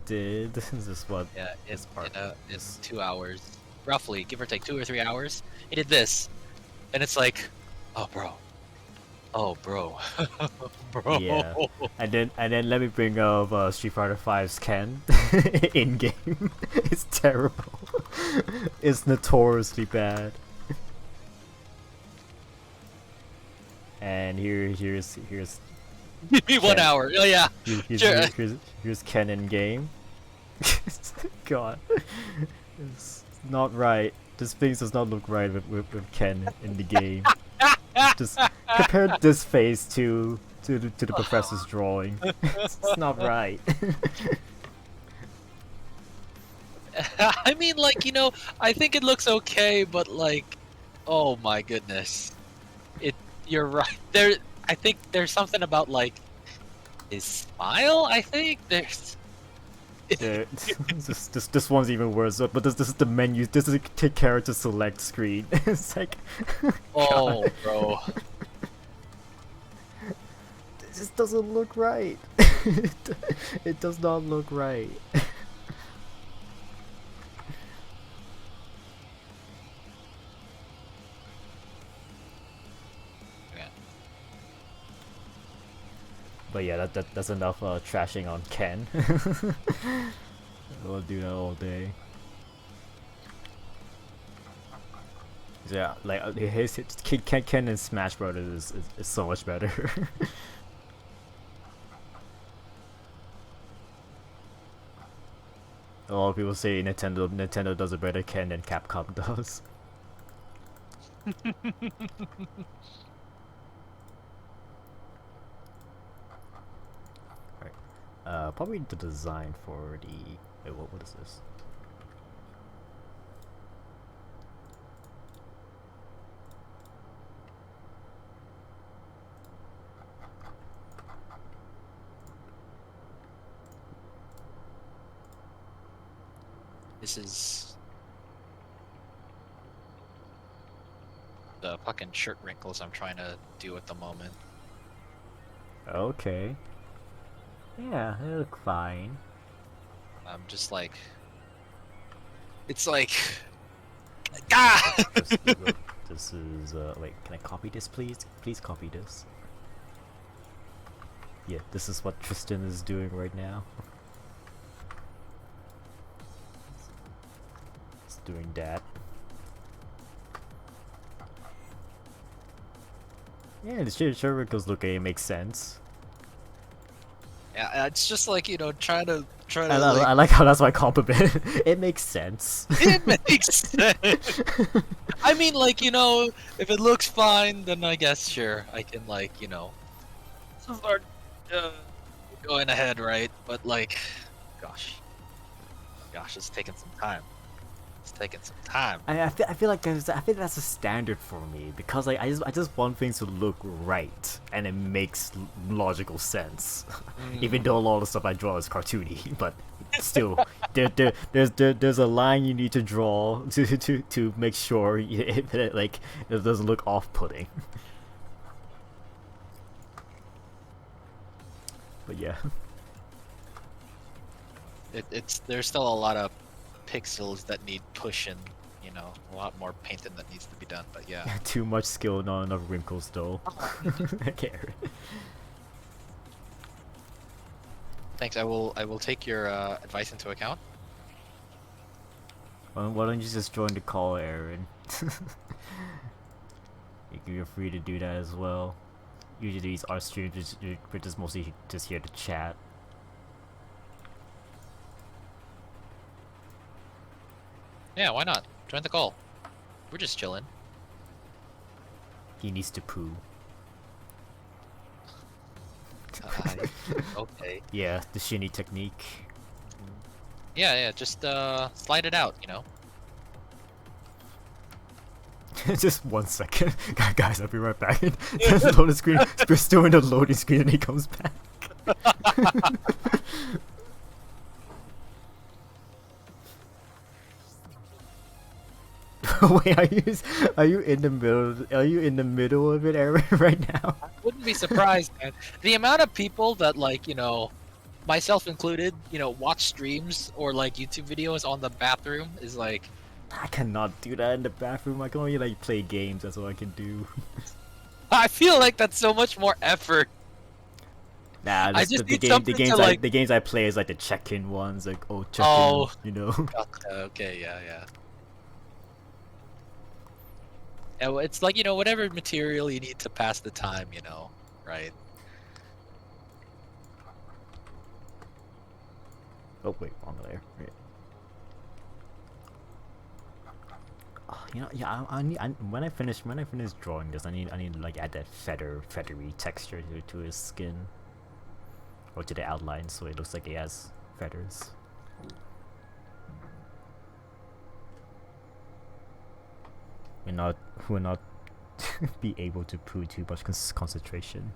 did. This is what. Yeah, this part. it's 2 hours, roughly, give or take 2 or 3 hours. He did this, and it's like, oh bro, bro. Yeah, and then let me bring up Street Fighter V's Ken in game. It's terrible. It's notoriously bad. And here's Give me 1 hour. Oh yeah. Here's Ken in game. God, it's not right. This face does not look right with Ken in the game. Just compare this face to the professor's drawing. It's not right. I mean, like, I think it looks okay, but like, oh my goodness. It, you're right. I think there's something about like his smile, I think. Yeah, this one's even worse. But this is the menu. This is the character select screen. It's like, Oh, God, bro. it just doesn't look right. It does not look right. Yeah. But yeah, that's enough trashing on Ken. We'll do that all day. Yeah, like his Ken in Smash Brothers is so much better. A lot of people say Nintendo does a better Ken than Capcom does. Alright. Probably the design for the. Wait, what is this? This is the fucking shirt wrinkles I'm trying to do at the moment. Okay. Yeah, they look fine. I'm just like, it's like, ah! This is wait, can I copy this please? Please copy this. Yeah, this is what Tristan is doing right now. It's doing that. Yeah, the shirt wrinkles look okay, it makes sense. Yeah, it's just like, trying to I like how that's my compliment. It makes sense. It makes sense. I mean, like, if it looks fine, then I guess sure I can like, start going ahead, right? But like, gosh, it's taking some time. It's taking some time. I feel like I think that's a standard for me because like I just want things to look right and it makes logical sense, even though a lot of stuff I draw is cartoony, but still there's a line you need to draw to make sure it doesn't look off-putting. But yeah, There's still a lot of pixels that need pushing, a lot more painting that needs to be done. But yeah. too much skill, not enough wrinkles though. I can't. Thanks. I will take your advice into account. Why don't you just join the call, Aaron? You're free to do that as well. Usually these are streams, we're just mostly just here to chat. Yeah, why not? Join the call. We're just chilling. He needs to poo. Okay. Yeah, the shinny technique. Yeah, just slide it out, Just 1 second. Guys, I'll be right back. Loading screen. We're still in the loading screen and he comes back. Wait, are you in the middle? Are you in the middle of it, Aaron, right now? I wouldn't be surprised, man. The amount of people that like, myself included, watch streams or like YouTube videos on the bathroom is like. I cannot do that in the bathroom. I can only like play games. That's all I can do. I feel like that's so much more effort. Nah, I just need the games I play is like the check-in ones, like check-in, Okay, yeah. Yeah, well, it's like, whatever material you need to pass the time, right? Oh wait, wrong layer. Right. Oh, yeah. When I finish drawing this, I need to like add that feathery texture to his skin, or to the outline, so it looks like he has feathers. not who will not be able to put too much concentration.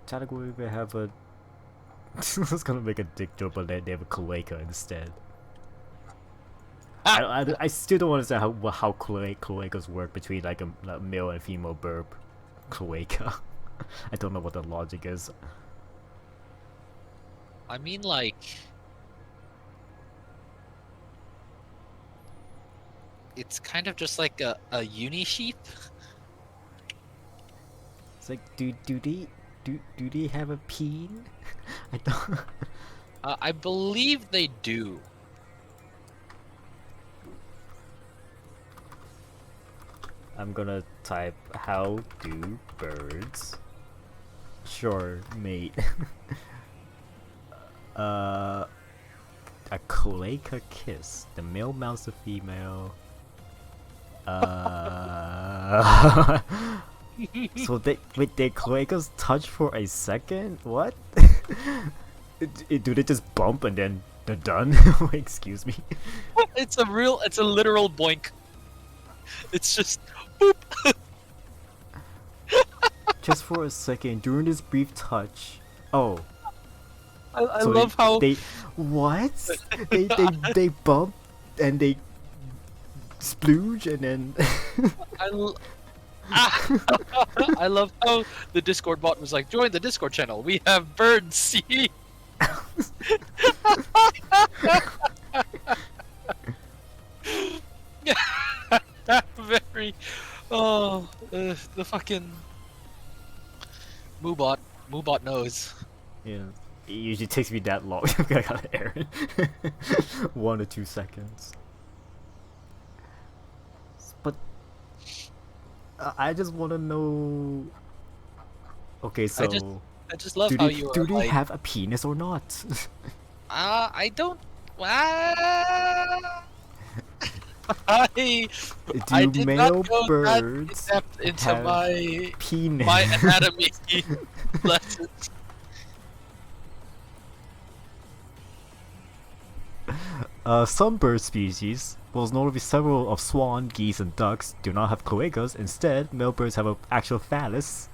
Category we have a. I was gonna make a dick joke, but they have a cloaca instead. I still don't understand how cloacas work between like a male and female burp. Cloaca. I don't know what the logic is. I mean, like, it's kind of just like a uni sheep. It's like do they have a peen? I don't. I believe they do. I'm gonna type how do birds. Sure, mate. A cloaca kiss. The male mounts the female. So they wait, their cloacas touch for a second? What? Do they just bump and then they're done? Wait, excuse me. It's a literal boink. It's just boop. Just for a second, during this brief touch. Oh. I So love how they what? they bump and they splooge and then I love how the Discord bot was like, join the Discord channel. We have birds. See. Very. Oh, the fucking Moobot knows. yeah. It usually takes me that long. I gotta air it. 1 or 2 seconds. But I just want to know. Okay, so I just love do how they you do are they like, have a penis or not? I don't. I Do did male not go birds that in-depth into have my penis? anatomy lessons. Some bird species, most notably several of swan, geese, and ducks, do not have cloacas. Instead, male birds have an actual phallus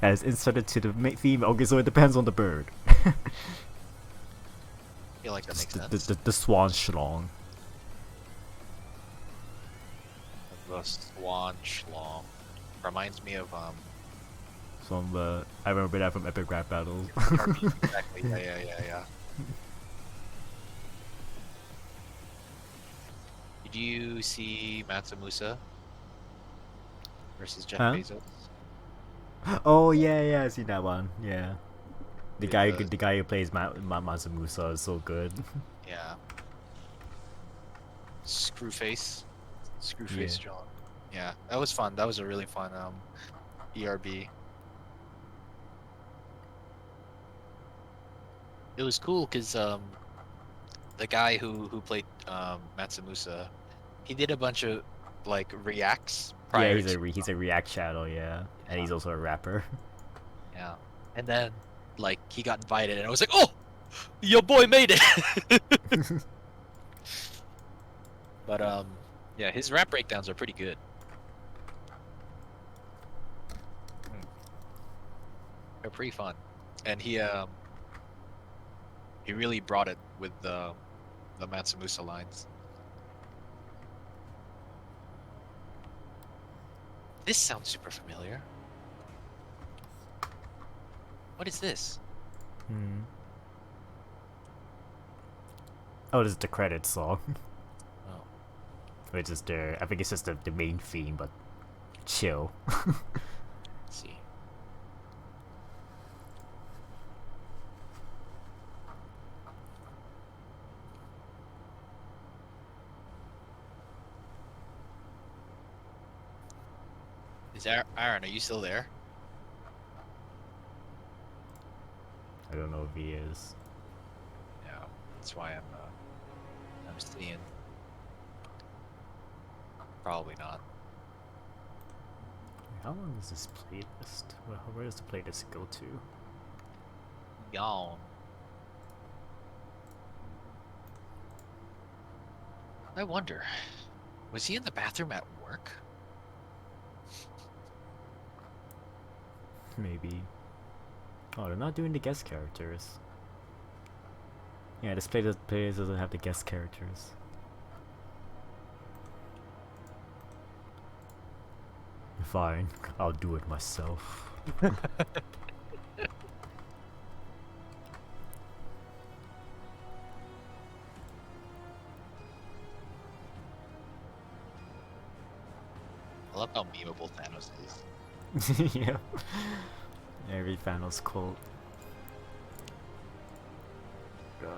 that is inserted to the female. Okay, so it depends on the bird. I feel like that makes sense. The swan schlong. The swan schlong reminds me of From I remember that from Epic Rap Battles. exactly. Yeah. Did you see Matsumusa versus Jeff Huh? Bezos? Oh yeah, I see that one. Yeah, the Because- guy who plays Masamusa is so good. Yeah. Screwface Yeah. John. Yeah, that was fun. That was a really fun ERB. It was cool because the guy who played Matsumusa, he did a bunch of like reacts prior. Yeah, he's a React channel. Yeah, and he's also a rapper. Yeah, and then like he got invited, and I was like, oh, your boy made it. But yeah, his rap breakdowns are pretty good. They're pretty fun, and he really brought it with the Matsumusa lines. This sounds super familiar. What is this? Hmm. Oh, this is the credits song. Oh, Which is I think it's just the main theme, but chill. let's see. Is Aaron? Are you still there? I don't know if he is. Yeah, that's why I'm seeing. Probably not. How long is this playlist? Where does the playlist go to? Yawn. I wonder, was he in the bathroom at work? Maybe. Oh, they're not doing the guest characters. Yeah, this playlist doesn't have the guest characters. Fine, I'll do it myself. I love how memeable Thanos is. Yeah. Every Thanos quote.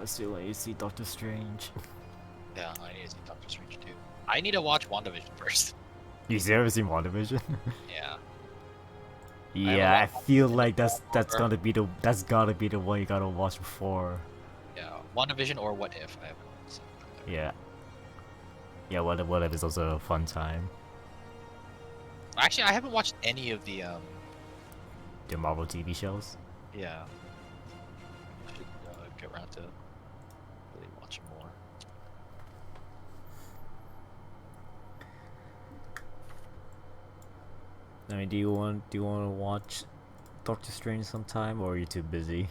Still need to see Doctor Strange. Yeah, I need to see Doctor Strange too. I need to watch WandaVision first. You ever seen WandaVision? Yeah. Yeah, I feel like that's before. gotta be the one you gotta watch before. Yeah, WandaVision or What If. I haven't seen either. Yeah. Yeah, what if is also a fun time. Actually, I haven't watched any of the The Marvel TV shows. Yeah. I should get around to really watching more. I mean, do you want to watch Doctor Strange sometime, or are you too busy?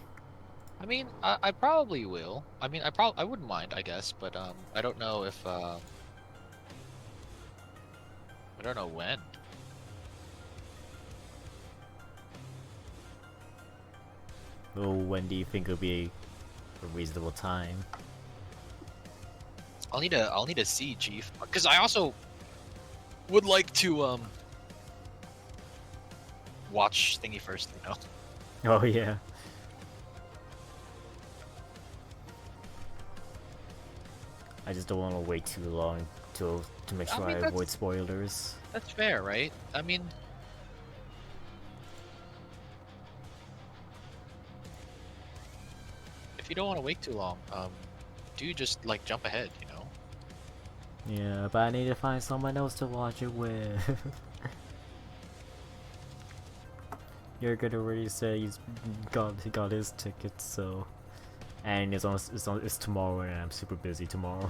I mean, I probably will. I mean, I wouldn't mind, I guess, but I don't know if I don't know when. Well, when do you think will be a reasonable time? I'll need to see Chief, because I also would like to watch Thingy first, you know. Oh yeah. I just don't want to wait too long to make sure I mean, avoid spoilers. That's fair, right? I mean, if you don't want to wait too long, do just like jump ahead, you know? Yeah, but I need to find someone else to watch it with. Jurgen already said he got his tickets, so and it's tomorrow, and I'm super busy tomorrow.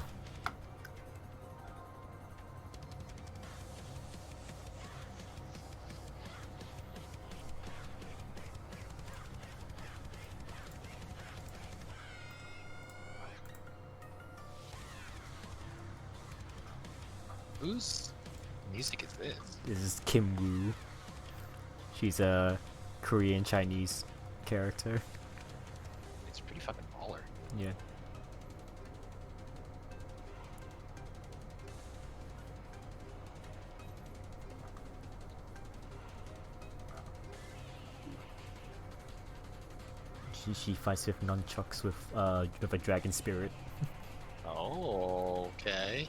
Whose music is this? This is Kim Woo. She's a Korean Chinese character. It's pretty fucking baller. Yeah. She fights with nunchucks with a dragon spirit. Oh, okay.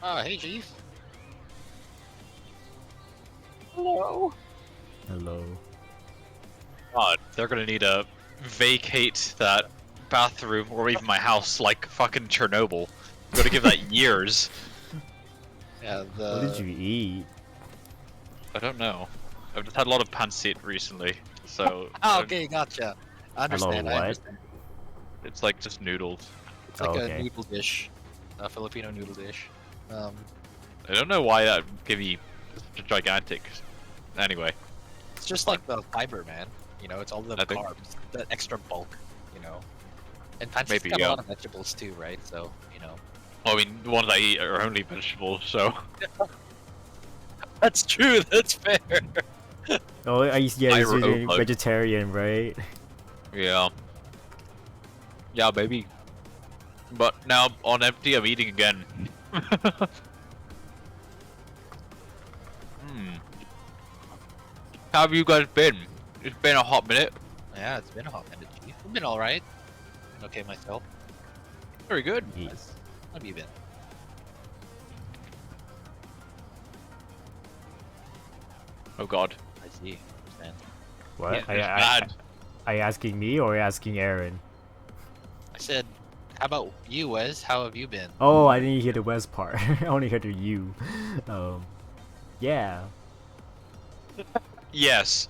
Oh, hey, Chief. Hello. Hello. God, they're gonna need to vacate that bathroom or even my house like fucking Chernobyl. Gotta give that years. Yeah, What did you eat? I don't know. I've just had a lot of pancit recently, so Oh, okay, gotcha. I understand. I what? understand. it's like just noodles. It's like Oh, a okay. noodle dish, a Filipino noodle dish. I don't know why that give me gigantic. Anyway, It's just like the fiber, man. You know, it's all the I think- carbs, the extra bulk. You know, and pancit's Maybe, got a yeah. lot of vegetables too, right? So you know. I mean the ones I eat are only vegetables, so That's true. That's fair. Oh, yeah, Pyro you're overload. vegetarian, right? yeah. Yeah, maybe. But now on empty, I'm eating again. How have you guys been? It's been a hot minute. Yeah, it's been a hot minute, Chief. I've been all right. Been okay myself. Very good. Yes. How have you been? Oh god. I see. Understand. What? Yeah, it's bad. Are you asking me or are you asking Aaron? I said, how about you, Wes? How have you been? Oh, I didn't hear the West part. I only heard the you. Yeah. Yes.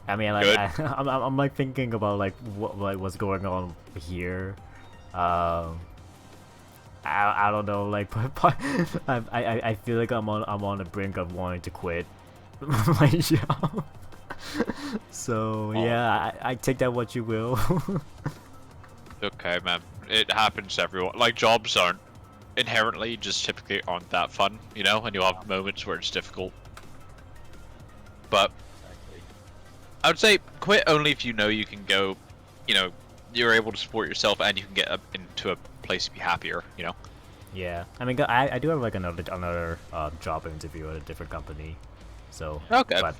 I mean, like, Good. I'm like thinking about like what's going on here. I don't know, like, I feel like I'm on the brink of wanting to quit my job. So Oh. yeah, I take that what you will. Okay, man. It happens to everyone. Like, jobs aren't inherently just typically aren't that fun, you know, and you'll have moments where it's difficult. But I would say quit only if you know you can go, you know, you're able to support yourself and you can get up into a place to be happier, you know. Yeah, I mean, I do have like another job interview at a different company, so Okay. But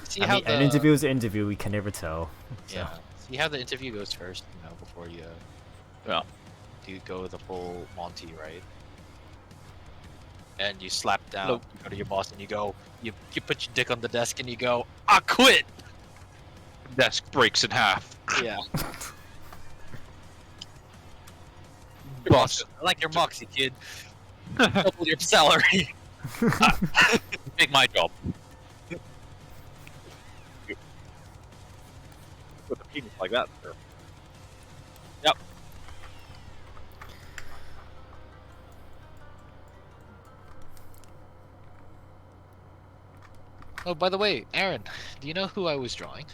See I how mean, the an interview is an interview. We can never tell. So. yeah. See how the interview goes first, you know, before you Yeah. you go the full Monty, right? And you slap down, Nope. you go to your boss and you go, you put your dick on the desk and you go, I quit. Desk breaks in half. Yeah. Boss. I like your moxie, kid. Double your salary. Make my job. With a penis like that. Sure. Yep. Oh, by the way, Aaron, do you know who I was drawing?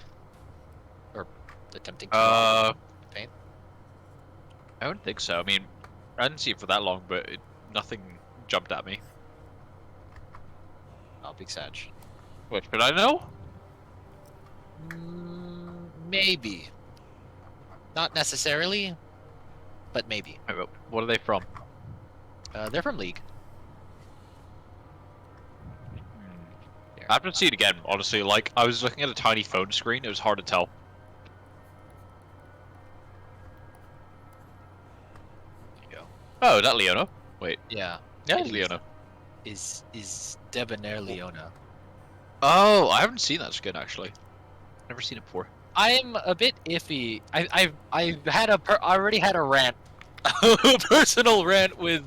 Or attempting to draw? Paint? I don't think so. I mean, I didn't see it for that long, but nothing jumped at me. Oh, big Sag. What should I know? Maybe. Not necessarily, but maybe. What are they from? They're from League. I have to see it again, honestly. Like, I was looking at a tiny phone screen, it was hard to tell. There you go. Oh, is that Leona? Wait. Yeah. Yeah, It it's is- Leona. Is Debonair Leona. Oh, I haven't seen that skin, actually. Never seen it before. I'm a bit iffy. I've had I already had a rant, a personal rant with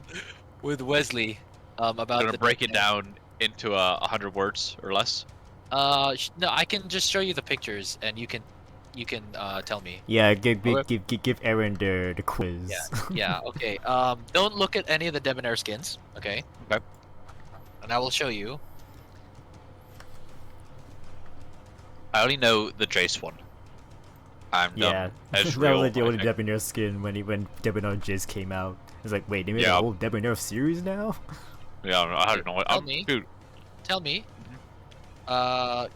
Wesley, about I'm gonna the break it Debonair. down into 100 words or less. No, I can just show you the pictures and you can tell me. Yeah, give Okay. give Aaron the quiz. Yeah. Yeah. Okay. Don't look at any of the Debonair skins. Okay. Okay. And I will show you. I only know the Jace one. I'm Yeah, dumb. that was Ezreal, like the I only think. Debonair skin when Debonair Jizz came out. It's like, wait, they made Yeah. a whole Debonair series now? Yeah, I don't know. Tell me. Dude, Tell me.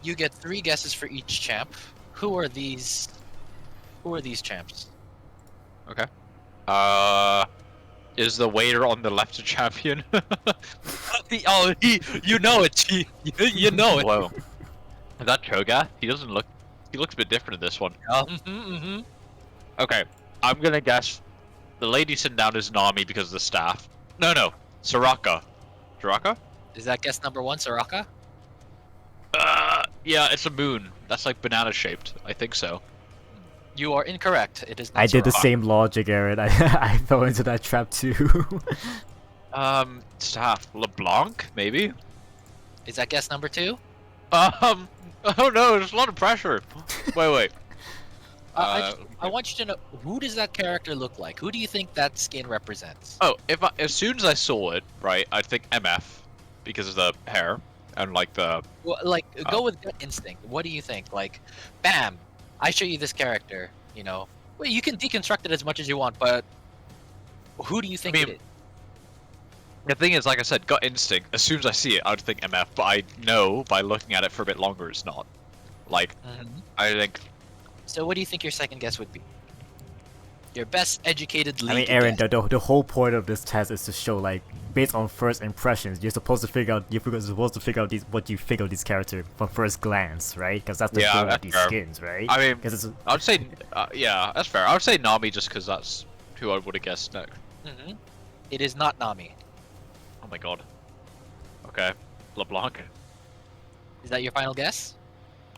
You get 3 guesses for each champ. Who are these? Who are these champs? okay. Is the waiter on the left a champion? Oh, you know it. You know it. Whoa. Is that Cho'Gath? He doesn't look. He looks a bit different in this one. Mm-hmm. Okay, I'm gonna guess the lady sitting down is Nami because of the staff. No, Soraka. Soraka? Is that guess number 1, Soraka? Yeah, it's a moon. That's like banana shaped. I think so. You are incorrect. It is not I did the Soraka. same logic, Aaron. I fell into that trap too. Staff. Leblanc, maybe? Is that guess number 2? Oh no, there's a lot of pressure. Wait. I want you to know, who does that character look like? Who do you think that skin represents? Oh, as soon as I saw it, right, I'd think MF because of the hair and like the. Well, like, go with gut instinct. What do you think? Like, bam! I show you this character. You know, well, you can deconstruct it as much as you want, but who do you think mean, it is? The thing is, like I said, gut instinct. As soon as I see it, I'd think MF, but I know by looking at it for a bit longer, it's not. Like, I think. So, what do you think your second guess would be? Your best educated lead. I mean, Aaron, the whole point of this test is to show, like, based on first impressions, you're supposed to figure out what you think of these characters from first glance, right? Because that's the Yeah, goal of that's these fair. skins, right? I mean, 'Cause it's I would say, yeah, that's fair. I would say Nami just because that's who I would have guessed next. It is not Nami. Oh my god. Okay. LeBlanc. Is that your final guess?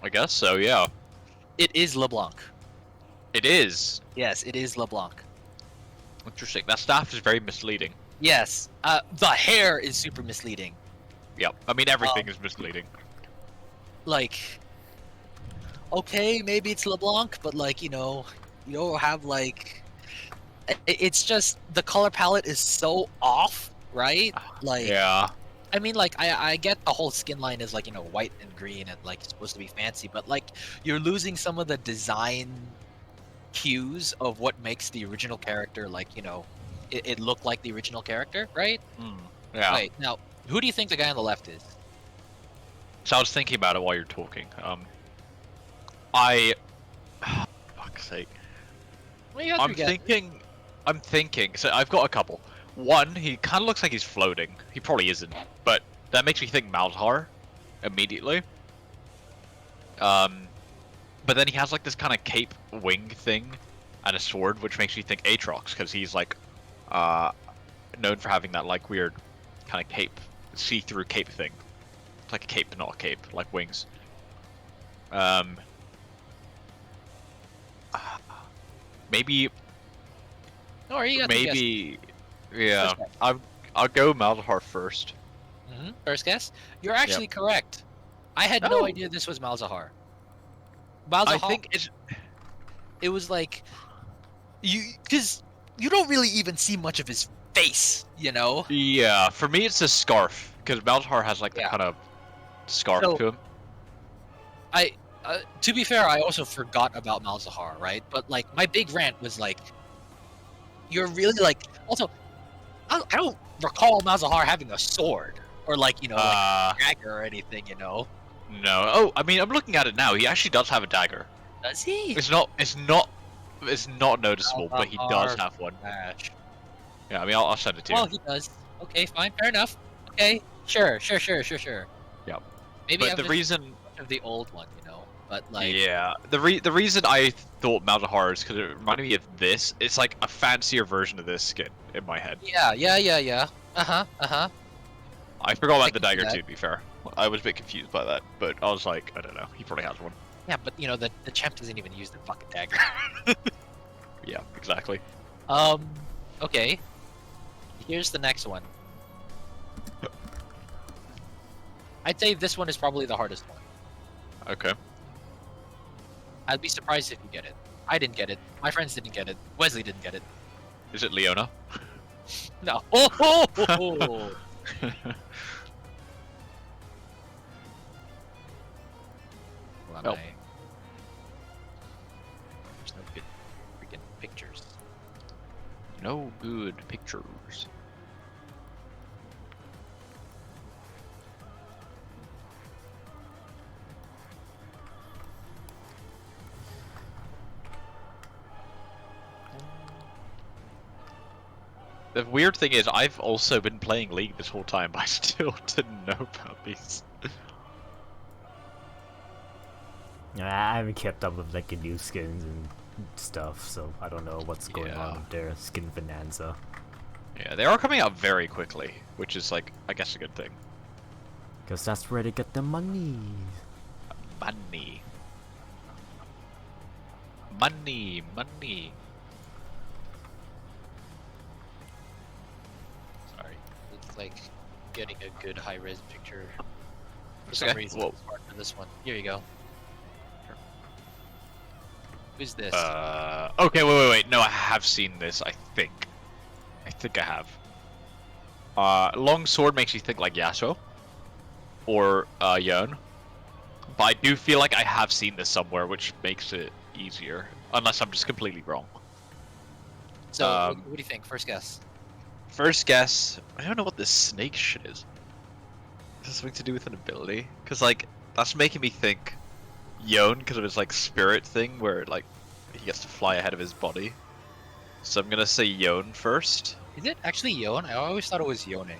I guess so, yeah. It is LeBlanc. It is. Yes, it is LeBlanc. Interesting. That staff is very misleading. Yes. The hair is super misleading. Yep. I mean, everything is misleading. Like, okay, maybe it's LeBlanc, but like, you don't have like, it's just the color palette is so off, right? Like, Yeah. I mean, like, I get the whole skin line is like, white and green and like supposed to be fancy, but like, you're losing some of the design cues of what makes the original character, like, it look like the original character, right? Yeah. Wait, now, who do you think the guy on the left is? So I was thinking about it while you're talking. Fuck's sake. Well, you have to guess. I'm thinking, so I've got a couple. One, he kind of looks like he's floating. He probably isn't, but that makes me think Malzahar immediately. But then he has like this kind of cape wing thing and a sword, which makes me think Aatrox, because he's like known for having that like weird kind of cape, see-through cape thing. It's like a cape, but not a cape, like wings. Maybe. No, you got to guess. Maybe. Yeah. First I'll go Malzahar first. First guess. You're actually correct. I had no idea this was Malzahar. Malzahar. I think it's. It was like because you don't really even see much of his face, Yeah, for me it's a scarf, because Malzahar has like the kind of scarf to him. To be fair, I also forgot about Malzahar, right? But like my big rant was like, you're really like. Also, I don't recall Malzahar having a sword or like like a dagger or anything, No. Oh, I mean, I'm looking at it now. He actually does have a dagger. Does he? It's not noticeable, but he does have one. Gosh. Yeah, I mean, I'll send it to you. Well, he does. Okay, fine, fair enough. Okay, sure. Yep. Maybe But the reason of the old one, but like. Yeah, the reason I thought Malzahar is because it reminded me of this. It's like a fancier version of this skin in my head. Yeah. I forgot about the can see dagger that. too. To be fair, I was a bit confused by that, but I was like, I don't know. He probably has one. Yeah, but the champ doesn't even use the fucking dagger. Yeah, exactly. Okay. Here's the next one. I'd say this one is probably the hardest one. Okay. I'd be surprised if you get it. I didn't get it. My friends didn't get it. Wesley didn't get it. Is it Leona? No. Well, Oh. There's no good freaking pictures. No good pictures. The weird thing is, I've also been playing League this whole time, but I still didn't know about these. I haven't kept up with like the new skins and stuff, so I don't know what's going on with their skin bonanza. Yeah, they are coming out very quickly, which is like, I guess, a good thing. Because that's where they get the money. Money. Sorry. It's like getting a good high-res picture. For Okay, some reason, whoa. it's hard for this one. Here you go. Who's this? Okay, wait. No, I have seen this, I think. I have. Long sword makes you think like Yasuo. Or, Yon. But I do feel like I have seen this somewhere, which makes it easier. Unless I'm just completely wrong. So, what do you think? First guess. First guess, I don't know what this snake shit is. Is this something to do with an ability? Because, like, that's making me think Yon because of his, like, spirit thing where, like, he gets to fly ahead of his body. So I'm gonna say Yon first. Is it actually Yon? I always thought it was Yone.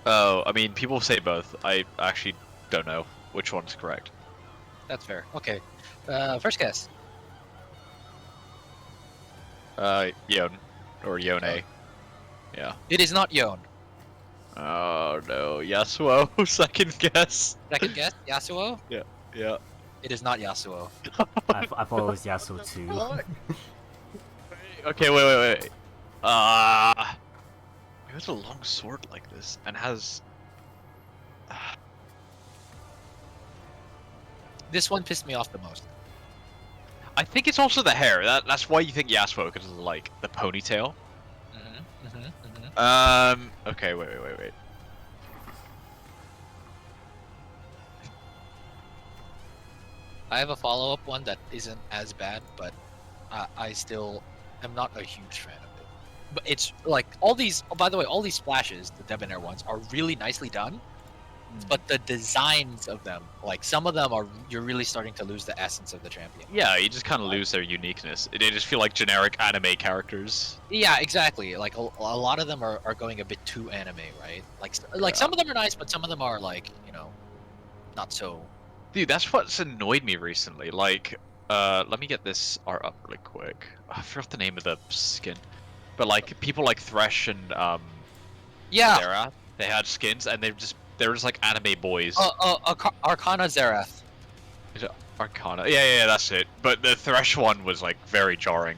Oh, I mean, people say both. I actually don't know which one's correct. That's fair. Okay. First guess. Yon. Or Yone. Yeah. It is not Yon. Oh no, Yasuo. Second guess. Second guess, Yasuo? Yeah. Yeah. It is not Yasuo. I thought it was Yasuo too. Okay, wait. It has a long sword like this and has. This one pissed me off the most. I think it's also the hair. That's why you think Yasuo because of like the ponytail. Okay, wait. I have a follow-up one that isn't as bad, but I still am not a huge fan of it. But it's like all these. Oh, by the way, all these splashes, the debonair ones, are really nicely done. But the designs of them, like some of them are, you're really starting to lose the essence of the champion. Yeah, you just kind of lose their uniqueness. They just feel like generic anime characters. Yeah, exactly. Like a lot of them are going a bit too anime, right? Like some of them are nice, but some of them are like, you know, not so. Dude, that's what's annoyed me recently. Like, let me get this art up really quick. I forgot the name of the skin. But like, people like Thresh and Yeah. Sarah, they had skins and they're just like anime boys. Arcana Zerath. Is it Arcana? Yeah, that's it. But the Thresh one was like very jarring.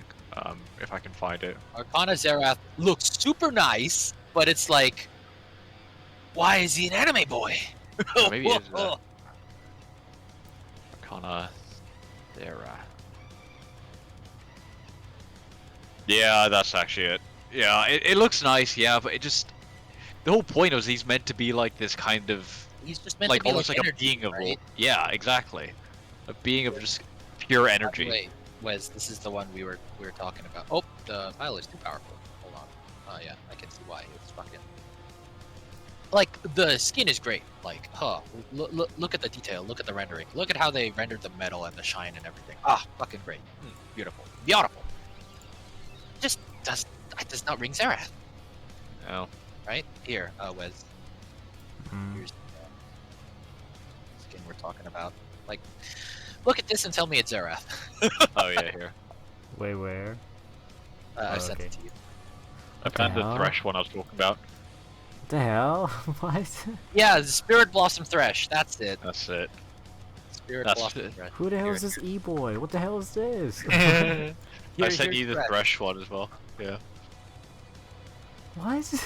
If I can find it. Arcana Zerath looks super nice, but it's like, why is he an anime boy? Maybe it's Arcana Sarah. Yeah, that's actually it. Yeah, it looks nice, yeah, but it just... The whole point was he's meant to be like this kind of... He's just meant like to be almost like energy, a being of... right? Yeah, exactly. A being of just pure energy. Wait, Wes, this is the one we were talking about. Oh, the tile is too powerful. Hold on. Oh yeah, I can see why it's fucking. Like the skin is great. Like, look at the detail. Look at the rendering. Look at how they rendered the metal and the shine and everything. Ah, fucking great. Beautiful. Beautiful. Just does not ring Zerath, Oh. right? Here, Wes. Mm. Here's the skin we're talking about. Like, look at this and tell me it's Zerath. Oh yeah, here. Wait, where? I Oh, sent okay. it to you. I found the hell? Thresh one I was talking about. What the hell? What? Yeah, the Spirit Blossom Thresh. That's it. That's it. Spirit That's Blossom it. Thresh. Who the hell Here, is this e-boy? What the hell is this? I Here- sent here's you the Thresh. Thresh one as well. Yeah. Why is it?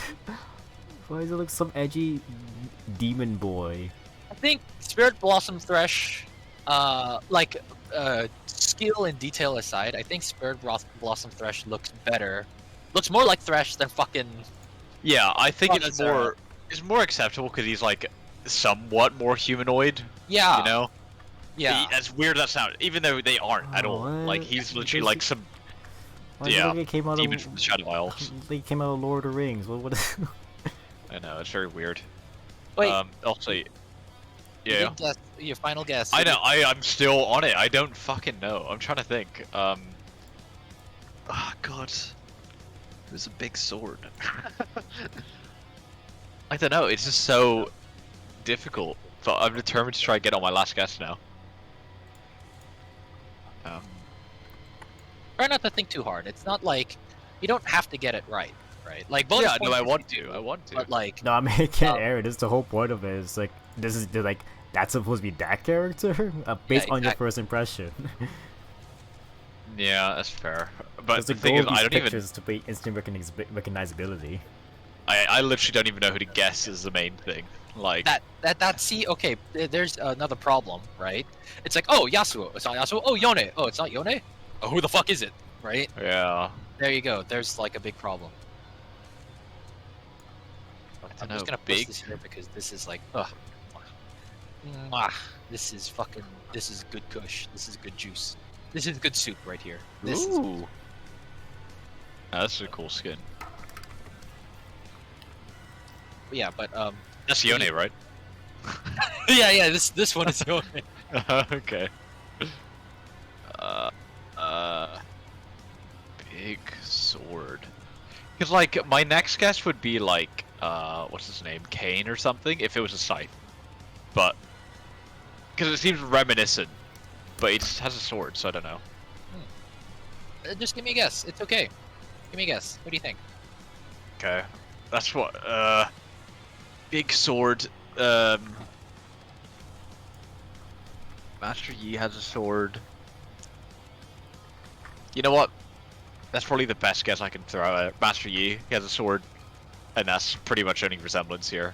Why does it look some edgy demon boy? I think Spirit Blossom Thresh, skill and detail aside, I think Spirit Blossom Thresh looks better. Looks more like Thresh than fucking. Yeah, I think Oh, it's that's more... It's more acceptable because he's like somewhat more humanoid, Yeah. you know? Yeah. As weird as that sounds, even though they aren't at all. Oh, Like what? he's literally Does like he- some Why does it Yeah, look like it came out demon of from the Shadow Isles. they came out of Lord of the Rings? What is I know, it's very weird. Wait. Also, You yeah. didn't guess, your final guess. I know, I'm still on it. I don't fucking know. I'm trying to think. Oh god. It was a big sword. I don't know, it's just so difficult. But I'm determined to try and get on my last guess now. Try not to think too hard. It's not like you don't have to get it right? Like bonus Yeah, no, points I if want you to. do, I want to. But like, No, I mean, it can't Um, air. This is the whole point of it. It's like this is like that's supposed to be that character based on your exactly. first impression. Yeah, that's fair. But Because the the thing goal is, of these I don't even. pictures to be instant recognizability. I literally don't even know who to guess is the main thing. Like. that see, okay, there's another problem, right? It's like, oh, Yasuo, it's not Yasuo. Oh, Yone, oh, it's not Yone. Oh, who the fuck is it, right? Yeah. There you go. There's like a big problem. I I'm don't just know, gonna push big. this here because this is like, ugh. Mwah. This is fucking. This is good kush. This is good juice. This is good soup right here. This is. Ooh. That's a cool skin. Yeah, but That's Yone, right? yeah. This one is Yone. Okay. Big sword. Because, like, my next guess would be, like, what's his name? Kane or something, if it was a scythe. But, because it seems reminiscent. But it just has a sword, so I don't know. Just give me a guess. It's okay. Give me a guess. What do you think? Okay, that's what. Big sword. Master Yi has a sword. You know what? That's probably the best guess I can throw out. Master Yi, he has a sword, and that's pretty much any resemblance here.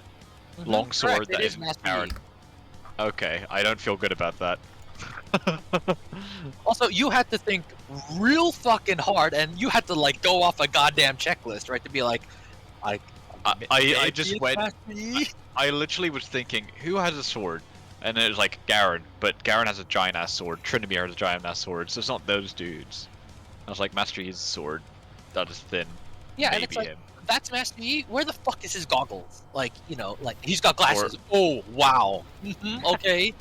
Long sword Correct, that it is isn't Master Karen. Yi. Okay, I don't feel good about that. Also, you had to think real fucking hard, and you had to like go off a goddamn checklist, right? To be like, I I just went. Master Yi. I literally was thinking, who has a sword? And it was like Garen, but Garen has a giant ass sword. Trinimir has a giant ass sword, so it's not those dudes. I was like, Master Yi's sword that is thin. Yeah, and Maybe it's like him. that's Master Yi. Where the fuck is his goggles? Like, like he's got glasses. Oh wow. Okay,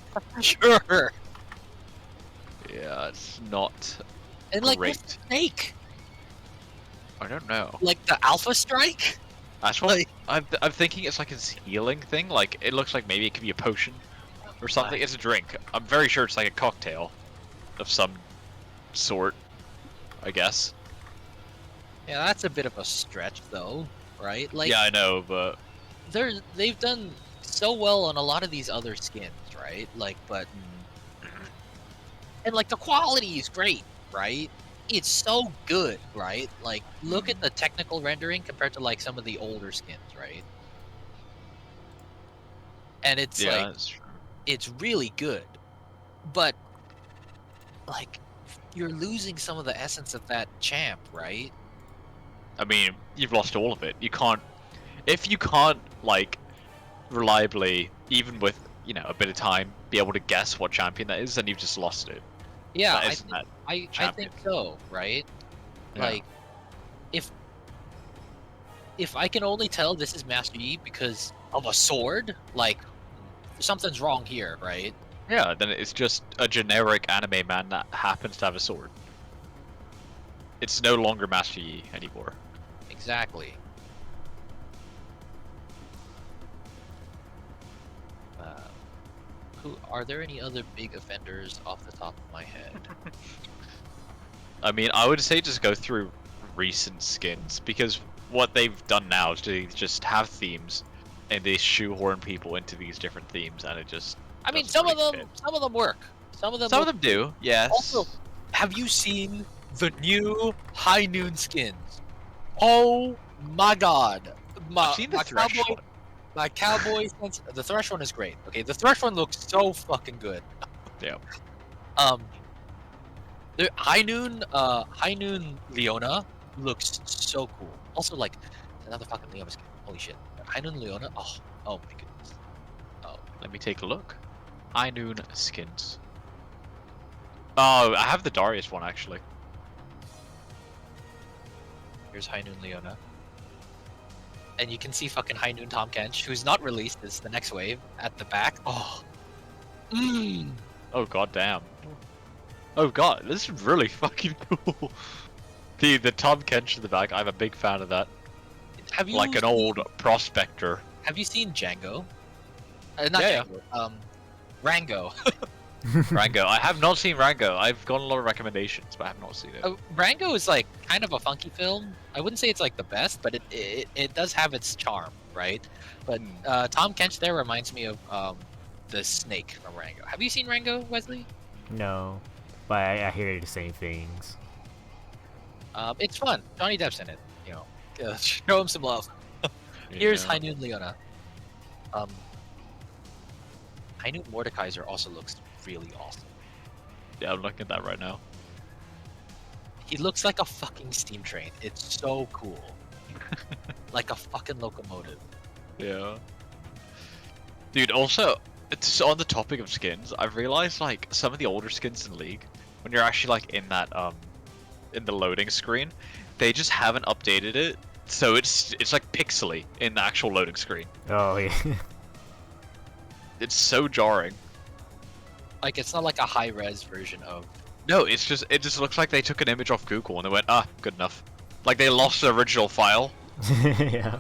sure. Yeah, it's not And like, great. what's the snake? I don't know. Like the Alpha Strike? That's what Like, I'm thinking. It's like his healing thing. Like it looks like maybe it could be a potion or something. It's a drink. I'm very sure it's like a cocktail of some sort. I guess. yeah, that's a bit of a stretch, though, right? Like, Yeah, I know, but they've done so well on a lot of these other skins, right? Like, but and like the quality is great, right? It's so good, right? Like, look at the technical rendering compared to like some of the older skins, right? And it's yeah, like that's true. it's really good, but like you're losing some of the essence of that champ, right? I mean, you've lost all of it. You can't, if you can't like reliably, even with a bit of time, be able to guess what champion that is, then you've just lost it. Yeah, That I isn't think that I champion. think so, right? Yeah. Like if I can only tell this is Master Yi because of a sword, like something's wrong here, right? Yeah, then it's just a generic anime man that happens to have a sword. It's no longer Master Yi anymore. Exactly. Who are there any other big offenders off the top of my head? I mean, I would say just go through recent skins, because what they've done now is to just have themes, and they shoehorn people into these different themes, and it just I mean, doesn't really fit. some of them work. Some of them. Some of look them do, yes. Also, have you seen the new High Noon skins? Oh my god! I've seen the Thresh cowboy, one. my cowboy sense. The Thresh one is great. Okay, the Thresh one looks so fucking good. Yeah. The High Noon Leona looks so cool. Also, like another fucking Leona skin. Holy shit! High Noon Leona. Oh my goodness. Oh, Let me take a look. Noon skins. Oh, I have the Darius one actually. here's High Noon Leona. And you can see fucking High Noon Tom Kench, who's not released, is the next wave at the back. Oh, Oh god damn. Oh god, this is really fucking cool. The Tom Kench in the back, I'm a big fan of that. have you Like an old prospector. Have you seen Django? Not Yeah. Django. Rango. Rango. I have not seen Rango. I've gotten a lot of recommendations, but I have not seen it. Rango is like kind of a funky film. I wouldn't say it's like the best, but it does have its charm, right? But Tom Kench there reminds me of the snake from Rango. Have you seen Rango, Wesley? No, but I hear the same things. It's fun. Johnny Depp's in it. Show him some love. Here's Yeah. High Noon Leona. High Noon Mordekaiser also looks really awesome. Yeah, I'm looking at that right now. He looks like a fucking steam train. It's so cool. Like a fucking locomotive. Yeah. Dude, also, it's on the topic of skins, I've realized like some of the older skins in League, when you're actually like in that in the loading screen, they just haven't updated it. So it's like pixely in the actual loading screen. Oh yeah. It's so jarring. Like it's not like a high res version of. No, it just looks like they took an image off Google and they went, ah, good enough. Like they lost the original file. Yeah.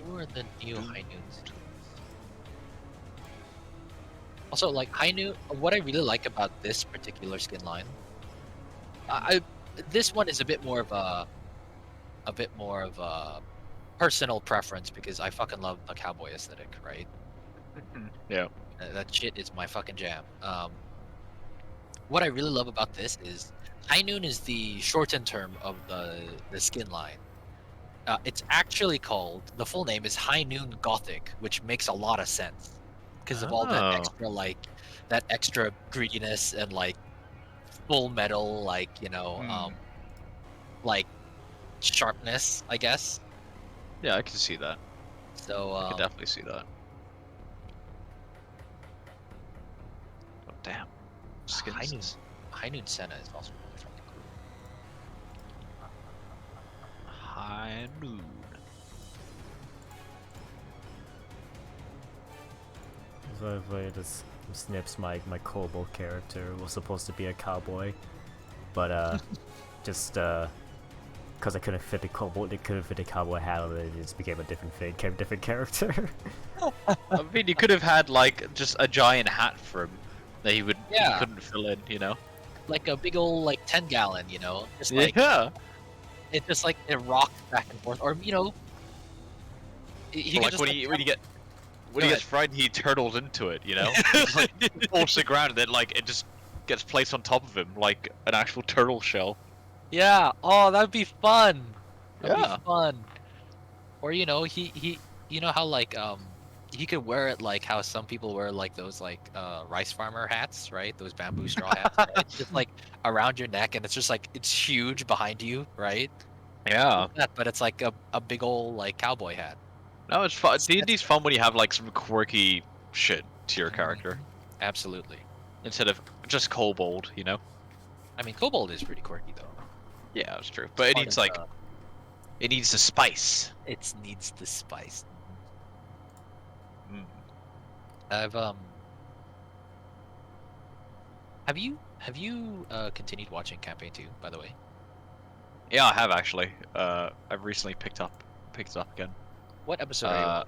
Who are the new High Noons? Also, like High Noon, what I really like about this particular skin line, I this one is a bit more of a personal preference because I fucking love the cowboy aesthetic, right? Yeah. That shit is my fucking jam. What I really love about this is High Noon is the shortened term of the skin line. It's actually called, the full name is High Noon Gothic, which makes a lot of sense because of all that Oh. extra that extra grittiness and like full metal, like like sharpness, I guess. Yeah, I can see that. So I can definitely see that. Oh, damn. High Noon, Skins. High Noon Senna is also really fucking cool. High Noon. So if I just snips my kobold character was supposed to be a cowboy, but just because I couldn't fit the kobold, they couldn't fit the cowboy hat on it. It just became a different character. I mean, you could have had like just a giant hat for him that he Yeah. couldn't fill in, you know? Like a big old like 10-gallon, just like Yeah. it just like it rocks back and forth, or he Or could like just when like, he gets frightened, he turtles into it, you know? Just like falls to the ground and then like it just gets placed on top of him like an actual turtle shell. Yeah. Oh, that'd be fun. That'd Yeah. be fun. Or he how like he could wear it like how some people wear like those like rice farmer hats, right? Those bamboo straw hats, right? Just like around your neck, and it's just like it's huge behind you, right? Yeah. But it's like a big old like cowboy hat. No, it's fun. That's D&D's fun when you have like some quirky shit to your character Absolutely. instead of just kobold, you know? I mean, Kobold is pretty quirky though. Yeah, that's true. But it Part needs of like it needs the spice. it needs the spice. Mm. I've have you continued watching Campaign 2, by the way? Yeah, I have actually. I've recently picked it up again. What episode are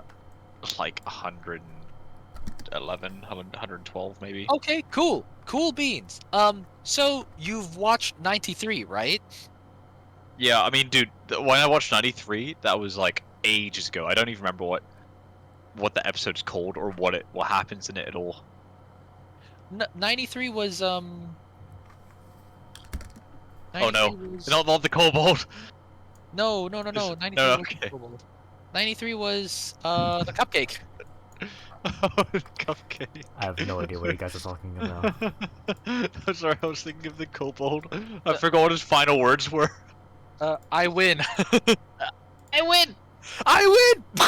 Like 111, 112 maybe. you on? Okay, cool. Cool beans. So you've watched 93, right? Yeah, I mean, dude, when I watched 93, that was like ages ago. I don't even remember what the episode's called or what happens in it at all. 93 was Oh no, 93 was... not the kobold. No. Is 93 it? No, was okay. 93 was the cupcake. Cupcake. I have no idea what you guys are talking about. I'm sorry, I was thinking of the kobold. I forgot what his final words were. I win. I win. I win.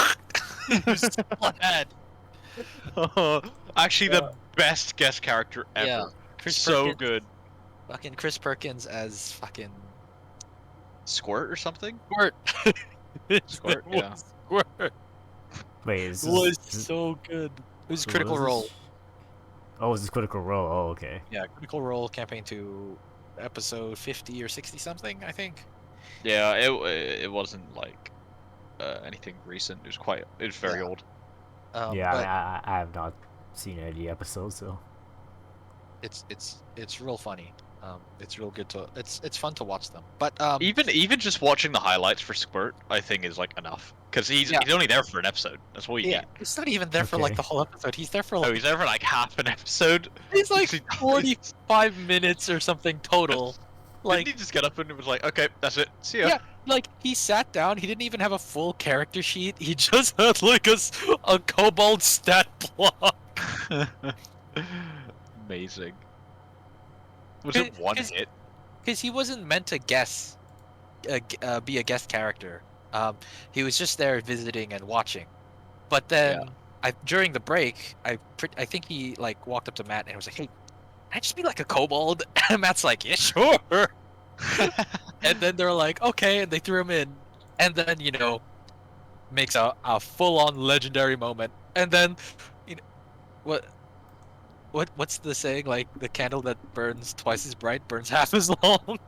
He was so mad. Actually, the best guest character ever. Yeah, Chris So Perkins. good. Fucking Chris Perkins as fucking Squirt or something? Squirt. Squirt, yeah. Squirt Wait, is was this, so good. It was what Critical is Role. this? Oh, is this Critical Role? Oh, okay. Yeah, Critical Role Campaign 2, episode 50 or 60 something, I think. Yeah, it wasn't like anything recent. It was very old. Yeah, But I have not seen any episodes, so. it's real funny. It's real good to it's fun to watch them. But Even just watching the highlights for Squirt, I think is like enough because he's only there for an episode. That's what you yeah, need. he's not even there for like Okay. the whole episode. He's there for Oh, like he's there for like half an episode. he's like He- 45 minutes or something total. Like Didn't he just get up and it was like, okay, that's it. See ya. yeah, like he sat down. He didn't even have a full character sheet. He just had like a kobold stat block. Amazing. Was it one hit? Because he wasn't meant to be a guest character. He was just there visiting and watching. But then, during the break, I think he like walked up to Matt and was like, "Hey, can I just be like a kobold?" And Matt's like, "Yeah, sure." And then they're like, "Okay," and they threw him in. And then makes a full-on legendary moment. And then, what's the saying? Like the candle that burns twice as bright burns half as long.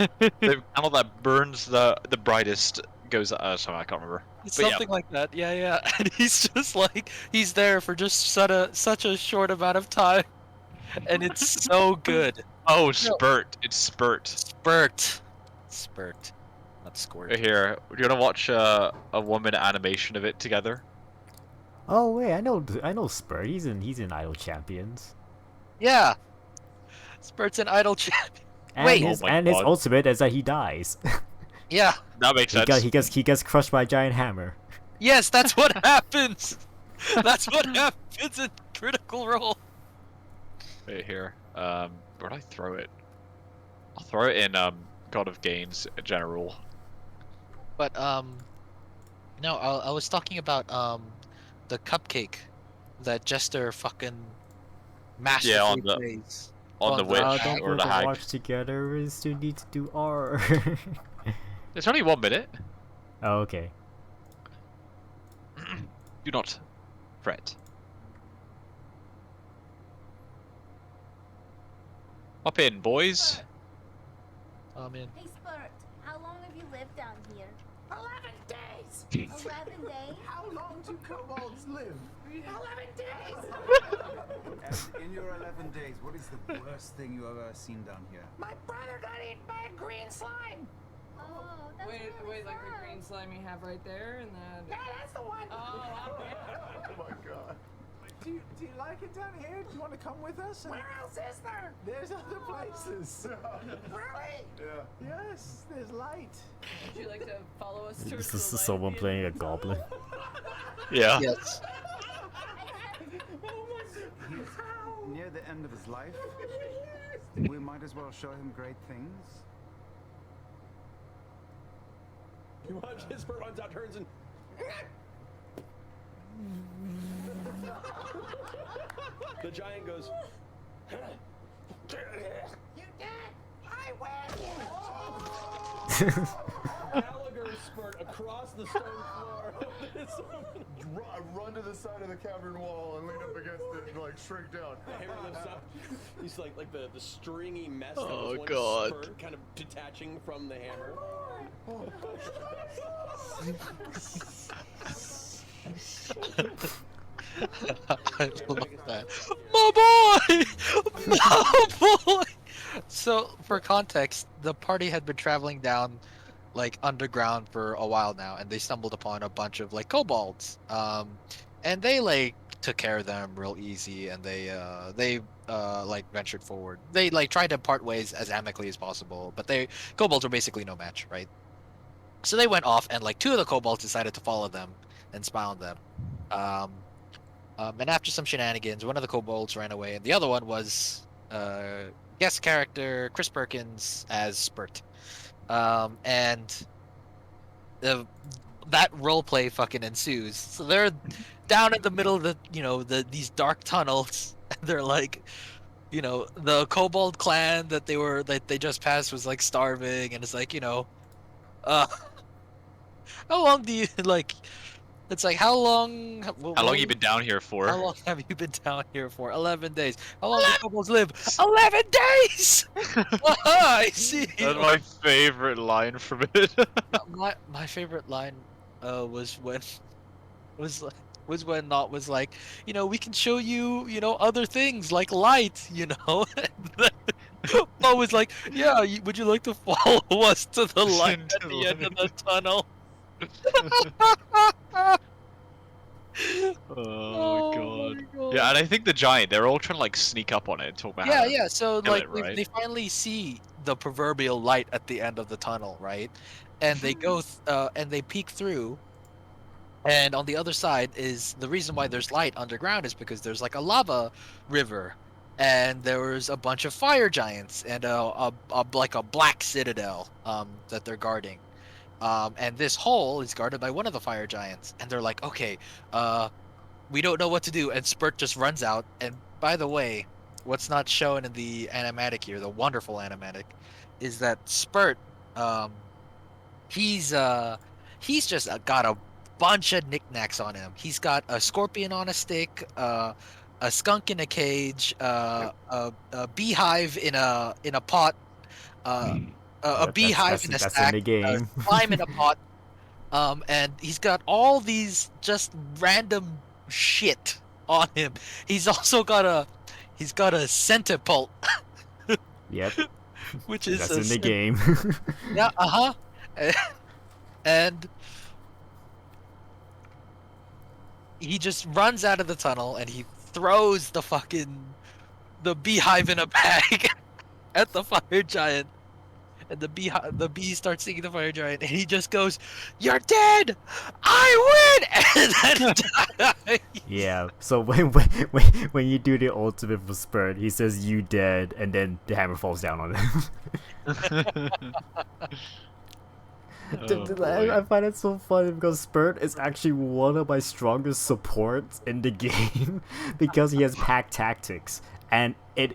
The candle that burns the brightest goes. Sorry, I can't remember. It's But yeah. something like that. Yeah, yeah. And he's just like he's there for just such a short amount of time, and it's so good. Oh, spurt! It's spurt. Spurt, not squirt. Right here, do you want to watch a 1-minute animation of it together? Oh wait, I know Spur. He's in Idle Champions. Yeah, Spurt's an idle champion. And Wait. his Oh my his God. ultimate is that he dies. Yeah. That makes sense. he gets crushed by a giant hammer. Yes, that's what happens. That's what happens in Critical Role. Right here. Where'd I throw it? I'll throw it in God of Gains general. But no, I was talking about the cupcake that Jester fucking masterfully on the- plays. On the Oh, witch Wow, Witch don't or put the the hag. watch together. We still need to do R. It's only 1 minute. Oh, okay. Do not fret. Hop in, boys. I'm in. Hey, Spurt, how long have you lived down here? 11 days! 11 days? How long do kobolds live? 11 days! And in your 11 days, what is the worst thing you have ever seen down here? My brother got eaten by a green slime! Oh, that's Wait, really like the sad. green slime you have right there, and then. Yeah, that's the one! Oh, okay. Oh my god. Do you like it down here? Do you want to come with us? Where else is there? There's other places. Really? Yeah. Yes, there's light. Would you like to follow us towards This the is light someone at the playing end a of the tunnel? goblin. Yeah. Yes. He's near the end of his life. We might as well show him great things. You watch his bird runs out, turns and. The giant goes. You did! I win! Gallagher spurt across the stone floor of this. Run to the side of the cavern wall and lean up against it and like shrink down. The hammer lifts up. He's like the stringy mess that Oh, was once God. spurt, kind of detaching from the hammer. I love that. My boy! My boy! So, for context, the party had been traveling down, like, underground for a while now, and they stumbled upon a bunch of, like, kobolds. And they, like, took care of them real easy, and they like, ventured forward. They, like, tried to part ways as amicably as possible, but kobolds were basically no match, right? So they went off, and, like, 2 of the kobolds decided to follow them and spy on them. And after some shenanigans, one of the kobolds ran away, and the other one was guest character Chris Perkins as Spurt. And that roleplay fucking ensues. So they're down in the middle of these dark tunnels, and they're like, the kobold clan that they just passed was like starving, and it's like, how long do you like? It's like, how long? How long you been down here for? How long have you been down here for? 11 days. How long do kobolds live? 11 days! I see. That's my favorite line from it. My favorite line was when Not was like, we can show you, other things like light, Not was like, yeah, would you like to follow us to the light at the end of the tunnel? Oh, God. Yeah, and I think the giant, they're all trying to like sneak up on it and talk about how to Yeah. So kill like it, right? they finally see the proverbial light at the end of the tunnel, right? And they go and they peek through. And on the other side is the reason why there's light underground is because there's like a lava river, and there was a bunch of fire giants and like a black citadel that they're guarding. And this hole is guarded by one of the fire giants, and they're like, okay, we don't know what to do. And Spurt just runs out. And by the way, what's not shown in the animatic here, the wonderful animatic, is that Spurt, he's just got a bunch of knickknacks on him. He's got a scorpion on a stick, a skunk in a cage, a beehive in a pot, a beehive in a that's sack, in the game. slime in a pot, And he's got all these just random shit on him. He's also got a centipult, Yep, which is that's in the game. yeah, and he just runs out of the tunnel and he throws the beehive in a bag at the fire giant. And the bee starts singing the fire giant, and he just goes, "You're dead! I win!" And then dies. Yeah, so when you do the ultimate for Spurt, he says you dead, and then the hammer falls down on him. Oh, boy. I find it so funny because Spurt is actually one of my strongest supports in the game because he has pack tactics, and it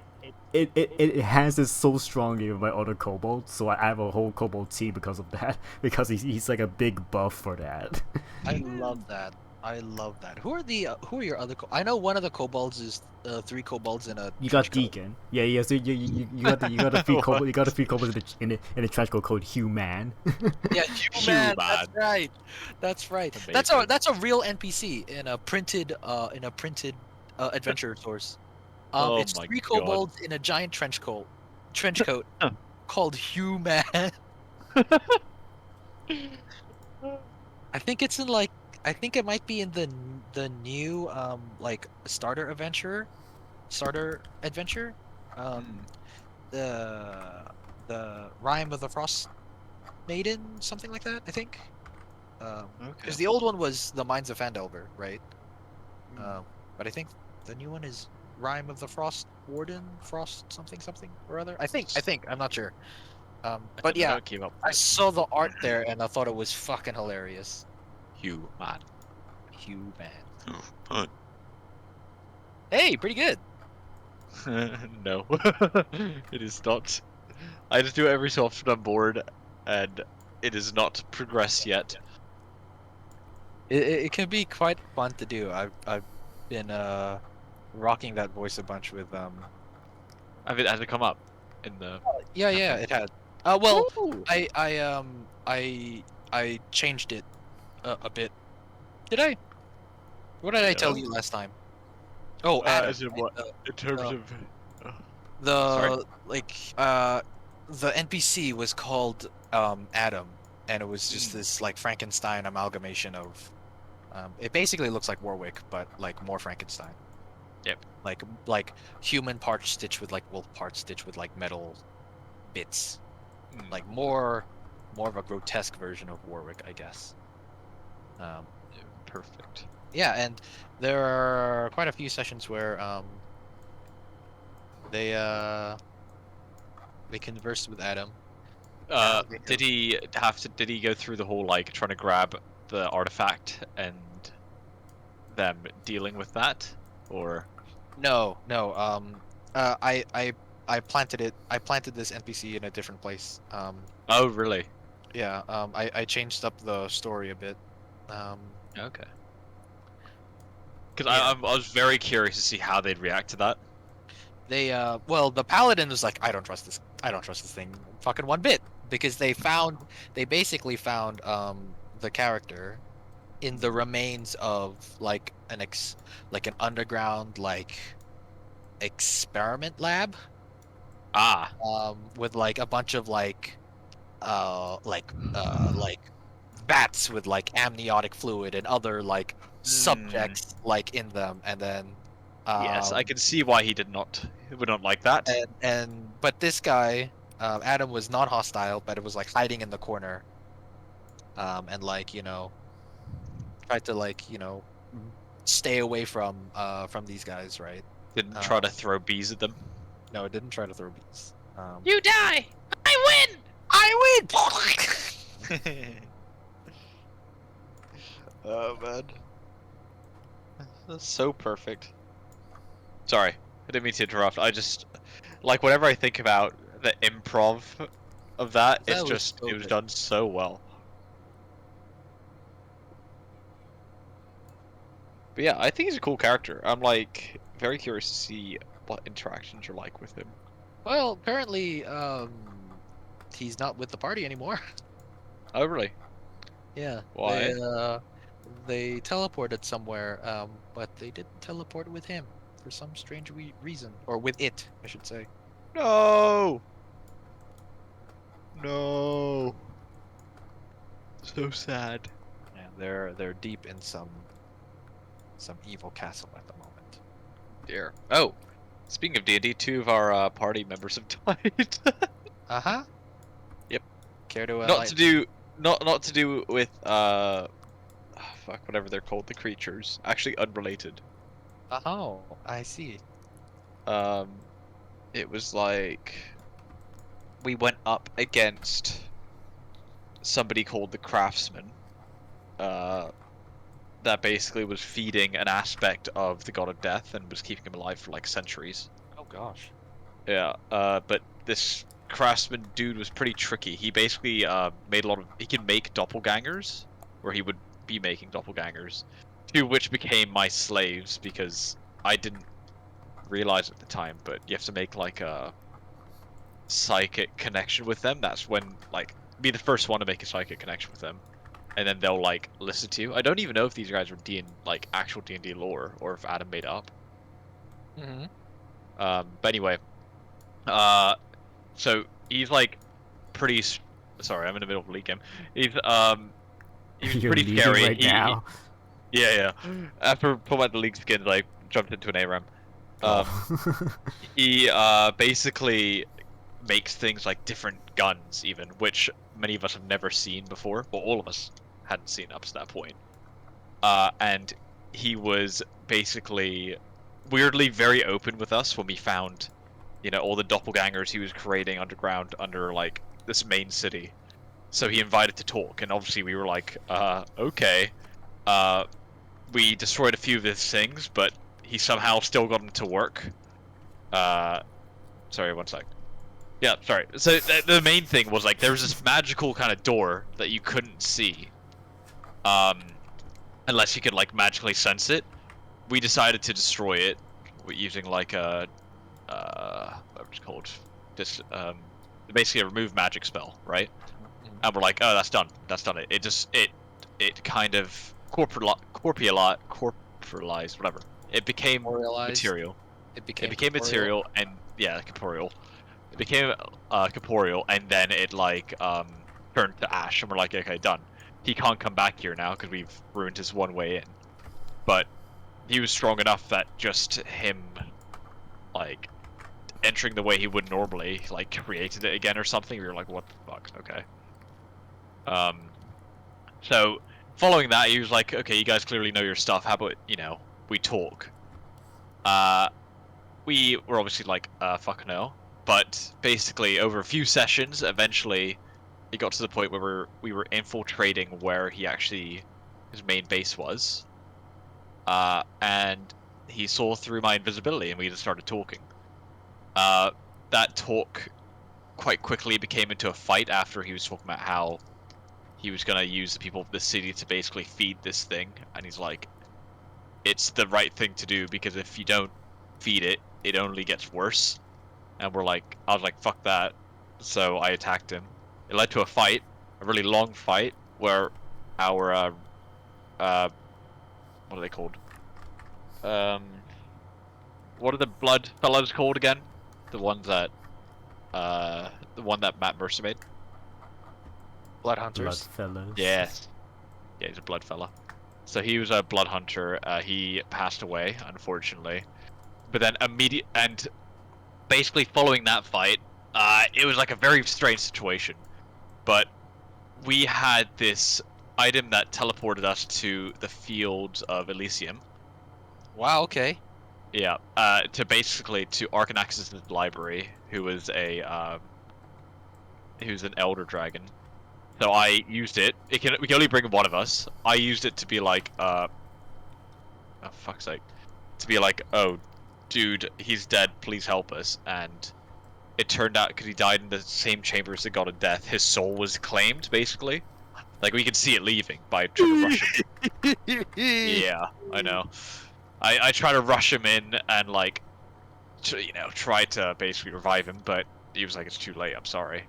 has it so strongly with my other kobolds, so I have a whole kobold team because of that, because he's like a big buff for that. I love that. I love that. Who are your other? I know one of the kobolds is 3 kobolds in a. You trench got coat. Deacon. Yeah. So you got the three kobolds. You got the 3 kobolds in the trench coat called Human. Yeah, Human. That's right. That's right. Amazing. That's a real NPC in a printed adventure source. Oh It's my 3 God. kobolds in a giant trench coat called Human. I think it's in like I think it might be in the new like starter adventure. Um the Rime of the Frost Maiden, something like that, I think. Because Okay. the old one was the Mines of Phandelver, right? But I think the new one is Rime of the Frost Warden, Frost something or other. I think I'm not sure. But yeah, Keep up. I saw the art there and I thought it was fucking hilarious. Human. Human. Hey, pretty good. No, it is not. I just do it every so often I'm bored, and it is not progressed yet. It can be quite fun to do. I've been rocking that voice a bunch with It has to come up in the. yeah it had. Well, Ooh. I changed it a bit. Did I? What did I tell you last time? Oh, Adam. As in what? In terms of. The the NPC was called Adam, and it was just this like Frankenstein amalgamation of it basically looks like Warwick, but like more Frankenstein. Yep. Like human parts stitched with like wolf parts stitched with like metal bits. Like more of a grotesque version of Warwick, I guess. Perfect. Yeah, and there are quite a few sessions where they conversed with Adam. Did he go through the whole like trying to grab the artifact and them dealing with that, or? No. I planted it. I planted this NPC in a different place. Oh, really? Yeah. I changed up the story a bit. Okay. Because I was very curious to see how they'd react to that. They well, the paladin was like, I don't trust this thing fucking one bit, because they basically found the character in the remains of like an underground like experiment lab with like a bunch of like bats with like amniotic fluid and other like subjects like in them, and then Yes, I can see why he would not like that. But this guy, Adam, was not hostile, but it was like hiding in the corner, and like tried to like stay away from these guys, right? Didn't try to throw bees at them. No, it didn't try to throw bees. You die! I win! I win! Oh man, that's so perfect. Sorry, I didn't mean to interrupt. I just like whenever I think about the improv of that, That it's was just so it was good. done so well. But yeah, I think he's a cool character. I'm like very curious to see what interactions are like with him. Well, apparently, he's not with the party anymore. Oh really? Yeah. Why? They teleported somewhere, but they didn't teleport with him for some strange reason, or with it, I should say. No! No! So sad. Yeah, they're deep in some evil castle at the moment. Dear. Oh, speaking of D&D, two of our party members have died. Uh-huh. Yep. Care to Not enlighten? to do, not to do with fuck, whatever they're called, the creatures. Actually, unrelated. Oh, I see. Um, it was like we went up against somebody called the Craftsman. That basically was feeding an aspect of the god of death and was keeping him alive for like centuries. Oh gosh. Yeah, but this craftsman dude was pretty tricky. He basically made a lot of. He could make doppelgangers, or he would be making doppelgangers, two of which became my slaves because I didn't realize at the time. But you have to make like a psychic connection with them. That's when like be the first one to make a psychic connection with them, and then they'll like listen to you. I don't even know if these guys are like actual D&D lore or if Adam made it up. Mm-hmm. But anyway, so he's like pretty. Sorry, I'm in the middle of a league game. He's You're pretty leading scary. right now. Yeah. After Format the League begins, I jumped into an ARAM. Oh. He basically makes things like different guns, even, which many of us have never seen before. Well, all of us hadn't seen up to that point. And he was basically weirdly very open with us when we found, all the doppelgangers he was creating underground under like this main city. So he invited to talk, and obviously we were like, okay. We destroyed a few of his things, but he somehow still got them to work. Sorry, one sec. Yeah, sorry. So the main thing was like there was this magical kind of door that you couldn't see, unless you could like magically sense it. We decided to destroy it using like a what was it called? This basically a remove magic spell, right? And we're like, oh, that's done. That's done. It kind of corporealized, whatever. It became Memorialized. material. It became Material, corporeal. and yeah, corporeal. It became corporeal, and then it like turned to ash, and we're like, okay, done. He can't come back here now because we've ruined his one way in. But he was strong enough that just him, like, entering the way he would normally, like, created it again or something. We were like, what the fuck? Okay. So following that, he was like, okay, you guys clearly know your stuff. How about, we talk? We were obviously like, fuck no. But basically, over a few sessions, eventually, it got to the point where we were infiltrating where his main base was. And he saw through my invisibility, and we just started talking. That talk quite quickly became into a fight after he was talking about how he was going to use the people of the city to basically feed this thing. And he's like, it's the right thing to do, because if you don't feed it, it only gets worse. And I was like, fuck that. So I attacked him. It led to a fight, a really long fight, where our, what are they called? What are the blood fellows called again? The one that Matt Mercer made? Blood hunters. Bloodfellas. Yes. Yeah, he's a blood fella. So he was a blood hunter. He passed away, unfortunately. But then and basically following that fight, it was like a very strange situation. But we had this item that teleported us to the fields of Elysium. Wow. Okay. Yeah. To Arcanax's library, who was who's an elder dragon. So I used it. We can only bring one of us. I used it to be like, oh fuck's sake, to be like, oh, dude, he's dead. Please help us. And it turned out, because he died in the same chamber as the god of death, his soul was claimed. Basically, like we could see it leaving by trying to rush him. Yeah, I know. I try to rush him in and like, try to basically revive him, but he was like, it's too late. I'm sorry.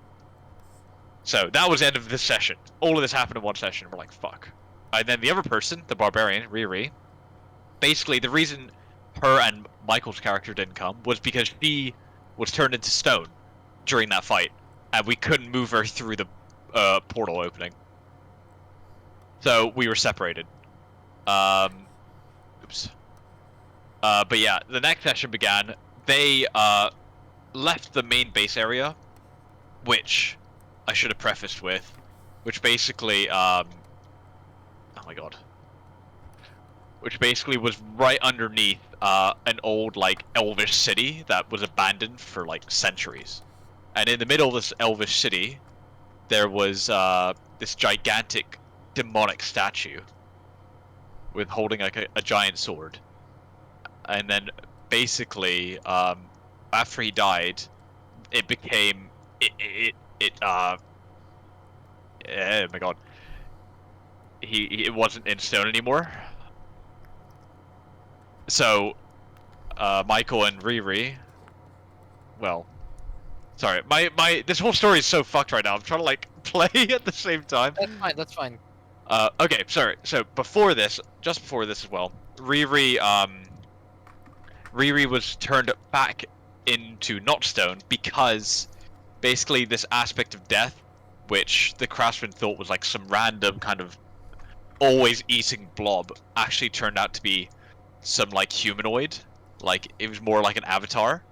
So that was the end of this session. All of this happened in one session. We're like, fuck. And then the other person, the barbarian, Riri, basically the reason her and Michael's character didn't come was because she was turned into stone during that fight, and we couldn't move her through the portal opening. So we were separated. Oops. But yeah, the next session began. They left the main base area, which I should have prefaced with, which basically, oh my god. Which basically was right underneath an old, like, elvish city that was abandoned for, like, centuries. And in the middle of this elvish city, there was this gigantic demonic statue with holding, like, a giant sword. And then, basically, after he died, it became... oh my god. It wasn't in stone anymore. So, Michael and Riri, well, sorry, this whole story is so fucked right now. I'm trying to, like, play at the same time. That's fine. Okay, sorry. So before this, just before this as well, Riri was turned back into not stone because basically this aspect of death, which the craftsman thought was like some random kind of always eating blob, actually turned out to be some like humanoid. Like it was more like an avatar.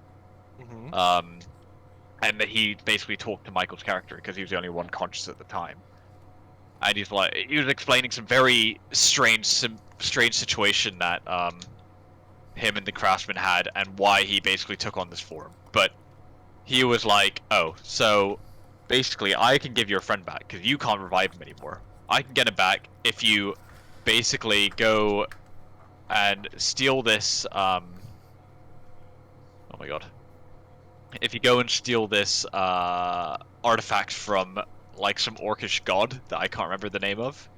Mm-hmm. And that he basically talked to Michael's character because he was the only one conscious at the time. And he was explaining some very strange situation that him and the craftsman had, and why he basically took on this form. But he was like, "Oh, so basically, I can give your friend back because you can't revive him anymore. I can get him back if you basically go and steal this. Oh my god! If you go and steal this artifact from like some orcish god that I can't remember the name of."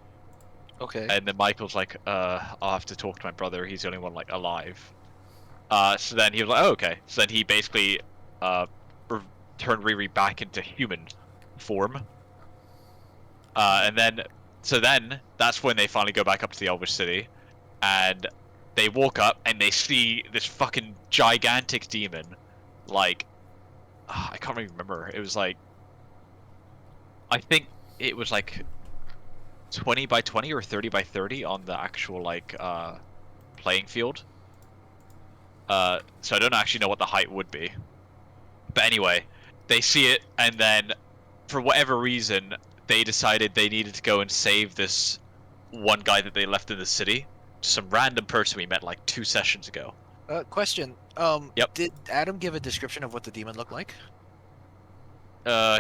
Okay. And then Michael's like, I'll have to talk to my brother. He's the only one like alive. So then he was like, oh, okay. So then he basically turned Riri back into human form. And then that's when they finally go back up to the Elvish City, and they walk up and they see this fucking gigantic demon. Like, I can't really remember. It was like, I think it was like 20 by 20 or 30 by 30 on the actual like playing field. So I don't actually know what the height would be. But anyway, they see it, and then for whatever reason they decided they needed to go and save this one guy that they left in the city. Some random person we met like 2 sessions ago. Question. Yep. Did Adam give a description of what the demon looked like?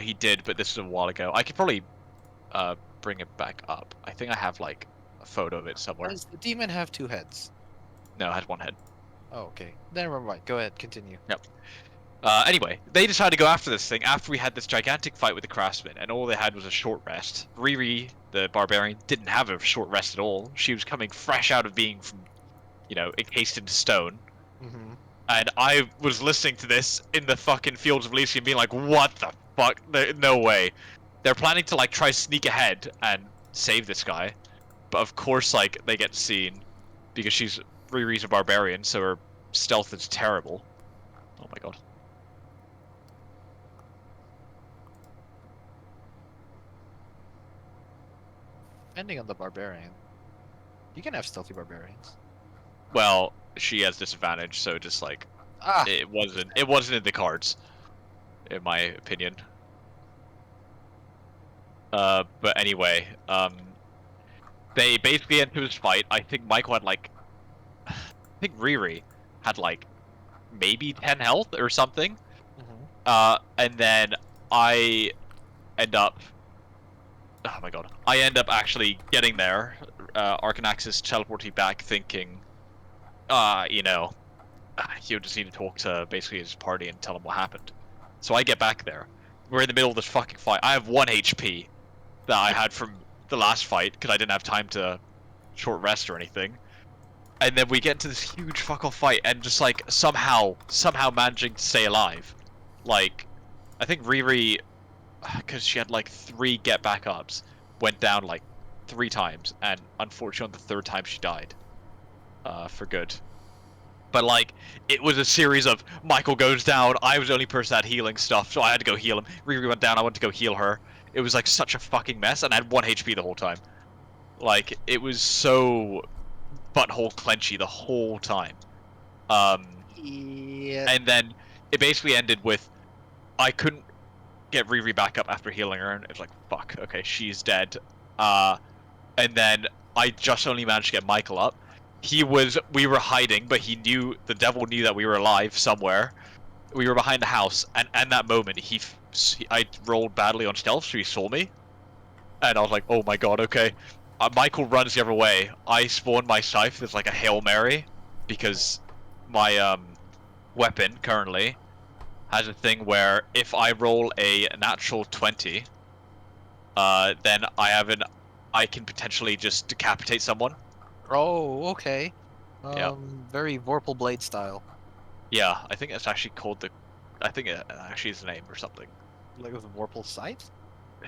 He did, but this was a while ago. I could probably bring it back up. I think I have like a photo of it somewhere. Does the demon have 2 heads? No, it has 1 head. Oh, okay. Never mind. Go ahead. Continue. Yep. Anyway, they decided to go after this thing after we had this gigantic fight with the craftsman, and all they had was a short rest. Riri, the barbarian, didn't have a short rest at all. She was coming fresh out of being from, encased into stone. Mm-hmm. And I was listening to this in the fucking Fields of Elysium being like, what the fuck? No way. They're planning to like try sneak ahead and save this guy. But of course, like, they get seen because Riri's a barbarian, so her stealth is terrible. Oh my god. Depending on the barbarian. You can have stealthy barbarians. Well, she has disadvantage, so just like it wasn't in the cards, in my opinion. But anyway, they basically entered this fight. I think Michael had like, I think Riri had like maybe 10 health or something. Mm-hmm. And then I end up, oh my god, I end up actually getting there. Arcanaxis teleported back, thinking, he'll just need to talk to basically his party and tell him what happened. So I get back there. We're in the middle of this fucking fight. I have 1 HP that I had from the last fight because I didn't have time to short rest or anything. And then we get into this huge fuck off fight and just like somehow managing to stay alive. Like, I think Riri because she had like 3 get back ups, went down like 3 times, and unfortunately on the 3rd time she died. For good. But like, it was a series of Michael goes down, I was the only person that had healing stuff, so I had to go heal him. Riri went down, I went to go heal her. It was like such a fucking mess, and I had 1 HP the whole time. Like, it was so butthole clenchy the whole time. Yeah. And then it basically ended with I couldn't get Riri back up after healing her, and it was like, fuck, okay, she's dead. And then I just only managed to get Michael up. We were hiding, but the devil knew that we were alive somewhere. We were behind the house, and at that moment, I rolled badly on stealth, so he saw me. And I was like, oh my god, okay. Michael runs the other way. I spawned my scythe as like a Hail Mary, because my weapon currently has a thing where if I roll a natural 20, then I can potentially just decapitate someone. Oh, okay. Yeah. Very Vorpal Blade style. Yeah, I think it's actually called I think it actually is the name or something. Like with a Vorpal Scythe?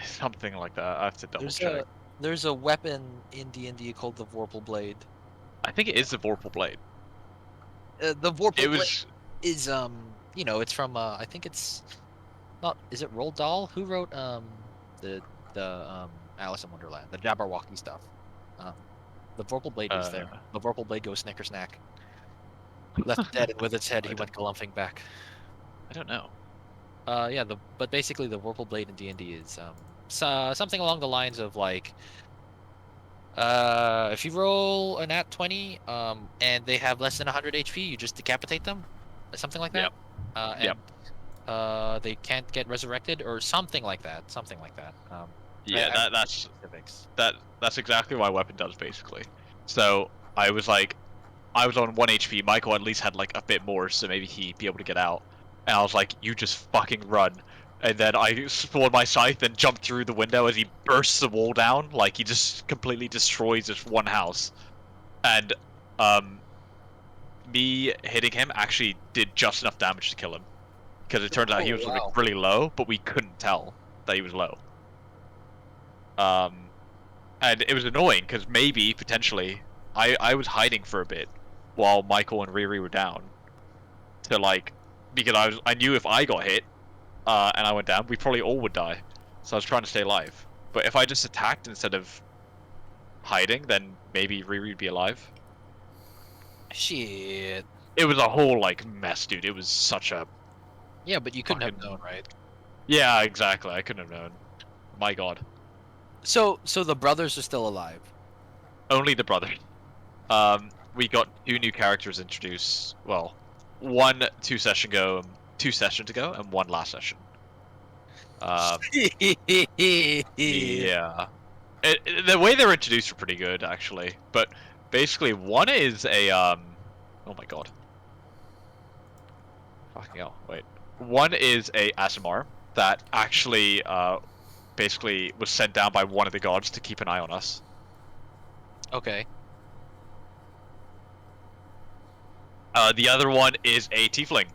Something like that. I have to double There's check. there's a weapon in D&D called the Vorpal Blade. I think it is the Vorpal Blade. The Vorpal It Blade was. is it's from I think it's not, is it Roald Dahl? Who wrote the Alice in Wonderland, the Jabberwocky stuff? The Vorpal Blade is there. The Vorpal Blade goes snicker snack. Left dead, and with its head he went galumphing back. I don't know. Yeah, but basically the Vorpal Blade in D&D is something along the lines of like, if you roll a nat 20 and they have less than 100 HP, you just decapitate them, something like that. Yep. And they can't get resurrected or something like that. Yeah, that's exactly what my weapon does basically. So I was on 1 HP. Michael at least had like a bit more, so maybe he'd be able to get out. And I was like, you just fucking run. And then I spawned my scythe and jumped through the window as he bursts the wall down. Like, he just completely destroys this one house. And, me hitting him actually did just enough damage to kill him. Because it turns out he was like really low, but we couldn't tell that he was low. And it was annoying, because maybe, potentially, I was hiding for a bit while Michael and Riri were down. Because I knew if I got hit, and I went down, we probably all would die. So I was trying to stay alive. But if I just attacked instead of hiding, then maybe Riri would be alive. Shit. It was a whole, like, mess, dude. It was such a... Yeah, but you couldn't have known, right? Yeah, exactly. I couldn't have known. My god. So the brothers are still alive. Only the brothers. We got 2 new characters introduced. Well, 1 2 sessions ago, and 1 last session. Yeah. The way they're introduced are pretty good, actually. But basically, 1 is a oh my god. Fucking hell. Wait. 1 is a Asimar that actually basically was sent down by one of the gods to keep an eye on us. Okay. The other one is a tiefling,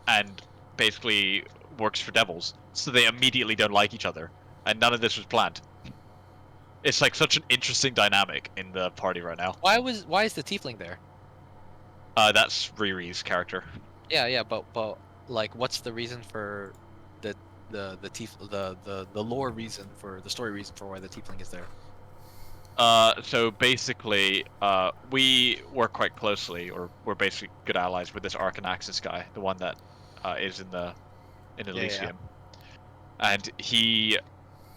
and basically works for devils, so they immediately don't like each other, and none of this was planned. It's like such an interesting dynamic in the party right now. Why is the tiefling there? That's Riri's character. Yeah, but like, what's the reason for the lore reason for the story reason for why the tiefling is there? So basically, we work quite closely, or we're basically good allies with this Arcanaxis guy, the one that is in Elysium. And he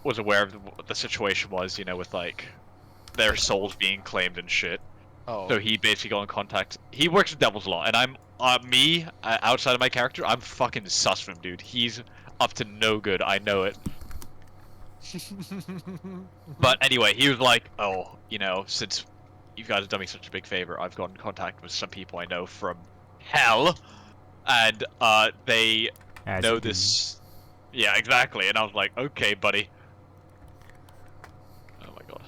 was aware of what the situation was, with like their souls being claimed and shit. Oh. So he basically got in contact. He works with devils a lot, and I'm outside of my character, I'm fucking sus from him, dude. He's up to no good. I know it. But anyway, he was like, oh, since you guys have done me such a big favor, I've got in contact with some people I know from hell, and they know this. Yeah, exactly. And I was like, okay, buddy. Oh my god.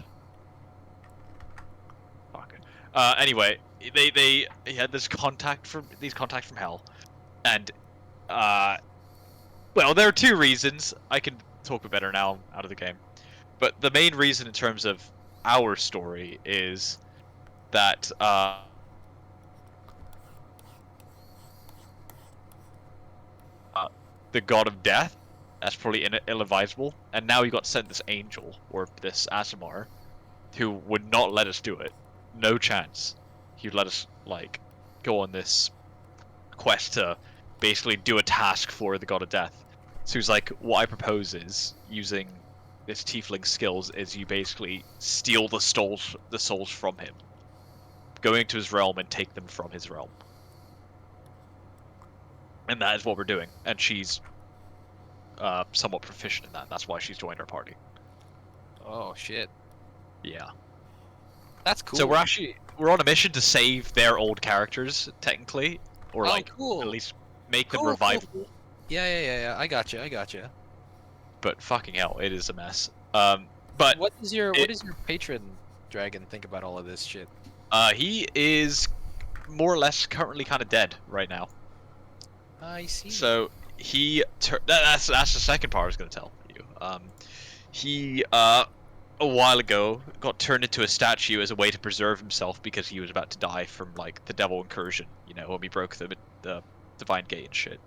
Fuck. Anyway, he had these contacts from hell, and well, there are 2 reasons I can talk a bit better now I'm out of the game. But the main reason in terms of our story is that the god of death, that's probably ill-advisable, and now you got sent this angel, or this Asimar, who would not let us do it. No chance. He'd let us, like, go on this quest to basically do a task for the god of death. So he's like, what I propose is, using this tiefling skills, is you basically steal the souls from him. Going to his realm and take them from his realm. And that is what we're doing. And she's somewhat proficient in that. That's why she's joined our party. Oh shit. Yeah. That's cool. So we're on a mission to save their old characters, technically, or cool. at least make them Cool, revivable. Yeah. I gotcha. But fucking hell, it is a mess. But what does your patron dragon think about all of this shit? He is more or less currently kind of dead right now. I see. So that's the second part I was going to tell you. He a while ago got turned into a statue as a way to preserve himself because he was about to die from like the devil incursion, you know, when we broke the divine gate and shit.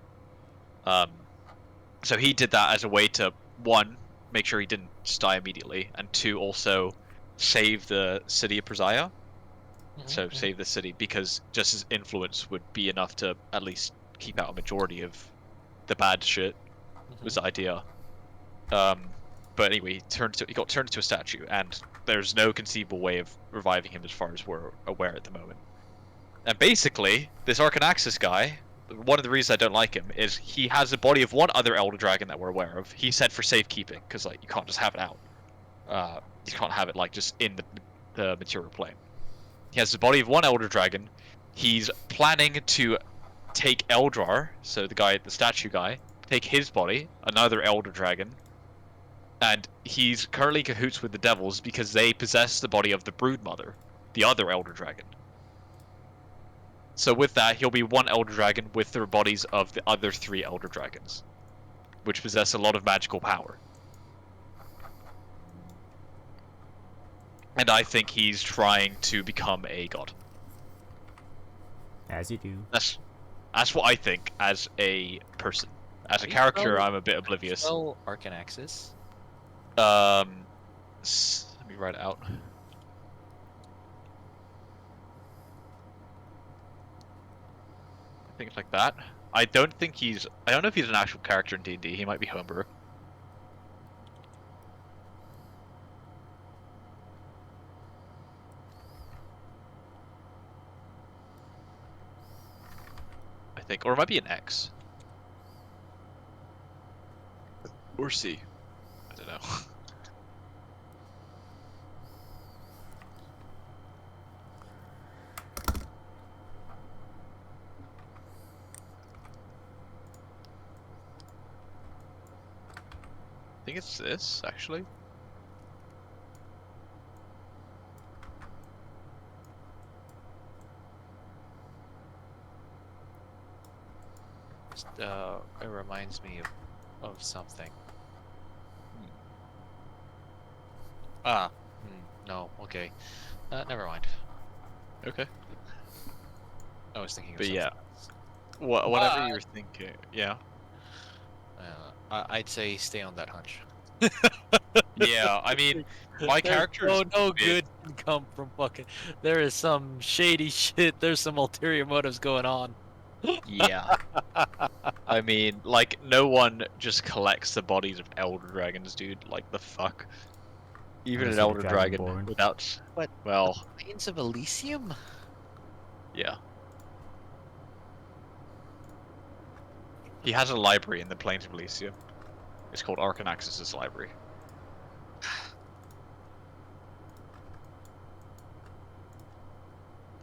So he did that as a way to, one, make sure he didn't just die immediately, and two, also save the city of Presiah. So save the city, because just his influence would be enough to at least keep out a majority of the bad shit, was the idea. But anyway, he got turned into a statue, and there's no conceivable way of reviving him as far as we're aware at the moment. And basically, this Arcanaxis guy, one of the reasons I don't like him is he has the body of one other Elder Dragon that we're aware of. He said for safekeeping, because like you can't just have it out. You can't have it like just in the material plane. He has the body of one Elder Dragon. He's planning to take Eldrar, so the statue guy, take his body, another Elder Dragon, and he's currently in cahoots with the Devils because they possess the body of the Broodmother, the other Elder Dragon. So with that, he'll be one Elder Dragon with the bodies of the other 3 Elder Dragons, which possess a lot of magical power. And I think he's trying to become a god. As you do. That's what I think as a person. As a character, I'm a bit oblivious. So Arcanaxis. Let me write it out. I think it's like that. I don't know if he's an actual character in D&D. He might be homebrew. I think, or it might be an X. Or C. I don't know. I think it's this, actually. It reminds me of something. No, okay. Never mind. Okay. I was thinking of But something yeah. else. Whatever you're thinking, yeah. I'd say stay on that hunch. Yeah, I mean, my character is no good can come from fucking. There is some shady shit. There's some ulterior motives going on. Yeah. I mean, like, no one just collects the bodies of Elder Dragons, dude. Like, the fuck? Even Unless an you're Elder the Dragon Dragonborn. without... What? Well, Plains of Elysium? yeah. He has a library in the Plains of Elysium. It's called Arcanaxis' library.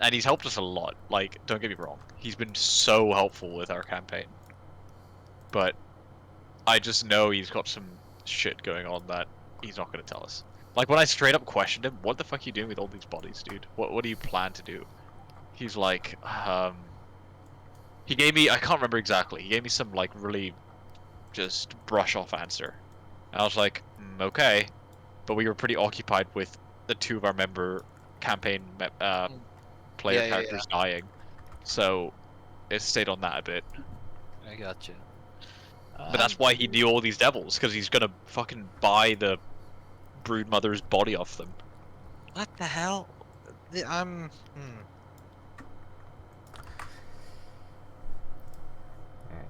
And he's helped us a lot. Like, don't get me wrong. He's been so helpful with our campaign. But I just know he's got some shit going on that he's not going to tell us. Like, when I straight up questioned him, what the fuck are you doing with all these bodies, dude? What do you plan to do? He's like, he gave me, I can't remember exactly, he gave me some, like, really just brush off answer. And I was like, okay. But we were pretty occupied with the 2 of our member campaign player Yeah, characters dying. So it stayed on that a bit. I got you. But that's why he knew all these devils, because he's gonna fucking buy the broodmother's body off them. What the hell?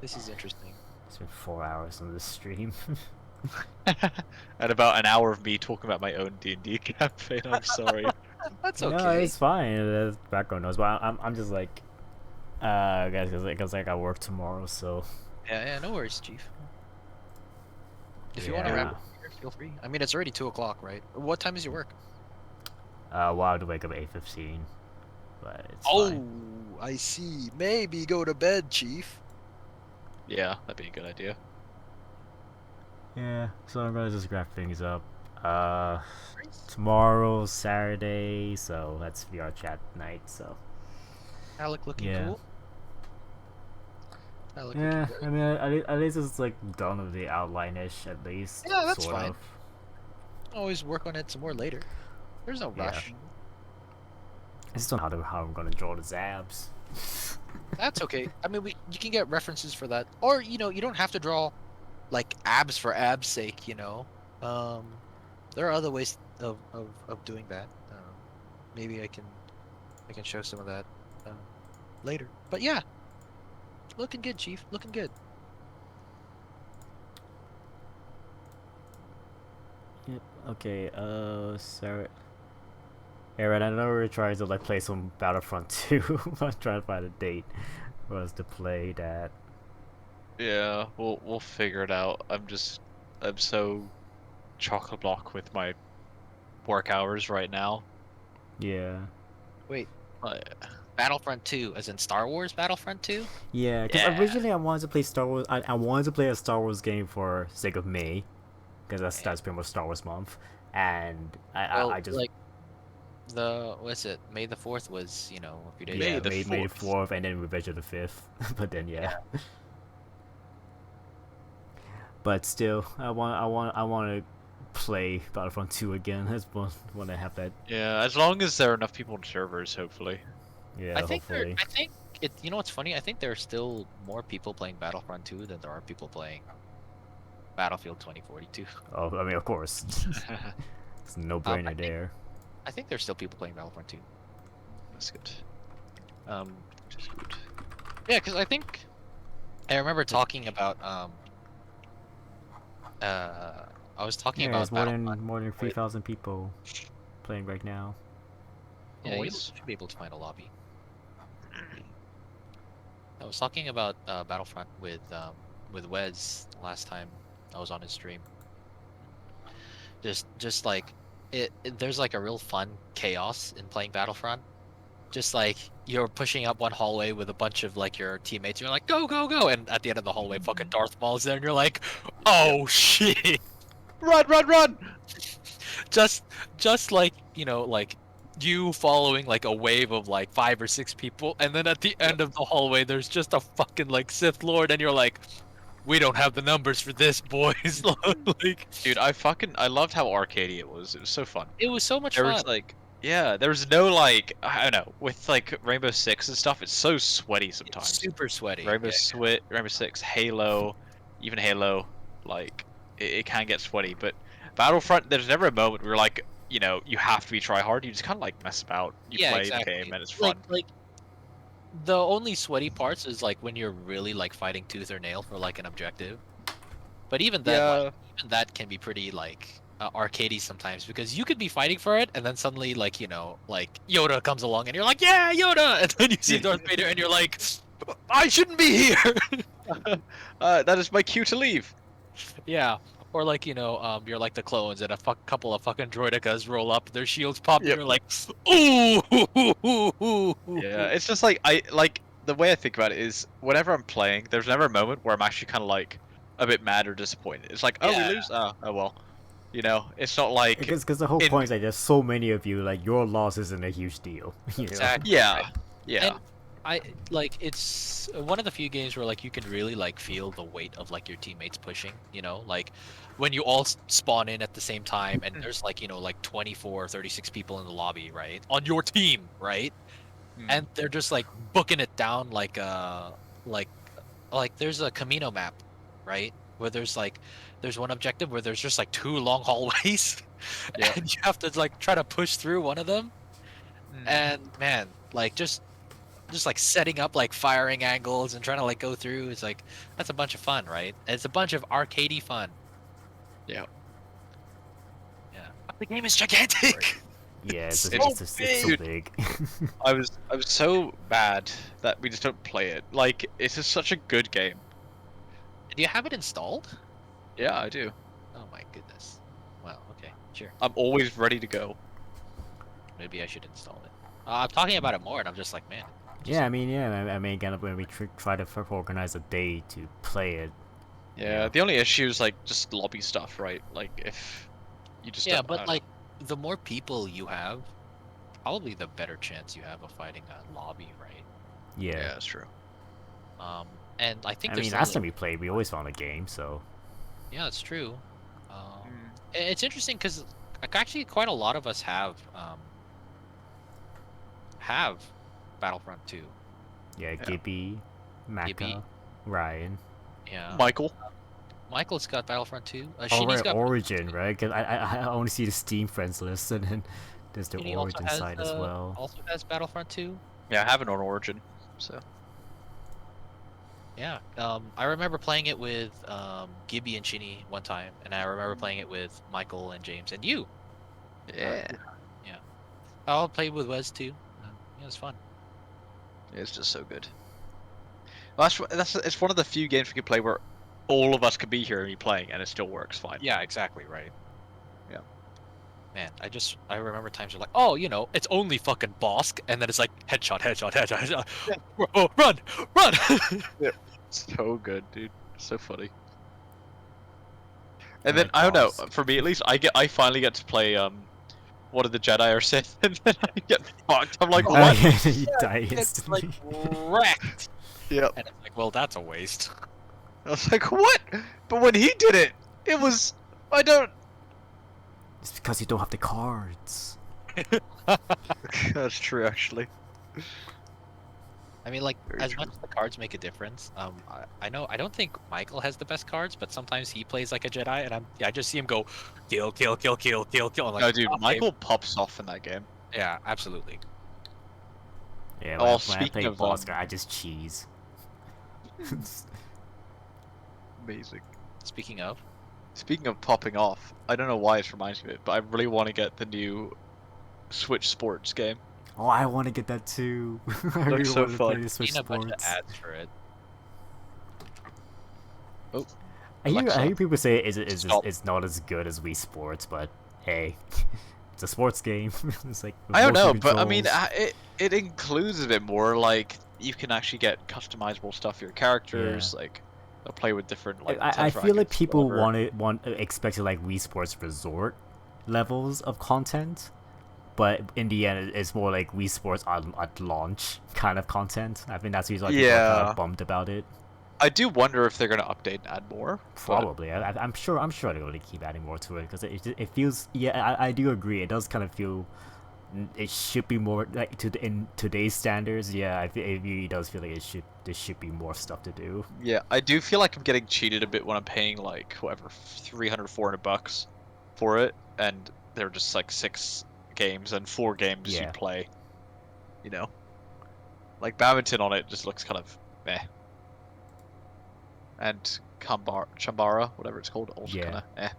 This is interesting. It's been 4 hours on the stream. And about an hour of me talking about my own D&D campaign. I'm sorry. That's okay. No, it's fine. There's background noise, but I'm just like, guys, because like I work tomorrow, so. Yeah, no worries, Chief. If you want to wrap up here, feel free. I mean, it's already 2 o'clock, right? What time is your work? Well, I have to wake up at 8:15, but it's Oh, fine. I see. Maybe go to bed, Chief. Yeah, that'd be a good idea. Yeah, so I'm gonna just wrap things up. Tomorrow's Saturday, so that's VR chat night. So. Alec looking cool. Alec Yeah, looking I mean, at least it's like done with the outline-ish, at least. Yeah, that's sort fine. of. Always work on it some more later. There's no rush. I just don't know how I'm gonna draw the zabs. That's okay. I mean, you can get references for that, or you don't have to draw like abs for abs' sake. There are other ways of doing that. Maybe I can show some of that later. But yeah, looking good, Chief. Looking good. Yep. Okay. Sarah. Aaron, I know we're trying to like play some Battlefront 2. I'm trying to find a date for us to play that. Yeah, we'll figure it out. I'm so chock-a block with my work hours right now. Yeah. Wait. Battlefront 2, as in Star Wars Battlefront 2? Yeah, because originally I wanted to play Star Wars. I wanted to play a Star Wars game for sake of May, because that's pretty much Star Wars month, and I just like what's it? May the 4th was a few days. May ago. the 4th, and then Revenge of the 5th. But then but still, I want to play Battlefront 2 again. I just want to have that. Yeah, as long as there are enough people in servers, hopefully. Yeah, I think hopefully. what's funny? I think there are still more people playing Battlefront 2 than there are people playing Battlefield 2042. Oh, I mean, of course. It's a no-brainer there. I think there's still people playing Battlefront 2. That's good. Just good. Yeah, because I remember talking about I was talking about there's more than 3,000 people playing right now. Yeah, you should be able to find a lobby. I was talking about Battlefront with Wes last time I was on his stream. Just like there's like a real fun chaos in playing Battlefront. Just like you're pushing up one hallway with a bunch of like your teammates, you're like go go go, and at the end of the hallway, fucking Darth Maul's there, and you're like, oh shit, run run run! Just like like you following like a wave of like 5 or 6 people, and then at the end of the hallway, there's just a fucking like Sith Lord, and you're like, we don't have the numbers for this, boys. Like, dude, I loved how arcadey it was. It was so fun. It was so much fun. There was like, yeah, there was no like, I don't know, with like Rainbow Six and stuff. It's so sweaty sometimes. It's super sweaty. Rainbow Six, Halo, even Halo, like it can get sweaty. But Battlefront, there's never a moment where like, you have to be try hard. You just kind of like mess about. You play the game and it's fun. Like the only sweaty parts is like when you're really like fighting tooth or nail for like an objective. But even then, even that can be pretty like arcadey sometimes, because you could be fighting for it and then suddenly like like Yoda comes along and you're like, yeah, Yoda, and then you see Darth Vader and you're like, I shouldn't be here. That is my cue to leave. Yeah. Or like you're like the clones and a couple of fucking droidicas roll up, their shields pop, and you're like, ooh. Yeah, it's just like the way I think about it is whenever I'm playing, there's never a moment where I'm actually kind of like a bit mad or disappointed. It's like, oh, we lose, oh well, it's not like because the whole point is like there's so many of you, like your loss isn't a huge deal. Exactly. Yeah. I like it's one of the few games where like you can really like feel the weight of like your teammates pushing, you know, like when you all spawn in at the same time and there's like, you know, like 24 36 people in the lobby, right? On your team, right? And they're just like booking it down like like there's a Camino map, right? Where there's one objective where there's just like two long hallways Yeah. and you have to like try to push through one of them. And man, like just like setting up like firing angles and trying to like go through is like that's a bunch of fun, right? It's a bunch of arcadey fun. Yeah. Yeah. But the game is gigantic. Yeah, It's it's so big. big. I was so mad that we just don't play it. Like, it's just such a good game. Do you have it installed? Yeah, I do. Oh my goodness. Well, okay, sure. I'm always ready to go. Maybe I should install it. I'm talking about it more, and I'm just like, man. Yeah, I mean, again, when we try to organize a day to play it. Yeah, the only issue is like just lobby stuff, right? Like if you just Yeah, don't, I but don't like the more people you have, probably the better chance you have of fighting a lobby, right? know. Yeah. Yeah, that's true. And I think I there's mean, last time we played, we always found a game, so. yeah, it's true. It's interesting because like, actually quite a lot of us have Battlefront 2. Yeah, Gibby, Maka, Ryan. Yeah. Michael. Michael's got Battlefront 2. Oh, Sheeny's right, got Origin, right? Because I only see the Steam friends list, and then there's the Sheeny Origin side as well. Also has Battlefront 2. Yeah, I have it on Origin, so. Yeah. I remember playing it with Gibby and Shinny one time, and I remember playing it with Michael and James and you. Yeah. Yeah. I'll play with Wes too. Yeah, it's fun. It's just so good. Well, it's one of the few games we can play where all of us could be here and be playing, and it still works fine. Yeah, exactly right. Yeah. Man, I remember times where like, oh, you know, it's only fucking Bosk, and then it's like headshot, headshot, headshot, headshot. Yeah. Oh, run, run! Yeah. So good, dude. So funny. And then I don't know. For me, at least, I finally get to play one of the Jedi or Sith, and then I get fucked. I'm like, what? You die It's instantly. like wrecked. Yep. And it's like, well, that's a waste. I was like, what? But when he did it, it was. I don't. It's because you don't have the cards. That's true, actually. I mean, like, Very as true. much as the cards make a difference, I know I don't think Michael has the best cards, but sometimes he plays like a Jedi, and I just see him go, kill, kill, kill, kill, kill, kill. I'm like, No, dude, okay. Michael pops off in that game. Yeah, absolutely. Yeah, Oh, when I speaking play of, Bosker, I just cheese. Amazing. Speaking of, popping off, I don't know why it's reminding me of it, but I really want to get the new Switch Sports game. Oh, I want to get that too. I really Looks so want to play fun. the Switch seen a bunch of Sports. ads for it. Oh, I hear Alexa, people say stop. it's not as good as Wii Sports, but hey, it's a sports game. It's like with I don't know, motion but I mean, controls. it includes a bit more. Like you can actually get customizable stuff for your characters. Like they'll play with different like. I feel like rackets, people whatever. expected like Wii Sports Resort levels of content, but in the end, it's more like Wii Sports at launch kind of content. I think that's the reason why people are kind Yeah. of bummed about it. I do wonder if they're gonna update and add more. but- Probably, I'm sure they're going to keep adding more to it because it feels. Yeah, I do agree. It does kind of feel. It should be more like in today's standards. Yeah, it really does feel like there should be more stuff to do. Yeah, I do feel like I'm getting cheated a bit when I'm paying like whatever 300, 400 bucks for it, and they're just like 6 games and 4 games you Yeah. play. You know, like badminton on it just looks kind of meh, and Chambara, whatever it's called, also Yeah. kind of eh.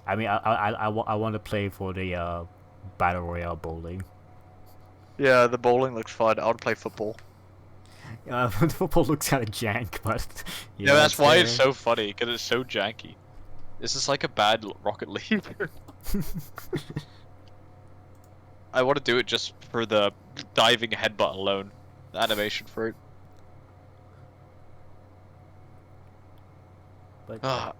I mean, I want to play for the battle royale bowling. Yeah, the bowling looks fun. I want to play football. Football looks kind of jank, but Yeah, that's it's why there. it's so funny because it's so janky. This is like a bad Rocket League. I want to do it just for the diving headbutt alone. The animation for it. But Ah,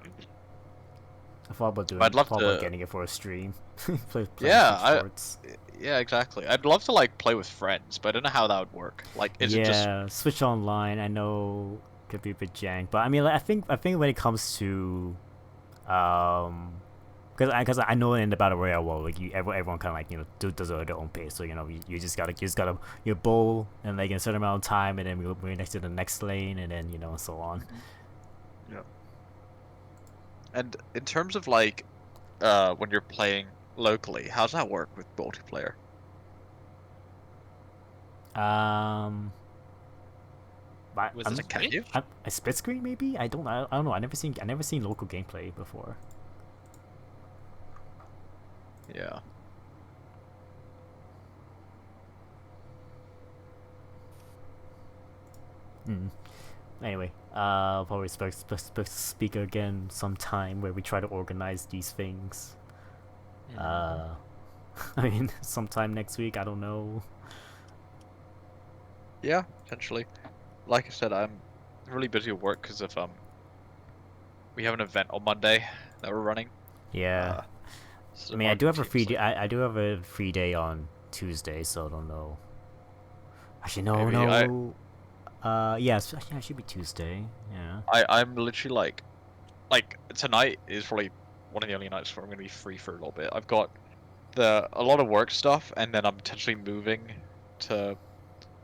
I thought about doing. I'd love thought about to- getting it for a stream. play Yeah, Switch Sports. Yeah, exactly. I'd love to like play with friends, but I don't know how that would work. Like, is it just Switch Online, I know could be a bit jank, but I mean, like, I think when it comes to, because I know in the battle royale world, like everyone kind of like does it at their own pace. So you just gotta you bowl and like in a certain amount of time, and then we're next to the next lane, and then and so on. Yeah. And in terms of like, when you're playing locally, how's that work with multiplayer? But Was it Can great? you? a split screen maybe? I don't know. I never seen local gameplay before. Yeah. Anyway, probably speak again sometime where we try to organize these things. I mean, sometime next week. I don't know. Yeah, potentially. Like I said, I'm really busy at work because of we have an event on Monday that we're running. Yeah. So I mean, I do have a marketing free team's day. I do have a free day on Tuesday, so I don't know. Actually, no, Maybe no. Yes, yeah, it should be Tuesday. Yeah. I'm literally like tonight is probably one of the only nights where I'm gonna be free for a little bit. I've got a lot of work stuff, and then I'm potentially moving to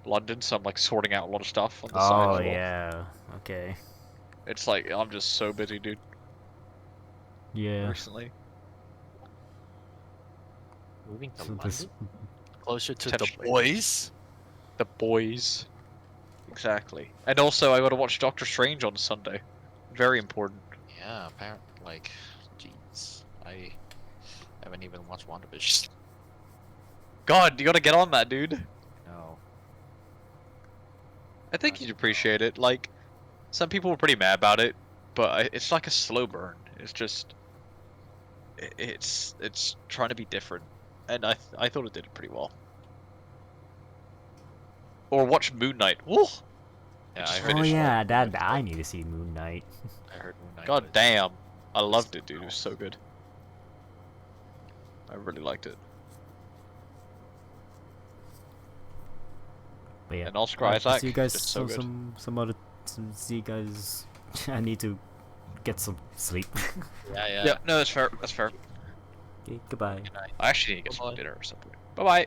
London, so I'm like sorting out a lot of stuff on the side Oh as well. yeah. Okay. It's like I'm just so busy, dude. Yeah. Recently, Moving to So London? this. Closer to the Potentially. boys? the boys, exactly. And also, I gotta watch Doctor Strange on Sunday. Very important. Yeah, apparently, like, jeez, I haven't even watched WandaVision. God, you gotta get on that, dude. No. I think you'd appreciate it. Like, some people were pretty mad about it, but it's like a slow burn. It's just, it's trying to be different, and I thought it did it pretty well. Or watch Moon Knight. Whoa! Yeah, I just heard. Oh finished yeah, that. that I need to see Moon Knight. I heard Moon Knight. God was- damn, I was loved it, dude. It phenomenal. was so good. I really liked it. But yeah. And Oscar I'll Isaac, see you guys just so good. see you guys. I need to get some sleep. Yeah. Yeah, no, that's fair. That's fair. Okay, goodbye. Good night. I actually need to get some Bye-bye. dinner or something. Bye bye.